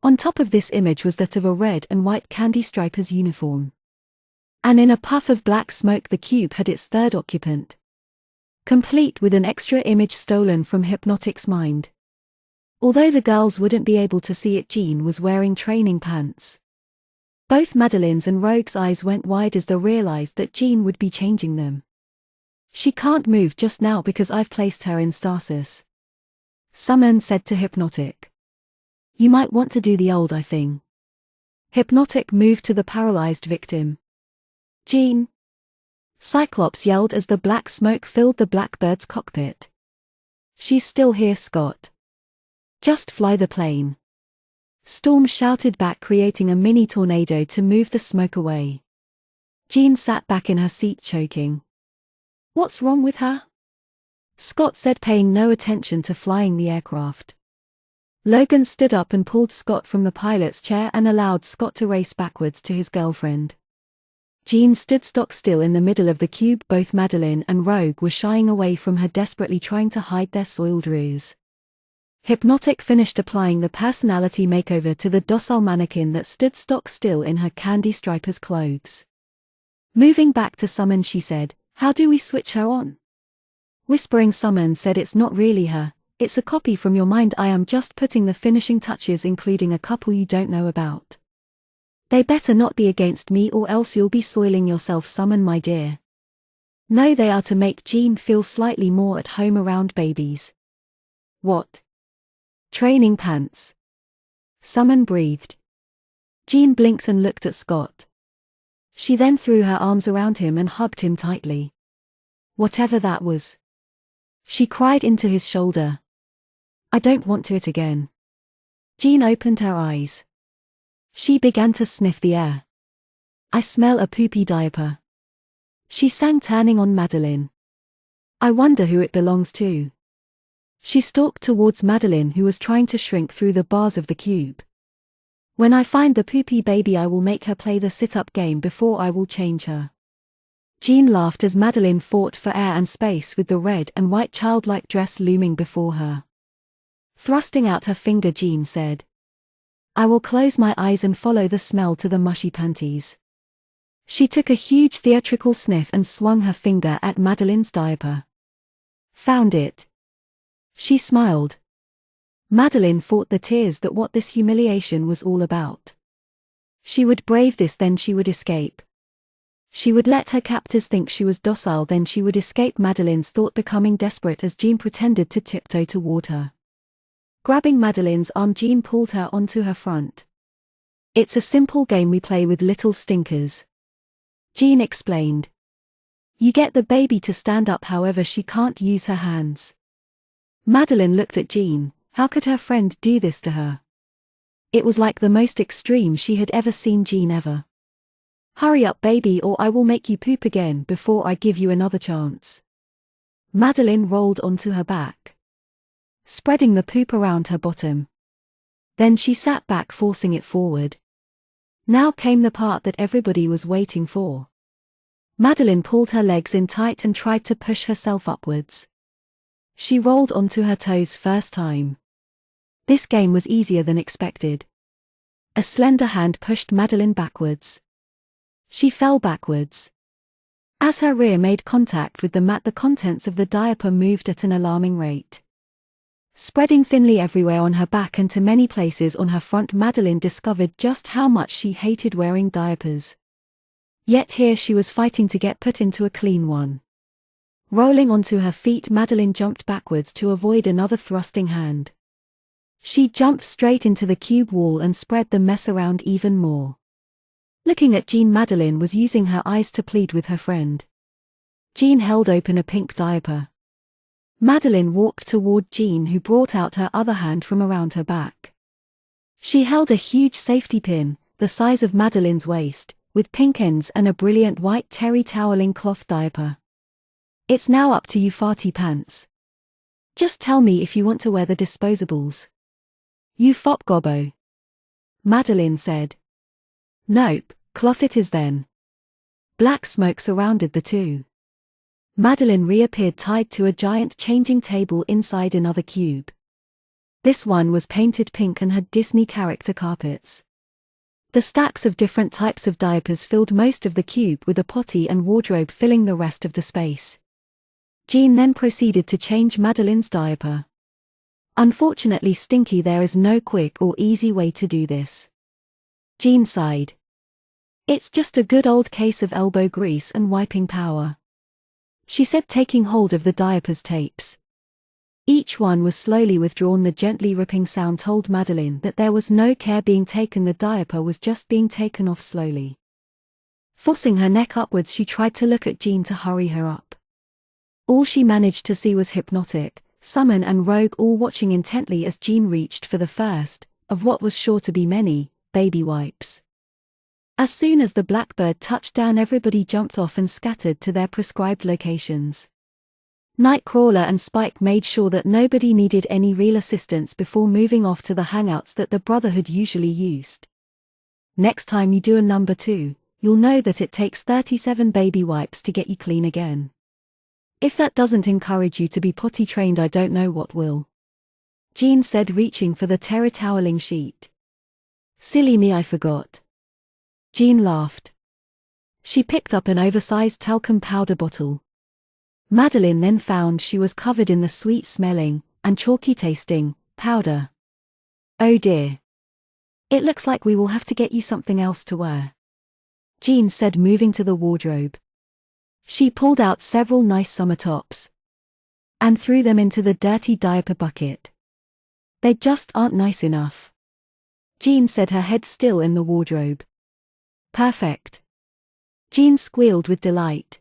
B: On top of this image was that of a red and white candy striper's uniform. And in a puff of black smoke the cube had its third occupant. Complete with an extra image stolen from Hypnotic's mind. Although the girls wouldn't be able to see it, Jean was wearing training pants. Both Madeline's and Rogue's eyes went wide as they realized that Jean would be changing them. She can't move just now because I've placed her in stasis. Summoned said to Hypnotic. You might want to do the old eye thing. Hypnotic moved to the paralyzed victim. Jean! Cyclops yelled as the black smoke filled the Blackbird's cockpit. She's still here, Scott. Just fly the plane. Storm shouted back, creating a mini tornado to move the smoke away. Jean sat back in her seat, choking. What's wrong with her? Scott said, paying no attention to flying the aircraft. Logan stood up and pulled Scott from the pilot's chair and allowed Scott to race backwards to his girlfriend. Jean stood stock still in the middle of the cube. Both Madeline and Rogue were shying away from her, desperately trying to hide their soiled ruse. Hypnotic finished applying the personality makeover to the docile mannequin that stood stock still in her candy striper's clothes. Moving back to Summon, she said, How do we switch her on? Whispering, Summon said, It's not really her, it's a copy from your mind. I am just putting the finishing touches, including a couple you don't know about. They better not be against me or else you'll be soiling yourself, Summon my dear. No, they are to make Jean feel slightly more at home around babies. What? Training pants? Summon breathed. Jean blinked and looked at Scott. She then threw her arms around him and hugged him tightly. Whatever that was. She cried into his shoulder. I don't want to it again. Jean opened her eyes. She began to sniff the air. I smell a poopy diaper. She sang, turning on Madeline. I wonder who it belongs to. She stalked towards Madeline, who was trying to shrink through the bars of the cube. When I find the poopy baby, I will make her play the sit-up game before I will change her. Jean laughed as Madeline fought for air and space with the red and white childlike dress looming before her. Thrusting out her finger, Jean said, I will close my eyes and follow the smell to the mushy panties. She took a huge theatrical sniff and swung her finger at Madeline's diaper. Found it. She smiled. Madeline fought the tears that what this humiliation was all about. She would brave this, then she would escape. She would let her captors think she was docile, then she would escape. Madeline's thought becoming desperate as Jean pretended to tiptoe toward her. Grabbing Madeline's arm, Jean pulled her onto her front. It's a simple game we play with little stinkers. Jean explained. You get the baby to stand up, however she can't use her hands. Madeline looked at Jean. How could her friend do this to her? It was like the most extreme she had ever seen Jean ever. Hurry up, baby, or I will make you poop again before I give you another chance. Madeline rolled onto her back, spreading the poop around her bottom. Then she sat back, forcing it forward. Now came the part that everybody was waiting for. Madeline pulled her legs in tight and tried to push herself upwards. She rolled onto her toes first time. This game was easier than expected. A slender hand pushed Madeline backwards. She fell backwards. As her rear made contact with the mat, the contents of the diaper moved at an alarming rate. Spreading thinly everywhere on her back and to many places on her front, Madeline discovered just how much she hated wearing diapers. Yet here she was fighting to get put into a clean one. Rolling onto her feet, Madeline jumped backwards to avoid another thrusting hand. She jumped straight into the cube wall and spread the mess around even more. Looking at Jean, Madeline was using her eyes to plead with her friend. Jean held open a pink diaper. Madeline walked toward Jean, who brought out her other hand from around her back. She held a huge safety pin, the size of Madeline's waist, with pink ends and a brilliant white terry toweling cloth diaper. It's now up to you, farty pants. Just tell me if you want to wear the disposables. You fop gobbo. Madeline said. Nope, cloth it is then. Black smoke surrounded the two. Madeline reappeared tied to a giant changing table inside another cube. This one was painted pink and had Disney character carpets. The stacks of different types of diapers filled most of the cube, with a potty and wardrobe filling the rest of the space. Jean then proceeded to change Madeline's diaper. Unfortunately, Stinky, there is no quick or easy way to do this. Jean sighed. It's just a good old case of elbow grease and wiping power, she said, taking hold of the diaper's tapes. Each one was slowly withdrawn. The gently ripping sound told Madeline that there was no care being taken, the diaper was just being taken off slowly. Forcing her neck upwards, she tried to look at Jean to hurry her up. All she managed to see was Hypnotic, Summon and Rogue all watching intently as Jean reached for the first, of what was sure to be many, baby wipes. As soon as the Blackbird touched down, everybody jumped off and scattered to their prescribed locations. Nightcrawler and Spike made sure that nobody needed any real assistance before moving off to the hangouts that the Brotherhood usually used. Next time you do a number 2, you'll know that it takes 37 baby wipes to get you clean again. If that doesn't encourage you to be potty trained, I don't know what will. Jean said, reaching for the terra toweling sheet. Silly me, I forgot. Jean laughed. She picked up an oversized talcum powder bottle. Madeline then found she was covered in the sweet-smelling and chalky-tasting powder. Oh dear. It looks like we will have to get you something else to wear, Jean said, moving to the wardrobe. She pulled out several nice summer tops and threw them into the dirty diaper bucket. They just aren't nice enough, Jean said, her head still in the wardrobe. Perfect, Jean squealed with delight.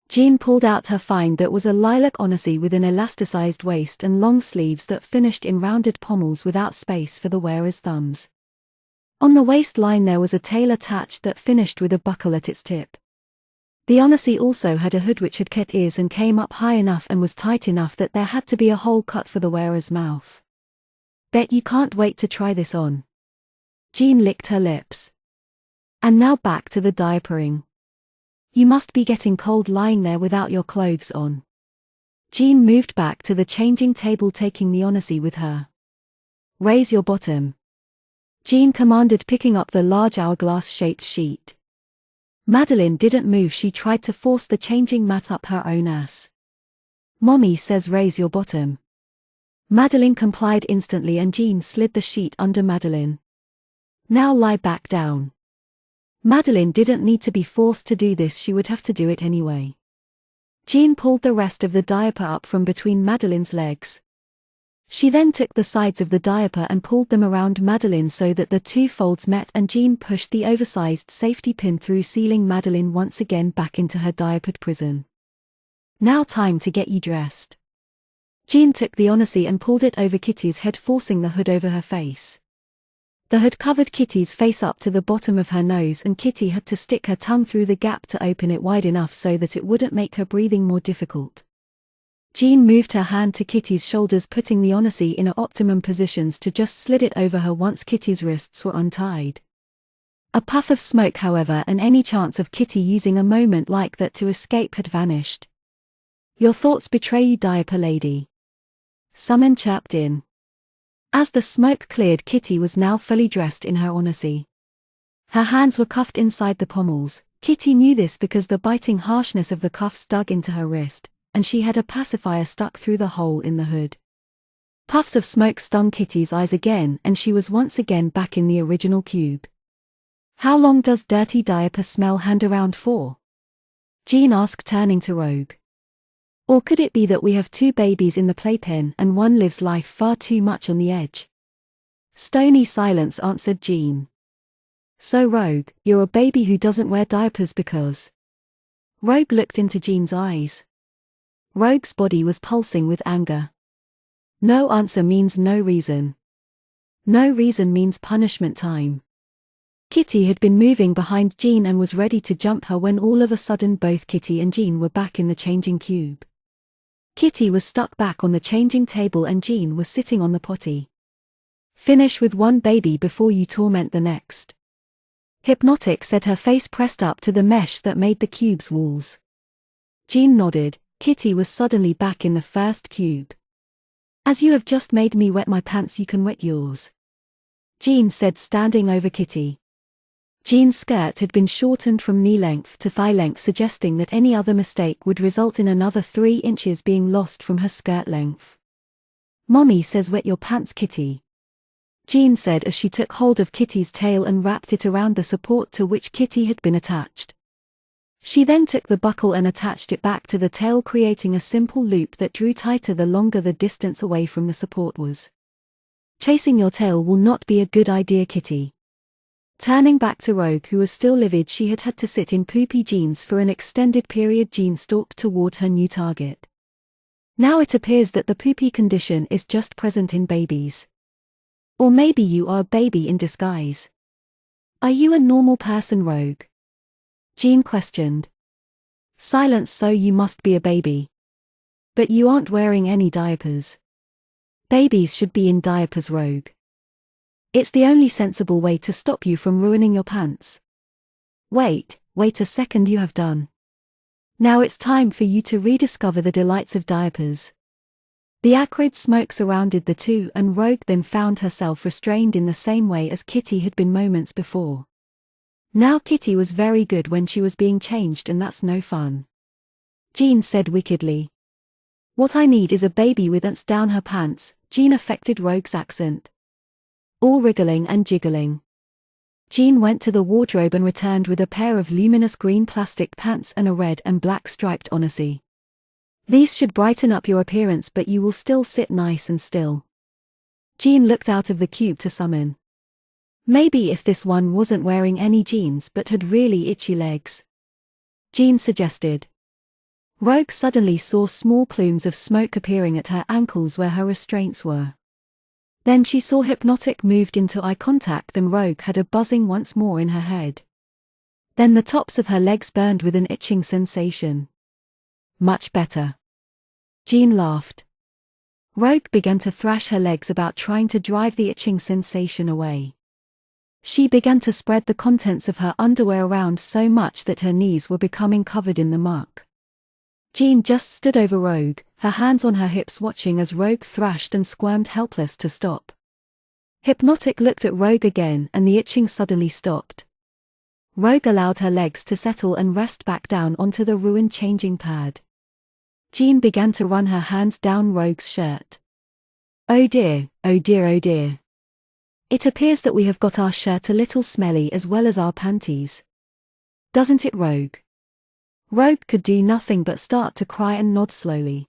B: Jean pulled out her find, that was a lilac onesie with an elasticized waist and long sleeves that finished in rounded pommels without space for the wearer's thumbs. On the waistline there was a tail attached that finished with a buckle at its tip. The onesie also had a hood which had cat ears and came up high enough and was tight enough that there had to be a hole cut for the wearer's mouth. Bet you can't wait to try this on. Jean licked her lips. And now back to the diapering. You must be getting cold lying there without your clothes on. Jean moved back to the changing table, taking the onesie with her. Raise your bottom, Jean commanded, picking up the large hourglass-shaped sheet. Madeline didn't move. She tried to force the changing mat up her own ass. Mommy says raise your bottom. Madeline complied instantly and Jean slid the sheet under Madeline. Now lie back down. Madeline didn't need to be forced to do this, she would have to do it anyway. Jean pulled the rest of the diaper up from between Madeline's legs. She then took the sides of the diaper and pulled them around Madeline so that the two folds met, and Jean pushed the oversized safety pin through, sealing Madeline once again back into her diapered prison. Now time to get you dressed. Jean took the onesie and pulled it over Kitty's head, forcing the hood over her face. The hood covered Kitty's face up to the bottom of her nose, and Kitty had to stick her tongue through the gap to open it wide enough so that it wouldn't make her breathing more difficult. Jean moved her hand to Kitty's shoulders, putting the onesie in optimum positions to just slid it over her once Kitty's wrists were untied. A puff of smoke, however, and any chance of Kitty using a moment like that to escape had vanished. Your thoughts betray you, diaper lady. Summon chirped in. As the smoke cleared, Kitty was now fully dressed in her onesie. Her hands were cuffed inside the pommels. Kitty knew this because the biting harshness of the cuffs dug into her wrist, and she had a pacifier stuck through the hole in the hood. Puffs of smoke stung Kitty's eyes again, and she was once again back in the original cube. How long does dirty diaper smell hand around for? Jean asked, turning to Rogue. Or could it be that we have two babies in the playpen and one lives life far too much on the edge? Stony silence, answered Jean. So Rogue, you're a baby who doesn't wear diapers because... Rogue looked into Jean's eyes. Rogue's body was pulsing with anger. No answer means no reason. No reason means punishment time. Kitty had been moving behind Jean and was ready to jump her when all of a sudden both Kitty and Jean were back in the changing cube. Kitty was stuck back on the changing table and Jean was sitting on the potty. Finish with one baby before you torment the next. Hypnotic said, her face pressed up to the mesh that made the cube's walls. Jean nodded. Kitty was suddenly back in the first cube. As you have just made me wet my pants, you can wet yours, Jean said, standing over Kitty. Jean's skirt had been shortened from knee length to thigh length, suggesting that any other mistake would result in another 3 inches being lost from her skirt length. Mommy says wet your pants, Kitty, Jean said as she took hold of Kitty's tail and wrapped it around the support to which Kitty had been attached. She then took the buckle and attached it back to the tail, creating a simple loop that drew tighter the longer the distance away from the support was. Chasing your tail will not be a good idea, Kitty. Turning back to Rogue, who was still livid, she had had to sit in poopy jeans for an extended period. Jean stalked toward her new target. Now it appears that the poopy condition is just present in babies. Or maybe you are a baby in disguise. Are you a normal person, Rogue? Jean questioned. Silence, so you must be a baby. But you aren't wearing any diapers. Babies should be in diapers, Rogue. It's the only sensible way to stop you from ruining your pants. Wait a second, you have done. Now it's time for you to rediscover the delights of diapers. The acrid smoke surrounded the two, and Rogue then found herself restrained in the same way as Kitty had been moments before. Now Kitty was very good when she was being changed, and that's no fun, Jean said wickedly. What I need is a baby with ants down her pants, Jean affected Rogue's accent. All wriggling and jiggling. Jean went to the wardrobe and returned with a pair of luminous green plastic pants and a red and black striped onesie. These should brighten up your appearance, but you will still sit nice and still. Jean looked out of the cube to summon. Maybe if this one wasn't wearing any jeans but had really itchy legs, Jean suggested. Rogue suddenly saw small plumes of smoke appearing at her ankles where her restraints were. Then she saw Hypnotic moved into eye contact and Rogue had a buzzing once more in her head. Then the tops of her legs burned with an itching sensation. Much better, Jean laughed. Rogue began to thrash her legs about, trying to drive the itching sensation away. She began to spread the contents of her underwear around so much that her knees were becoming covered in the muck. Jean just stood over Rogue, her hands on her hips, watching as Rogue thrashed and squirmed, helpless to stop. Hypnotic looked at Rogue again and the itching suddenly stopped. Rogue allowed her legs to settle and rest back down onto the ruined changing pad. Jean began to run her hands down Rogue's shirt. Oh dear, oh dear, oh dear. It appears that we have got our shirt a little smelly as well as our panties. Doesn't it, Rogue? Rogue could do nothing but start to cry and nod slowly.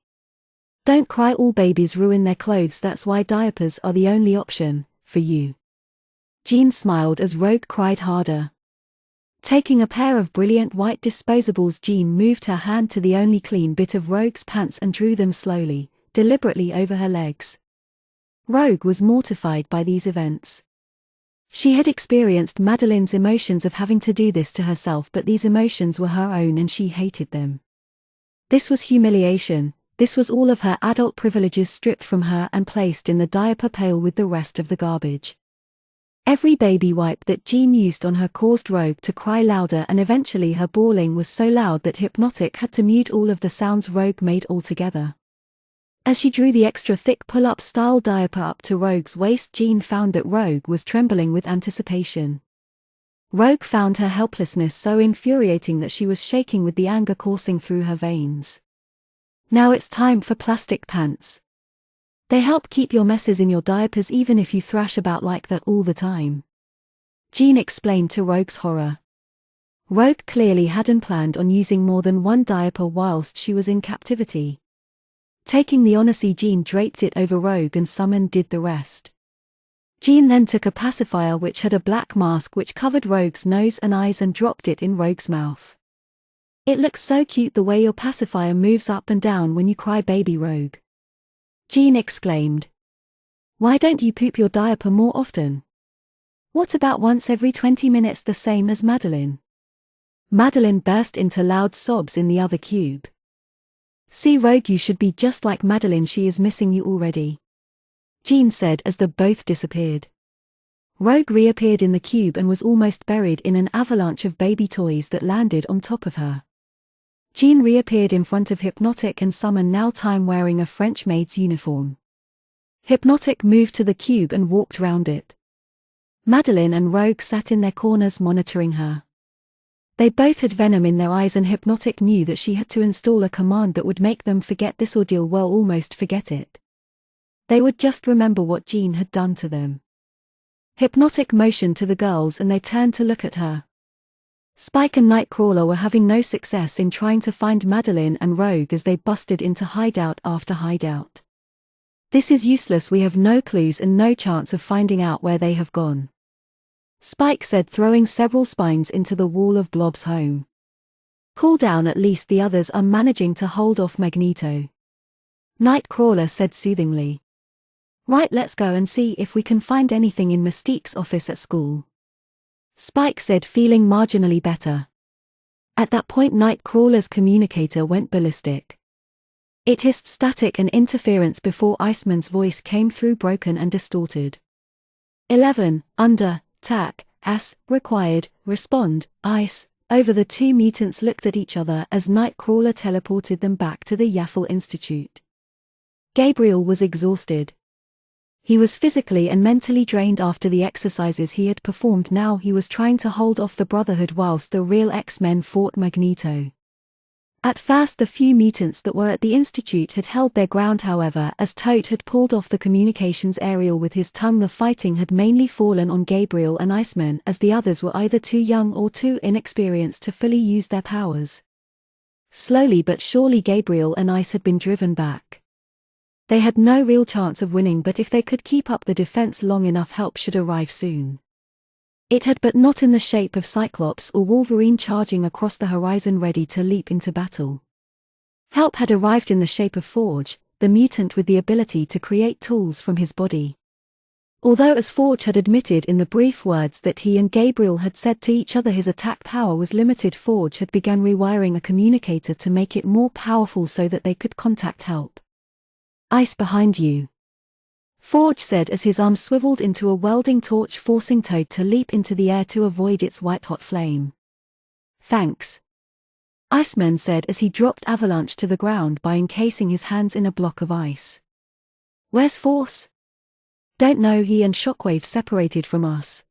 B: Don't cry, all babies ruin their clothes, that's why diapers are the only option for you. Jean smiled as Rogue cried harder. Taking a pair of brilliant white disposables, Jean moved her hand to the only clean bit of Rogue's pants and drew them slowly, deliberately over her legs. Rogue was mortified by these events. She had experienced Madeline's emotions of having to do this to herself, but these emotions were her own and she hated them. This was humiliation. This was all of her adult privileges stripped from her and placed in the diaper pail with the rest of the garbage. Every baby wipe that Jean used on her caused Rogue to cry louder, and eventually her bawling was so loud that Hypnotic had to mute all of the sounds Rogue made altogether. As she drew the extra thick pull-up style diaper up to Rogue's waist, Jean found that Rogue was trembling with anticipation. Rogue found her helplessness so infuriating that she was shaking with the anger coursing through her veins. Now it's time for plastic pants. They help keep your messes in your diapers even if you thrash about like that all the time, Jean explained to Rogue's horror. Rogue clearly hadn't planned on using more than one diaper whilst she was in captivity. Taking the onesie, Jean draped it over Rogue and Summon did the rest. Jean then took a pacifier which had a black mask which covered Rogue's nose and eyes and dropped it in Rogue's mouth. It looks so cute the way your pacifier moves up and down when you cry, baby Rogue, Jean exclaimed. Why don't you poop your diaper more often? What about once every 20 minutes, the same as Madeline? Madeline burst into loud sobs in the other cube. See, Rogue, you should be just like Madeline, she is missing you already, Jean said as the both disappeared. Rogue reappeared in the cube and was almost buried in an avalanche of baby toys that landed on top of her. Jean reappeared in front of Hypnotic and summoned Now Time wearing a French maid's uniform. Hypnotic moved to the cube and walked round it. Madeline and Rogue sat in their corners monitoring her. They both had venom in their eyes, and Hypnotic knew that she had to install a command that would make them forget this ordeal, well, almost forget it. They would just remember what Jean had done to them. Hypnotic motioned to the girls and they turned to look at her. Spike and Nightcrawler were having no success in trying to find Madeline and Rogue as they busted into hideout after hideout. This is useless, we have no clues and no chance of finding out where they have gone, Spike said, throwing several spines into the wall of Blob's home. Cool down, at least the others are managing to hold off Magneto, Nightcrawler said soothingly. Right, let's go and see if we can find anything in Mystique's office at school, Spike said, feeling marginally better. At that point, Nightcrawler's communicator went ballistic. It hissed static and interference before Iceman's voice came through, broken and distorted. 11, under, attack, as, required, respond, Ice. Over the two mutants looked at each other as Nightcrawler teleported them back to the Yaffle Institute. Gabriel was exhausted. He was physically and mentally drained after the exercises he had performed. Now he was trying to hold off the Brotherhood whilst the real X-Men fought Magneto. At first the few mutants that were at the Institute had held their ground, however, as Toad had pulled off the communications aerial with his tongue. The fighting had mainly fallen on Gabriel and Iceman, as the others were either too young or too inexperienced to fully use their powers. Slowly but surely Gabriel and Ice had been driven back. They had no real chance of winning, but if they could keep up the defense long enough, help should arrive soon. It had, but not in the shape of Cyclops or Wolverine charging across the horizon ready to leap into battle. Help had arrived in the shape of Forge, the mutant with the ability to create tools from his body. Although, as Forge had admitted in the brief words that he and Gabriel had said to each other, his attack power was limited, Forge had begun rewiring a communicator to make it more powerful so that they could contact help. Ice behind you, Forge said as his arm swiveled into a welding torch, forcing Toad to leap into the air to avoid its white-hot flame. Thanks, Iceman said as he dropped Avalanche to the ground by encasing his hands in a block of ice. Where's Force? Don't know, he and Shockwave separated from us.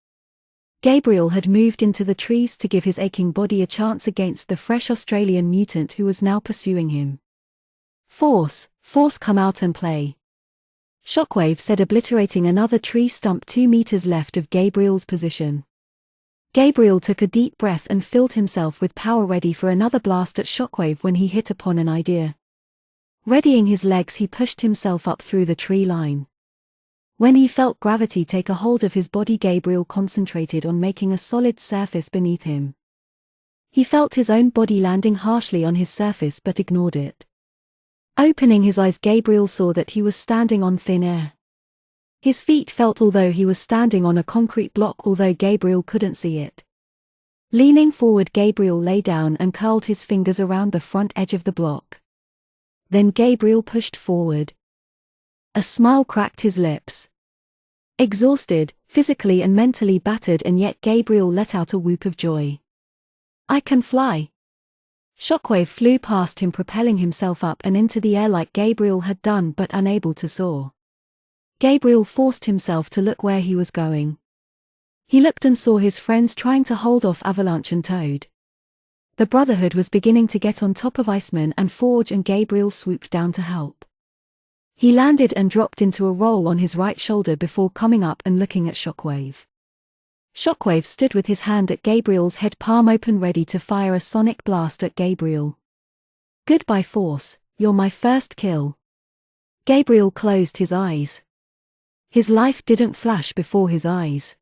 B: Gabriel had moved into the trees to give his aching body a chance against the fresh Australian mutant who was now pursuing him. Force, come out and play, Shockwave said, obliterating another tree stump 2 meters left of Gabriel's position. Gabriel took a deep breath and filled himself with power, ready for another blast at Shockwave when he hit upon an idea. Readying his legs, he pushed himself up through the tree line. When he felt gravity take a hold of his body, Gabriel concentrated on making a solid surface beneath him. He felt his own body landing harshly on his surface but ignored it. Opening his eyes, Gabriel saw that he was standing on thin air. His feet felt although he was standing on a concrete block, although Gabriel couldn't see it. Leaning forward, Gabriel lay down and curled his fingers around the front edge of the block. Then Gabriel pushed forward. A smile cracked his lips. Exhausted, physically and mentally battered, and yet Gabriel let out a whoop of joy. I can fly. Shockwave flew past him, propelling himself up and into the air like Gabriel had done, but unable to soar. Gabriel forced himself to look where he was going. He looked and saw his friends trying to hold off Avalanche and Toad. The Brotherhood was beginning to get on top of Iceman, and Forge and Gabriel swooped down to help. He landed and dropped into a roll on his right shoulder before coming up and looking at Shockwave. Shockwave stood with his hand at Gabriel's head, palm open, ready to fire a sonic blast at Gabriel. Goodbye, Force, you're my first kill. Gabriel closed his eyes. His life didn't flash before his eyes.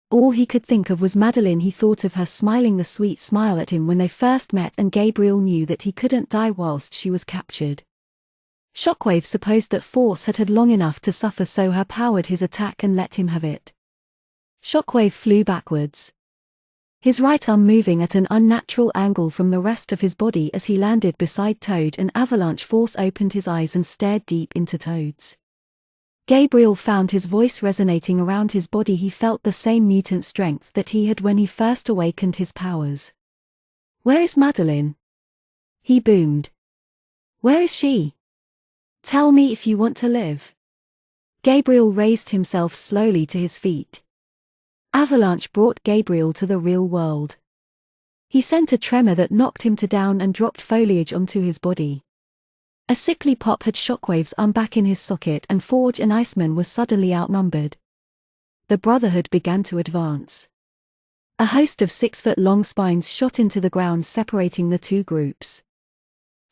B: All he could think of was Madeline. He thought of her smiling the sweet smile at him when they first met, and Gabriel knew that he couldn't die whilst she was captured. Shockwave supposed that Force had had long enough to suffer, so her powered his attack and let him have it. Shockwave flew backwards, his right arm moving at an unnatural angle from the rest of his body as he landed beside Toad. An avalanche force opened his eyes and stared deep into Toad's. Gabriel found his voice resonating around his body. He felt the same mutant strength that he had when he first awakened his powers. "Where is Madeline?" he boomed. "Where is she? Tell me if you want to live." Gabriel raised himself slowly to his feet. Avalanche brought Gabriel to the real world. He sent a tremor that knocked him down and dropped foliage onto his body. A sickly pop had Shockwave's arm back in his socket, and Forge and Iceman were suddenly outnumbered. The Brotherhood began to advance. A host of 6-foot-long spines shot into the ground, separating the two groups.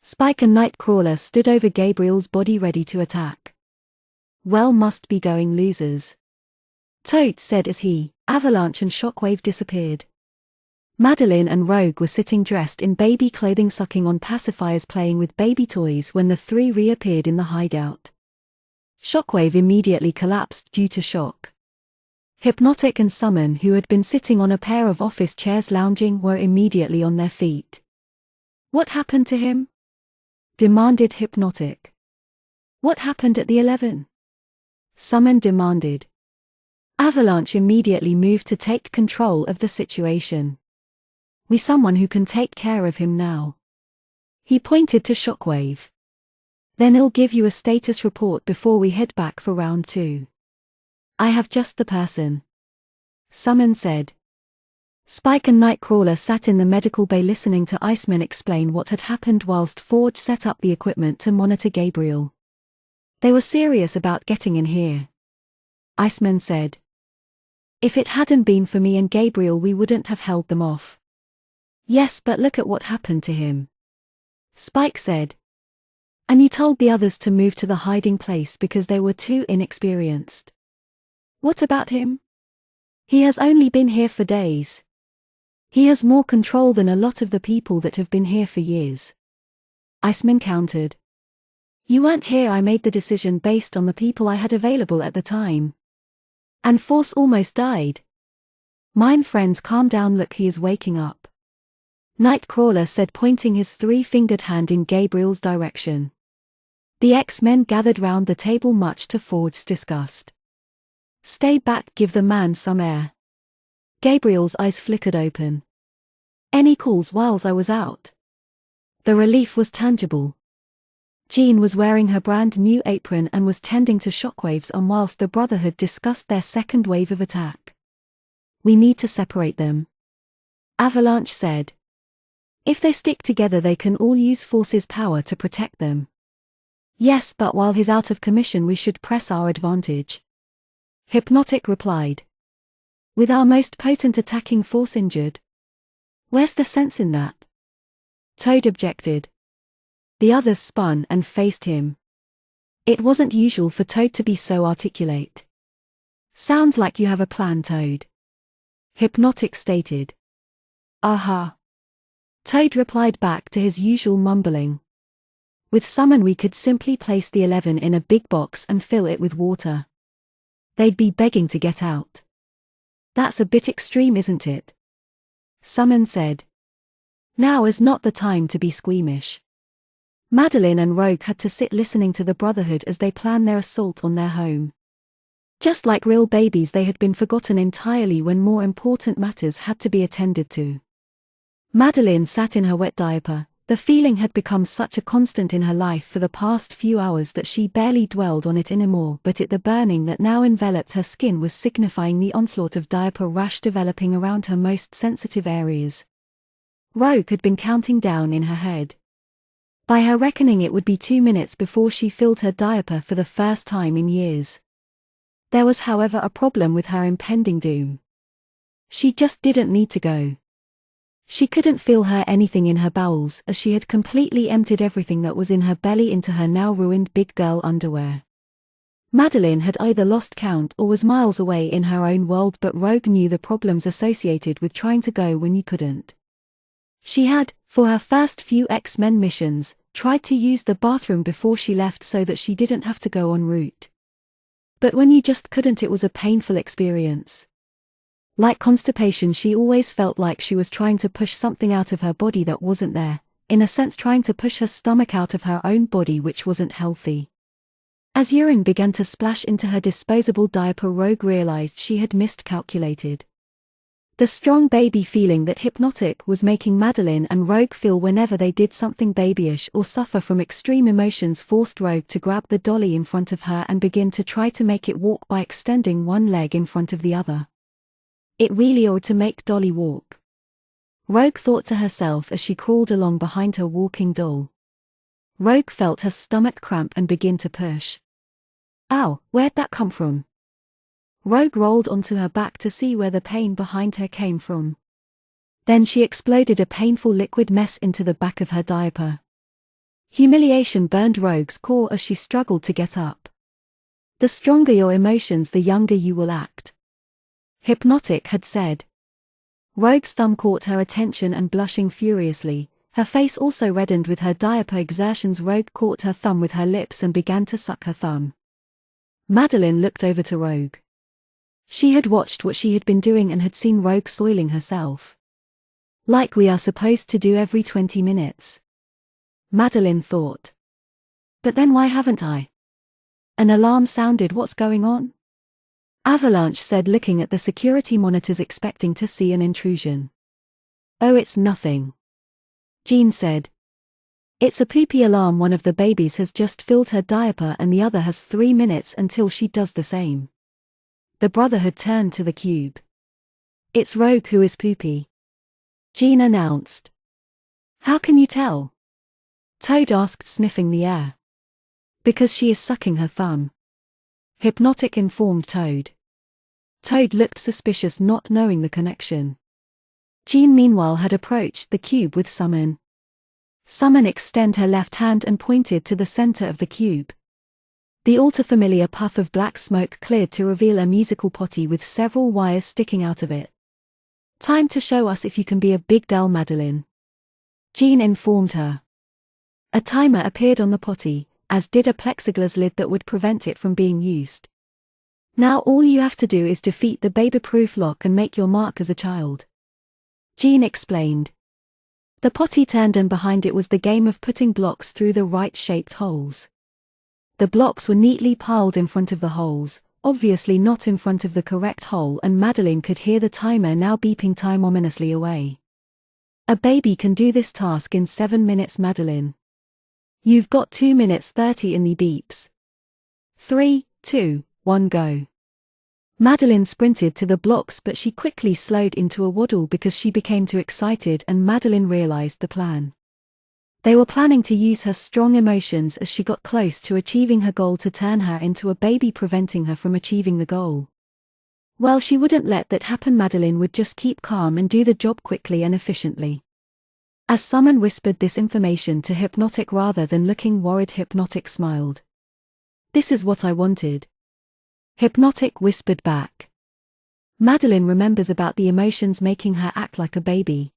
B: Spike and Nightcrawler stood over Gabriel's body ready to attack. "Well, must be going losers," Toad said as Avalanche and Shockwave disappeared. Madeline and Rogue were sitting dressed in baby clothing, sucking on pacifiers, playing with baby toys when the three reappeared in the hideout. Shockwave immediately collapsed due to shock. Hypnotic and Summon, who had been sitting on a pair of office chairs lounging, were immediately on their feet. "What happened to him?" demanded Hypnotic. "What happened at the 11? Summon demanded. Avalanche immediately moved to take control of the situation. "We someone who can take care of him now." He pointed to Shockwave. "Then I'll give you a status report before we head back for round 2. "I have just the person," Summon said. Spike and Nightcrawler sat in the medical bay listening to Iceman explain what had happened whilst Forge set up the equipment to monitor Gabriel. "They were serious about getting in here," Iceman said. "If it hadn't been for me and Gabriel, we wouldn't have held them off." "Yes, but look at what happened to him," Spike said. "And you told the others to move to the hiding place because they were too inexperienced." "What about him? He has only been here for days. He has more control than a lot of the people that have been here for years," Iceman countered. "You weren't here. I made the decision based on the people I had available at the time. And Force almost died." "Mine friends, calm down. Look, he is waking up," Nightcrawler said, pointing his 3-fingered hand in Gabriel's direction. The X-Men gathered round the table, much to Forge's disgust. "Stay back, give the man some air." Gabriel's eyes flickered open. "Any calls whilst I was out?" The relief was tangible. Jean was wearing her brand new apron and was tending to Shockwave's arm whilst the Brotherhood discussed their second wave of attack. "We need to separate them," Avalanche said. "If they stick together, they can all use Force's power to protect them." "Yes, but while he's out of commission, we should press our advantage," Hypnotic replied. "With our most potent attacking force injured? Where's the sense in that?" Toad objected. The others spun and faced him. It wasn't usual for Toad to be so articulate. "Sounds like you have a plan, Toad," Hypnotic stated. "Aha." Toad replied back to his usual mumbling. "With Summon we could simply place the 11 in a big box and fill it with water. They'd be begging to get out." "That's a bit extreme, isn't it?" Summon said. "Now is not the time to be squeamish." Madeline and Rogue had to sit listening to the Brotherhood as they planned their assault on their home. Just like real babies, they had been forgotten entirely when more important matters had to be attended to. Madeline sat in her wet diaper. The feeling had become such a constant in her life for the past few hours that she barely dwelled on it anymore, but the burning that now enveloped her skin was signifying the onslaught of diaper rash developing around her most sensitive areas. Rogue had been counting down in her head. By her reckoning, it would be 2 minutes before she filled her diaper for the first time in years. There was, however, a problem with her impending doom. She just didn't need to go. She couldn't feel anything in her bowels, as she had completely emptied everything that was in her belly into her now ruined big girl underwear. Madeline had either lost count or was miles away in her own world, but Rogue knew the problems associated with trying to go when you couldn't. She had, for her first few X-Men missions, tried to use the bathroom before she left so that she didn't have to go en route. But when you just couldn't, it was a painful experience. Like constipation, she always felt like she was trying to push something out of her body that wasn't there, in a sense trying to push her stomach out of her own body, which wasn't healthy. As urine began to splash into her disposable diaper, Rogue realized she had miscalculated. The strong baby feeling that Hypnotic was making Madeline and Rogue feel whenever they did something babyish or suffer from extreme emotions forced Rogue to grab the dolly in front of her and begin to try to make it walk by extending one leg in front of the other. It really ought to make Dolly walk, Rogue thought to herself as she crawled along behind her walking doll. Rogue felt her stomach cramp and begin to push. Ow, where'd that come from? Rogue rolled onto her back to see where the pain behind her came from. Then she exploded a painful liquid mess into the back of her diaper. Humiliation burned Rogue's core as she struggled to get up. The stronger your emotions, the younger you will act, Hypnotic had said. Rogue's thumb caught her attention, and blushing furiously, her face also reddened with her diaper exertions, Rogue caught her thumb with her lips and began to suck her thumb. Madeline looked over to Rogue. She had watched what she had been doing and had seen Rogue soiling herself. Like we are supposed to do every 20 minutes. Madeline thought. But then why haven't I? An alarm sounded. What's going on? Avalanche said, looking at the security monitors expecting to see an intrusion. Oh, it's nothing. Jean said. It's a poopy alarm. One of the babies has just filled her diaper and the other has 3 minutes until she does the same. The brother had turned to the cube. It's Rogue who is poopy, Jean announced. How can you tell? Toad asked, sniffing the air. Because she is sucking her thumb, Hypnotic informed Toad. Toad looked suspicious, not knowing the connection. Jean meanwhile had approached the cube with Summon. Summon extended her left hand and pointed to the center of the cube. The all-too-familiar puff of black smoke cleared to reveal a musical potty with several wires sticking out of it. Time to show us if you can be a big girl, Madeline, Jean informed her. A timer appeared on the potty, as did a plexiglass lid that would prevent it from being used. Now all you have to do is defeat the baby-proof lock and make your mark as a child, Jean explained. The potty turned and behind it was the game of putting blocks through the right-shaped holes. The blocks were neatly piled in front of the holes, obviously not in front of the correct hole, and Madeline could hear the timer now beeping time ominously away. A baby can do this task in 7 minutes, Madeline. You've got 2 minutes 30 in the beeps. 3, 2, 1 go. Madeline sprinted to the blocks, but she quickly slowed into a waddle because she became too excited, and Madeline realized the plan. They were planning to use her strong emotions as she got close to achieving her goal to turn her into a baby, preventing her from achieving the goal. Well, she wouldn't let that happen. Madeline would just keep calm and do the job quickly and efficiently. As Summon whispered this information to Hypnotic rather than looking worried, Hypnotic smiled. This is what I wanted, Hypnotic whispered back. Madeline remembers about the emotions making her act like a baby.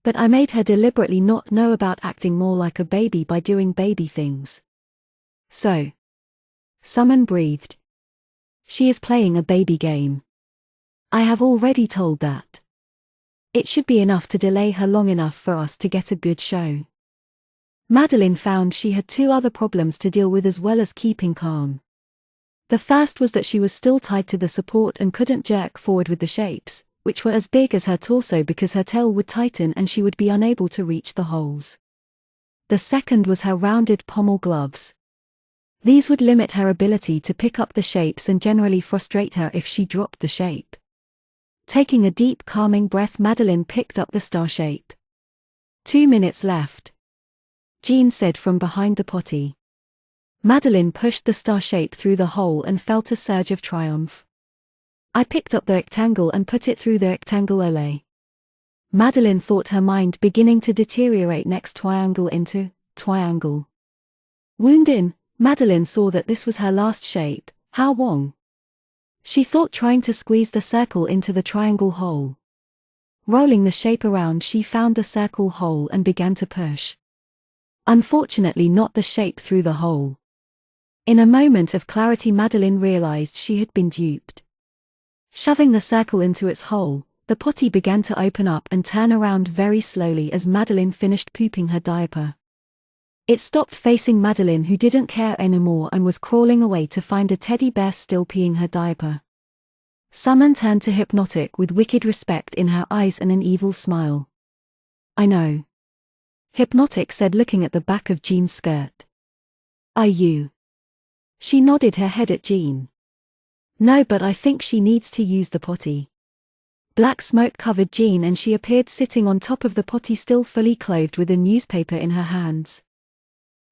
B: But I made her deliberately not know about acting more like a baby by doing baby things. So, Summon breathed. She is playing a baby game. I have already told that. It should be enough to delay her long enough for us to get a good show. Madeline found she had 2 other problems to deal with as well as keeping calm. The first was that she was still tied to the support and couldn't jerk forward with the shapes, which were as big as her torso, because her tail would tighten and she would be unable to reach the holes. The second was her rounded pommel gloves. These would limit her ability to pick up the shapes and generally frustrate her if she dropped the shape. Taking a deep calming breath, Madeline picked up the star shape. 2 minutes left, Jean said from behind the potty. Madeline pushed the star shape through the hole and felt a surge of triumph. I picked up the rectangle and put it through the rectangle. Ole, Madeline thought, her mind beginning to deteriorate. Next triangle into triangle. Wound in. Madeline saw that this was her last shape. How wrong? She thought, trying to squeeze the circle into the triangle hole. Rolling the shape around, she found the circle hole and began to push. Unfortunately, not the shape through the hole. In a moment of clarity, Madeline realized she had been duped. Shoving the circle into its hole, the potty began to open up and turn around very slowly as Madeline finished pooping her diaper. It stopped facing Madeline, who didn't care anymore and was crawling away to find a teddy bear still peeing her diaper. Summer turned to Hypnotic with wicked respect in her eyes and an evil smile. "I know," Hypnotic said, looking at the back of Jean's skirt. "Are you?" She nodded her head at Jean. "No, but I think she needs to use the potty." Black smoke covered Jean and she appeared sitting on top of the potty, still fully clothed with a newspaper in her hands.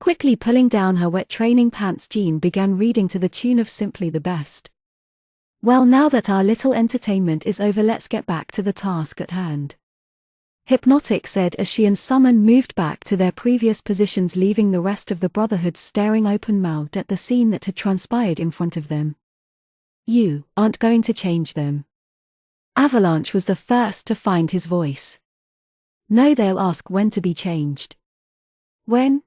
B: Quickly pulling down her wet training pants, Jean began reading to the tune of Simply the Best. "Well, now that our little entertainment is over, let's get back to the task at hand," Hypnotic said as she and Summer moved back to their previous positions, leaving the rest of the Brotherhood staring open-mouthed at the scene that had transpired in front of them. "You aren't going to change them." Avalanche was the first to find his voice. "No, they'll ask when to be changed." "When?"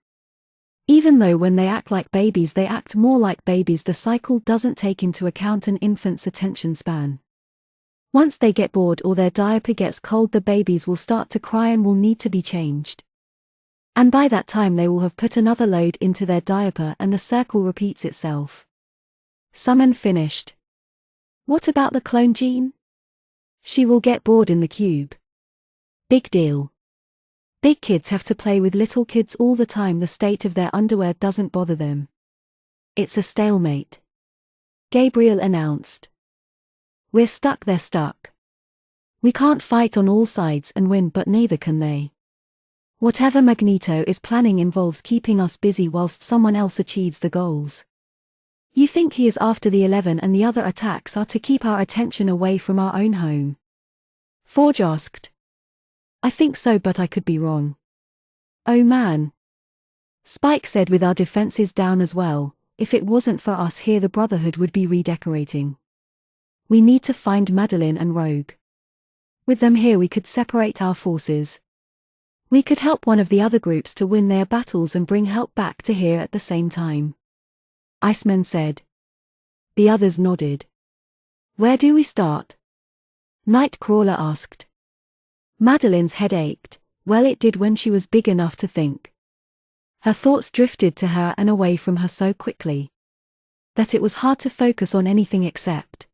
B: "Even though when they act like babies they act more like babies, the cycle doesn't take into account an infant's attention span. Once they get bored or their diaper gets cold, the babies will start to cry and will need to be changed. And by that time they will have put another load into their diaper and the circle repeats itself." Summer finished. "What about the clone Jean?" "She will get bored in the cube." "Big deal. Big kids have to play with little kids all the time. The state of their underwear doesn't bother them." "It's a stalemate," Gabriel announced. "We're stuck, they're stuck. We can't fight on all sides and win, but neither can they. Whatever Magneto is planning involves keeping us busy whilst someone else achieves the goals." "You think he is after the 11 and the other attacks are to keep our attention away from our own home?" Forge asked. "I think so, but I could be wrong." "Oh man," Spike said, "with our defenses down as well, if it wasn't for us here the Brotherhood would be redecorating. We need to find Madeline and Rogue. With them here we could separate our forces. We could help one of the other groups to win their battles and bring help back to here at the same time," Iceman said. The others nodded. "Where do we start?" Nightcrawler asked. Madeline's head ached. Well, it did when she was big enough to think. Her thoughts drifted to her and away from her so quickly that it was hard to focus on anything except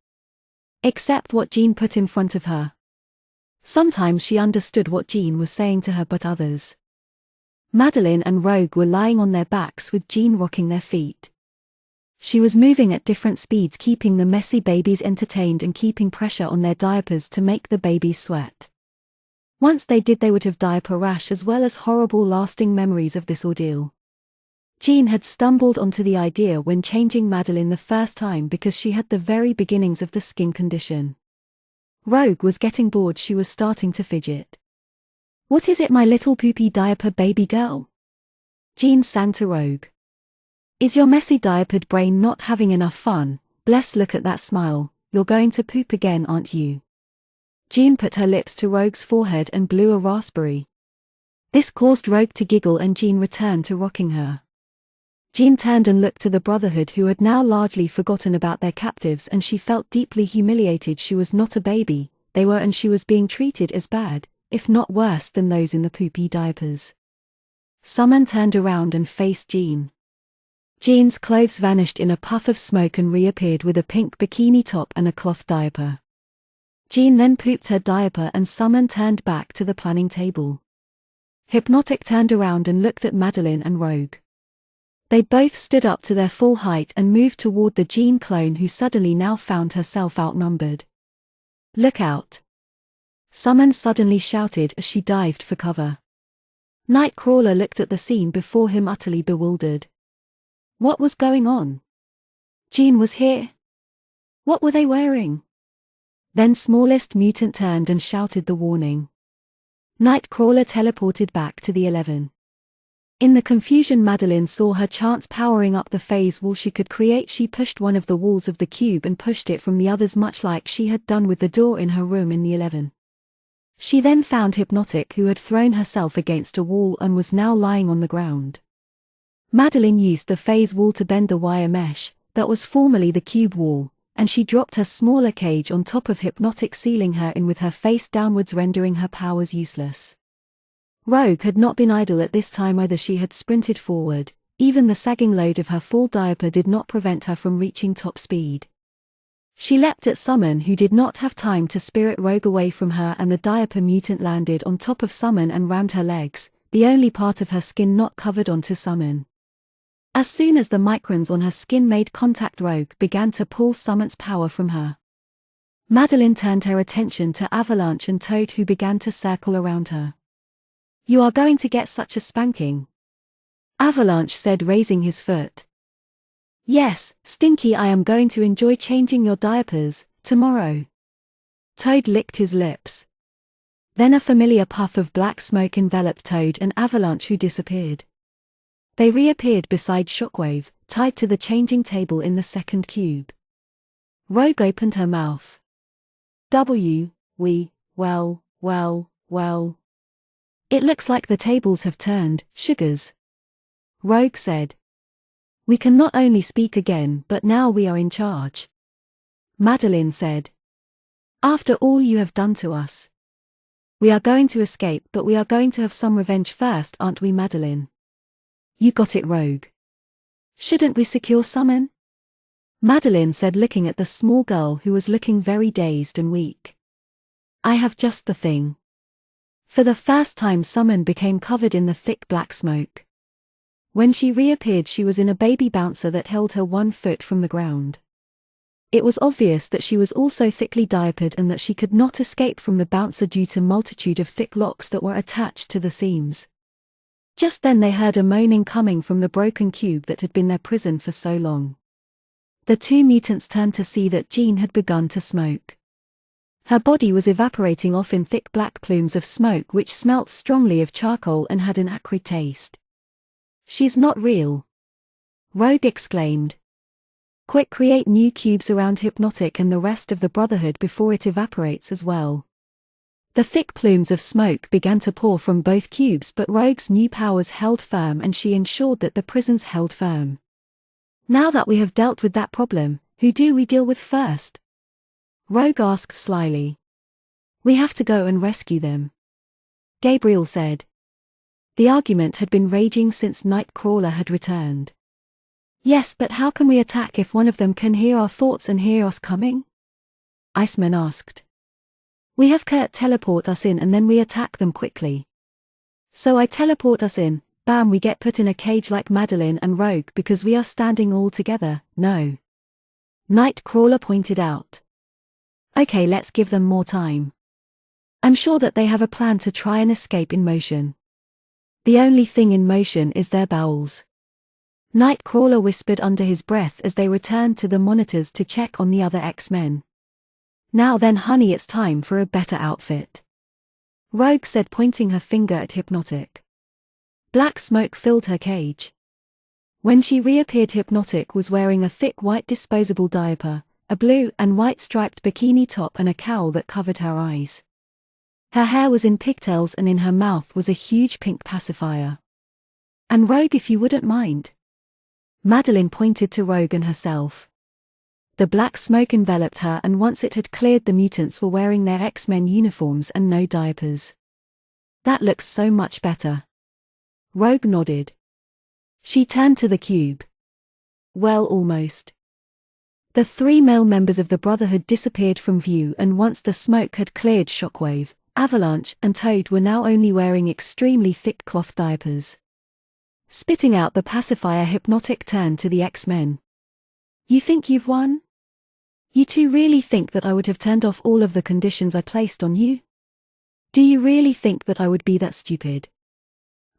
B: what Jean put in front of her. Sometimes she understood what Jean was saying to her, but others. Madeline and Rogue were lying on their backs with Jean rocking their feet. She was moving at different speeds, keeping the messy babies entertained and keeping pressure on their diapers to make the babies sweat. Once they did, they would have diaper rash as well as horrible lasting memories of this ordeal. Jean had stumbled onto the idea when changing Madeline the first time because she had the very beginnings of the skin condition. Rogue was getting bored, she was starting to fidget. "What is it, my little poopy diaper baby girl?" Jean sang to Rogue. "Is your messy diapered brain not having enough fun? Bless, look at that smile, you're going to poop again, aren't you?" Jean put her lips to Rogue's forehead and blew a raspberry. This caused Rogue to giggle and Jean returned to rocking her. Jean turned and looked to the Brotherhood, who had now largely forgotten about their captives, and she felt deeply humiliated. She was not a baby, they were, and she was being treated as bad, if not worse than those in the poopy diapers. Summer turned around and faced Jean. Jean's clothes vanished in a puff of smoke and reappeared with a pink bikini top and a cloth diaper. Jean then pooped her diaper and Summer turned back to the planning table. Hypnotic turned around and looked at Madeline and Rogue. They both stood up to their full height and moved toward the Jean clone, who suddenly now found herself outnumbered. "Look out!" Summer suddenly shouted as she dived for cover. Nightcrawler looked at the scene before him, utterly bewildered. What was going on? Jean was here? What were they wearing? Then Smallest Mutant turned and shouted the warning. Nightcrawler teleported back to the 11. In the confusion, Madeline saw her chance powering up the phase wall she could create. She pushed one of the walls of the cube and pushed it from the others, much like she had done with the door in her room in the 11. She then found Hypnotic, who had thrown herself against a wall and was now lying on the ground. Madeline used the phase wall to bend the wire mesh that was formerly the cube wall, and she dropped her smaller cage on top of Hypnotic, sealing her in with her face downwards, rendering her powers useless. Rogue had not been idle at this time either. She had sprinted forward. Even the sagging load of her full diaper did not prevent her from reaching top speed. She leapt at Summon, who did not have time to spirit Rogue away from her, and the diaper mutant landed on top of Summon and rammed her legs, the only part of her skin not covered, onto Summon. As soon as the microns on her skin made contact, Rogue began to pull Summon's power from her. Madeline turned her attention to Avalanche and Toad, who began to circle around her. "You are going to get such a spanking," Avalanche said, raising his foot. "Yes, Stinky, I am going to enjoy changing your diapers tomorrow." Toad licked his lips. Then a familiar puff of black smoke enveloped Toad and Avalanche, who disappeared. They reappeared beside Shockwave, tied to the changing table in the second cube. Rogue opened her mouth. Well. It looks like the tables have turned, Sugars," Rogue said. "We can not only speak again, but now we are in charge," Madeline said. "After all you have done to us. We are going to escape, but we are going to have some revenge first, aren't we, Madeline?" "You got it, Rogue." "Shouldn't we secure Summon?" Madeline said, looking at the small girl who was looking very dazed and weak. "I have just the thing." For the first time, Summon became covered in the thick black smoke. When she reappeared, she was in a baby bouncer that held her 1 foot from the ground. It was obvious that she was also thickly diapered and that she could not escape from the bouncer due to multitude of thick locks that were attached to the seams. Just then they heard a moaning coming from the broken cube that had been their prison for so long. The two mutants turned to see that Jean had begun to smoke. Her body was evaporating off in thick black plumes of smoke which smelt strongly of charcoal and had an acrid taste. "She's not real," Rogue exclaimed. "Quick, create new cubes around Hypnotic and the rest of the Brotherhood before it evaporates as well." The thick plumes of smoke began to pour from both cubes, but Rogue's new powers held firm and she ensured that the prisons held firm. "Now that we have dealt with that problem, who do we deal with first?" Rogue asked slyly. "We have to go and rescue them," Gabriel said. The argument had been raging since Nightcrawler had returned. "Yes, but how can we attack if one of them can hear our thoughts and hear us coming?" Iceman asked. "We have Kurt teleport us in and then we attack them quickly." "So I teleport us in, bam, we get put in a cage like Madeline and Rogue because we are standing all together, no?" Nightcrawler pointed out. "Okay, let's give them more time. I'm sure that they have a plan to try and escape in motion. The only thing in motion is their bowels," Nightcrawler whispered under his breath as they returned to the monitors to check on the other X-Men. "Now then, honey, it's time for a better outfit," Rogue said, pointing her finger at Hypnotic. Black smoke filled her cage. When she reappeared, Hypnotic was wearing a thick white disposable diaper, a blue and white striped bikini top and a cowl that covered her eyes. Her hair was in pigtails and in her mouth was a huge pink pacifier. "And Rogue, if you wouldn't mind." Madeline pointed to Rogue and herself. The black smoke enveloped her, and once it had cleared, the mutants were wearing their X-Men uniforms and no diapers. "That looks so much better." Rogue nodded. She turned to the cube. "Well, almost." The 3 male members of the Brotherhood disappeared from view, and once the smoke had cleared, Shockwave, Avalanche, and Toad were now only wearing extremely thick cloth diapers. Spitting out the pacifier, Hypnotic turned to the X-Men. "You think you've won? You two really think that I would have turned off all of the conditions I placed on you? Do you really think that I would be that stupid?"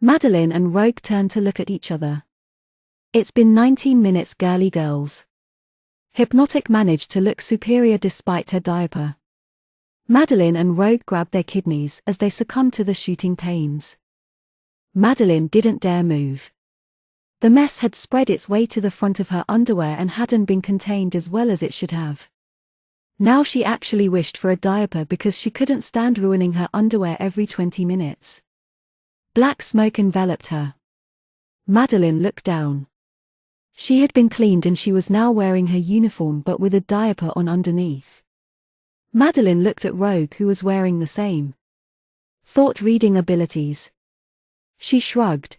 B: Madeline and Rogue turned to look at each other. "It's been 19 minutes, girly girls." Hypnotic managed to look superior despite her diaper. Madeline and Rogue grabbed their kidneys as they succumbed to the shooting pains. Madeline didn't dare move. The mess had spread its way to the front of her underwear and hadn't been contained as well as it should have. Now she actually wished for a diaper because she couldn't stand ruining her underwear every 20 minutes. Black smoke enveloped her. Madeline looked down. She had been cleaned and she was now wearing her uniform but with a diaper on underneath. Madeline looked at Rogue, who was wearing the same. Thought-reading abilities. She shrugged.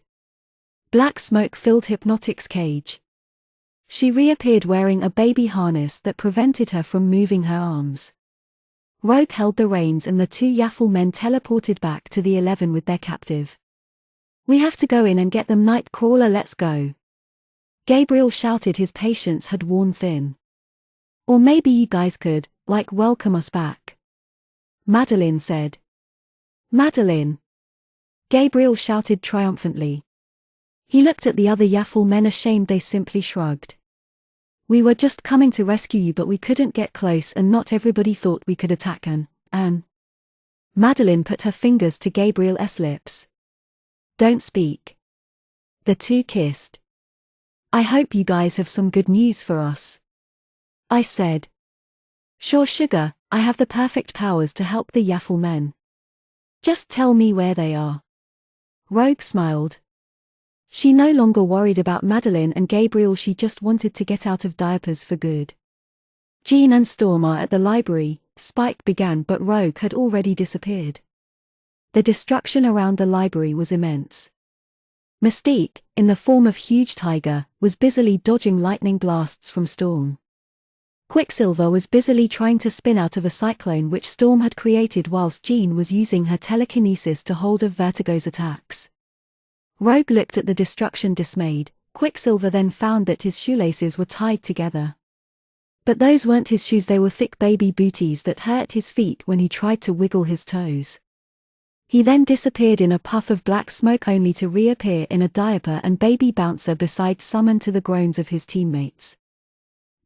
B: Black smoke filled Hypnotic's cage. She reappeared wearing a baby harness that prevented her from moving her arms. Rogue held the reins and the two Yaffle men teleported back to the 11 with their captive. "We have to go in and get them, Nightcrawler, let's go." Gabriel shouted, his patience had worn thin. "Or maybe you guys could, welcome us back," Madeline said. "Madeline!" Gabriel shouted triumphantly. He looked at the other Yaffle men, ashamed. They simply shrugged. "We were just coming to rescue you, but we couldn't get close and not everybody thought we could attack Anne." Madeline put her fingers to Gabriel's lips. "Don't speak." The two kissed. "I hope you guys have some good news for us," I said. "Sure, sugar, I have the perfect powers to help the Yaffle men. Just tell me where they are." Rogue smiled. She no longer worried about Madeline and Gabriel, she just wanted to get out of diapers for good. Jean and Storm are at the library, Spike began, but Rogue had already disappeared. The destruction around the library was immense. Mystique, in the form of Huge Tiger, was busily dodging lightning blasts from Storm. Quicksilver was busily trying to spin out of a cyclone which Storm had created, whilst Jean was using her telekinesis to hold off Vertigo's attacks. Rogue looked at the destruction dismayed. Quicksilver then found that his shoelaces were tied together. But those weren't his shoes, they were thick baby booties that hurt his feet when he tried to wiggle his toes. He then disappeared in a puff of black smoke, only to reappear in a diaper and baby bouncer beside Summon, to the groans of his teammates.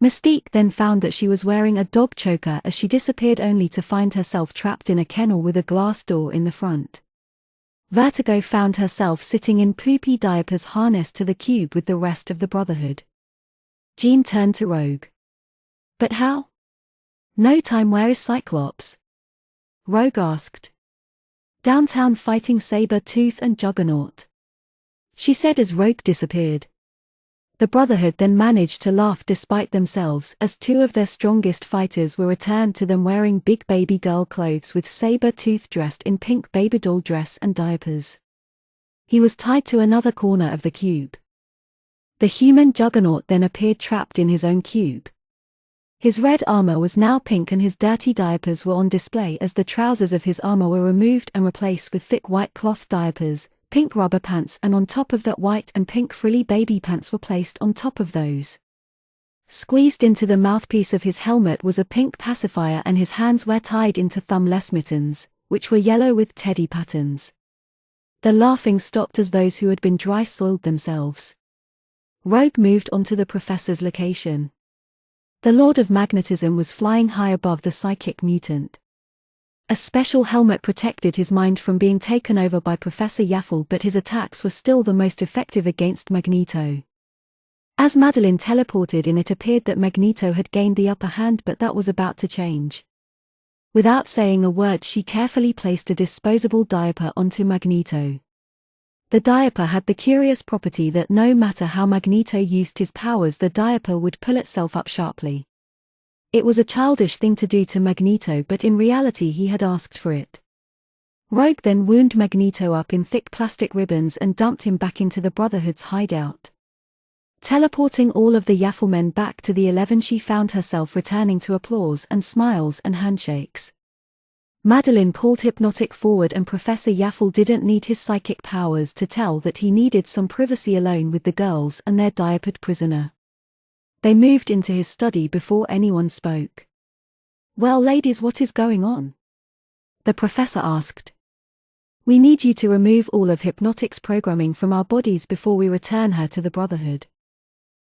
B: Mystique then found that she was wearing a dog choker as she disappeared, only to find herself trapped in a kennel with a glass door in the front. Vertigo found herself sitting in poopy diapers harnessed to the cube with the rest of the Brotherhood. Jean turned to Rogue. "But how? No time, where is Cyclops?" Rogue asked. "Downtown fighting Saber-Tooth and Juggernaut," she said as Rogue disappeared. The Brotherhood then managed to laugh despite themselves as two of their strongest fighters were returned to them wearing big baby girl clothes, with Saber-Tooth dressed in pink baby doll dress and diapers. He was tied to another corner of the cube. The human Juggernaut then appeared trapped in his own cube. His red armor was now pink and his dirty diapers were on display as the trousers of his armor were removed and replaced with thick white cloth diapers, pink rubber pants, and on top of that white and pink frilly baby pants were placed on top of those. Squeezed into the mouthpiece of his helmet was a pink pacifier and his hands were tied into thumbless mittens, which were yellow with teddy patterns. The laughing stopped as those who had been dry soiled themselves. Rogue moved onto the professor's location. The Lord of Magnetism was flying high above the psychic mutant. A special helmet protected his mind from being taken over by Professor Yaffle, but his attacks were still the most effective against Magneto. As Madeline teleported in, it appeared that Magneto had gained the upper hand, but that was about to change. Without saying a word, she carefully placed a disposable diaper onto Magneto. The diaper had the curious property that no matter how Magneto used his powers, the diaper would pull itself up sharply. It was a childish thing to do to Magneto, but in reality he had asked for it. Rogue then wound Magneto up in thick plastic ribbons and dumped him back into the Brotherhood's hideout. Teleporting all of the Yaffle men back to the 11, she found herself returning to applause and smiles and handshakes. Madeline pulled Hypnotic forward and Professor Yaffle didn't need his psychic powers to tell that he needed some privacy alone with the girls and their diapered prisoner. They moved into his study before anyone spoke. "Well, ladies, what is going on?" the professor asked. "We need you to remove all of Hypnotic's programming from our bodies before we return her to the Brotherhood,"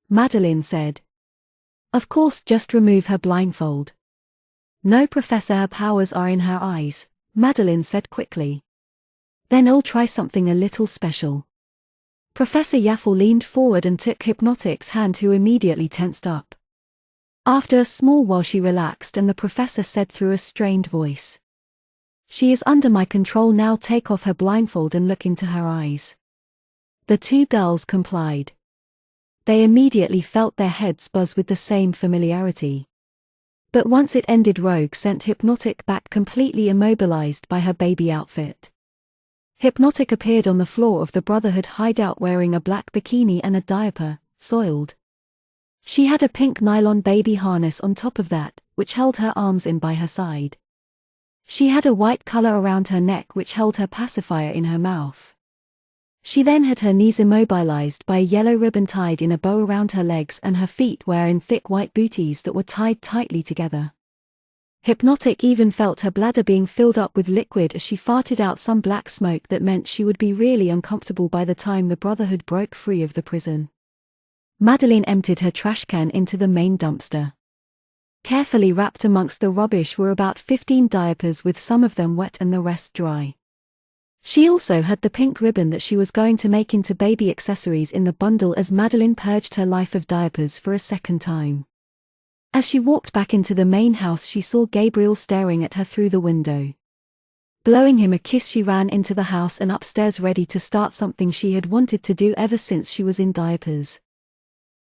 B: Madeline said. "Of course, just remove her blindfold." "No, Professor, her powers are in her eyes," Madeline said quickly. "Then I'll try something a little special." Professor Yaffle leaned forward and took Hypnotic's hand, who immediately tensed up. After a small while she relaxed and the professor said through a strained voice, "She is under my control now, take off her blindfold and look into her eyes." The two girls complied. They immediately felt their heads buzz with the same familiarity. But once it ended, Rogue sent Hypnotic back completely immobilized by her baby outfit. Hypnotic appeared on the floor of the Brotherhood hideout wearing a black bikini and a diaper, soiled. She had a pink nylon baby harness on top of that, which held her arms in by her side. She had a white collar around her neck which held her pacifier in her mouth. She then had her knees immobilized by a yellow ribbon tied in a bow around her legs, and her feet were in thick white booties that were tied tightly together. Hypnotic even felt her bladder being filled up with liquid as she farted out some black smoke that meant she would be really uncomfortable by the time the Brotherhood broke free of the prison. Madeline emptied her trash can into the main dumpster. Carefully wrapped amongst the rubbish were about 15 diapers, with some of them wet and the rest dry. She also had the pink ribbon that she was going to make into baby accessories in the bundle as Madeline purged her life of diapers for a second time. As she walked back into the main house, she saw Gabriel staring at her through the window. Blowing him a kiss, she ran into the house and upstairs ready to start something she had wanted to do ever since she was in diapers.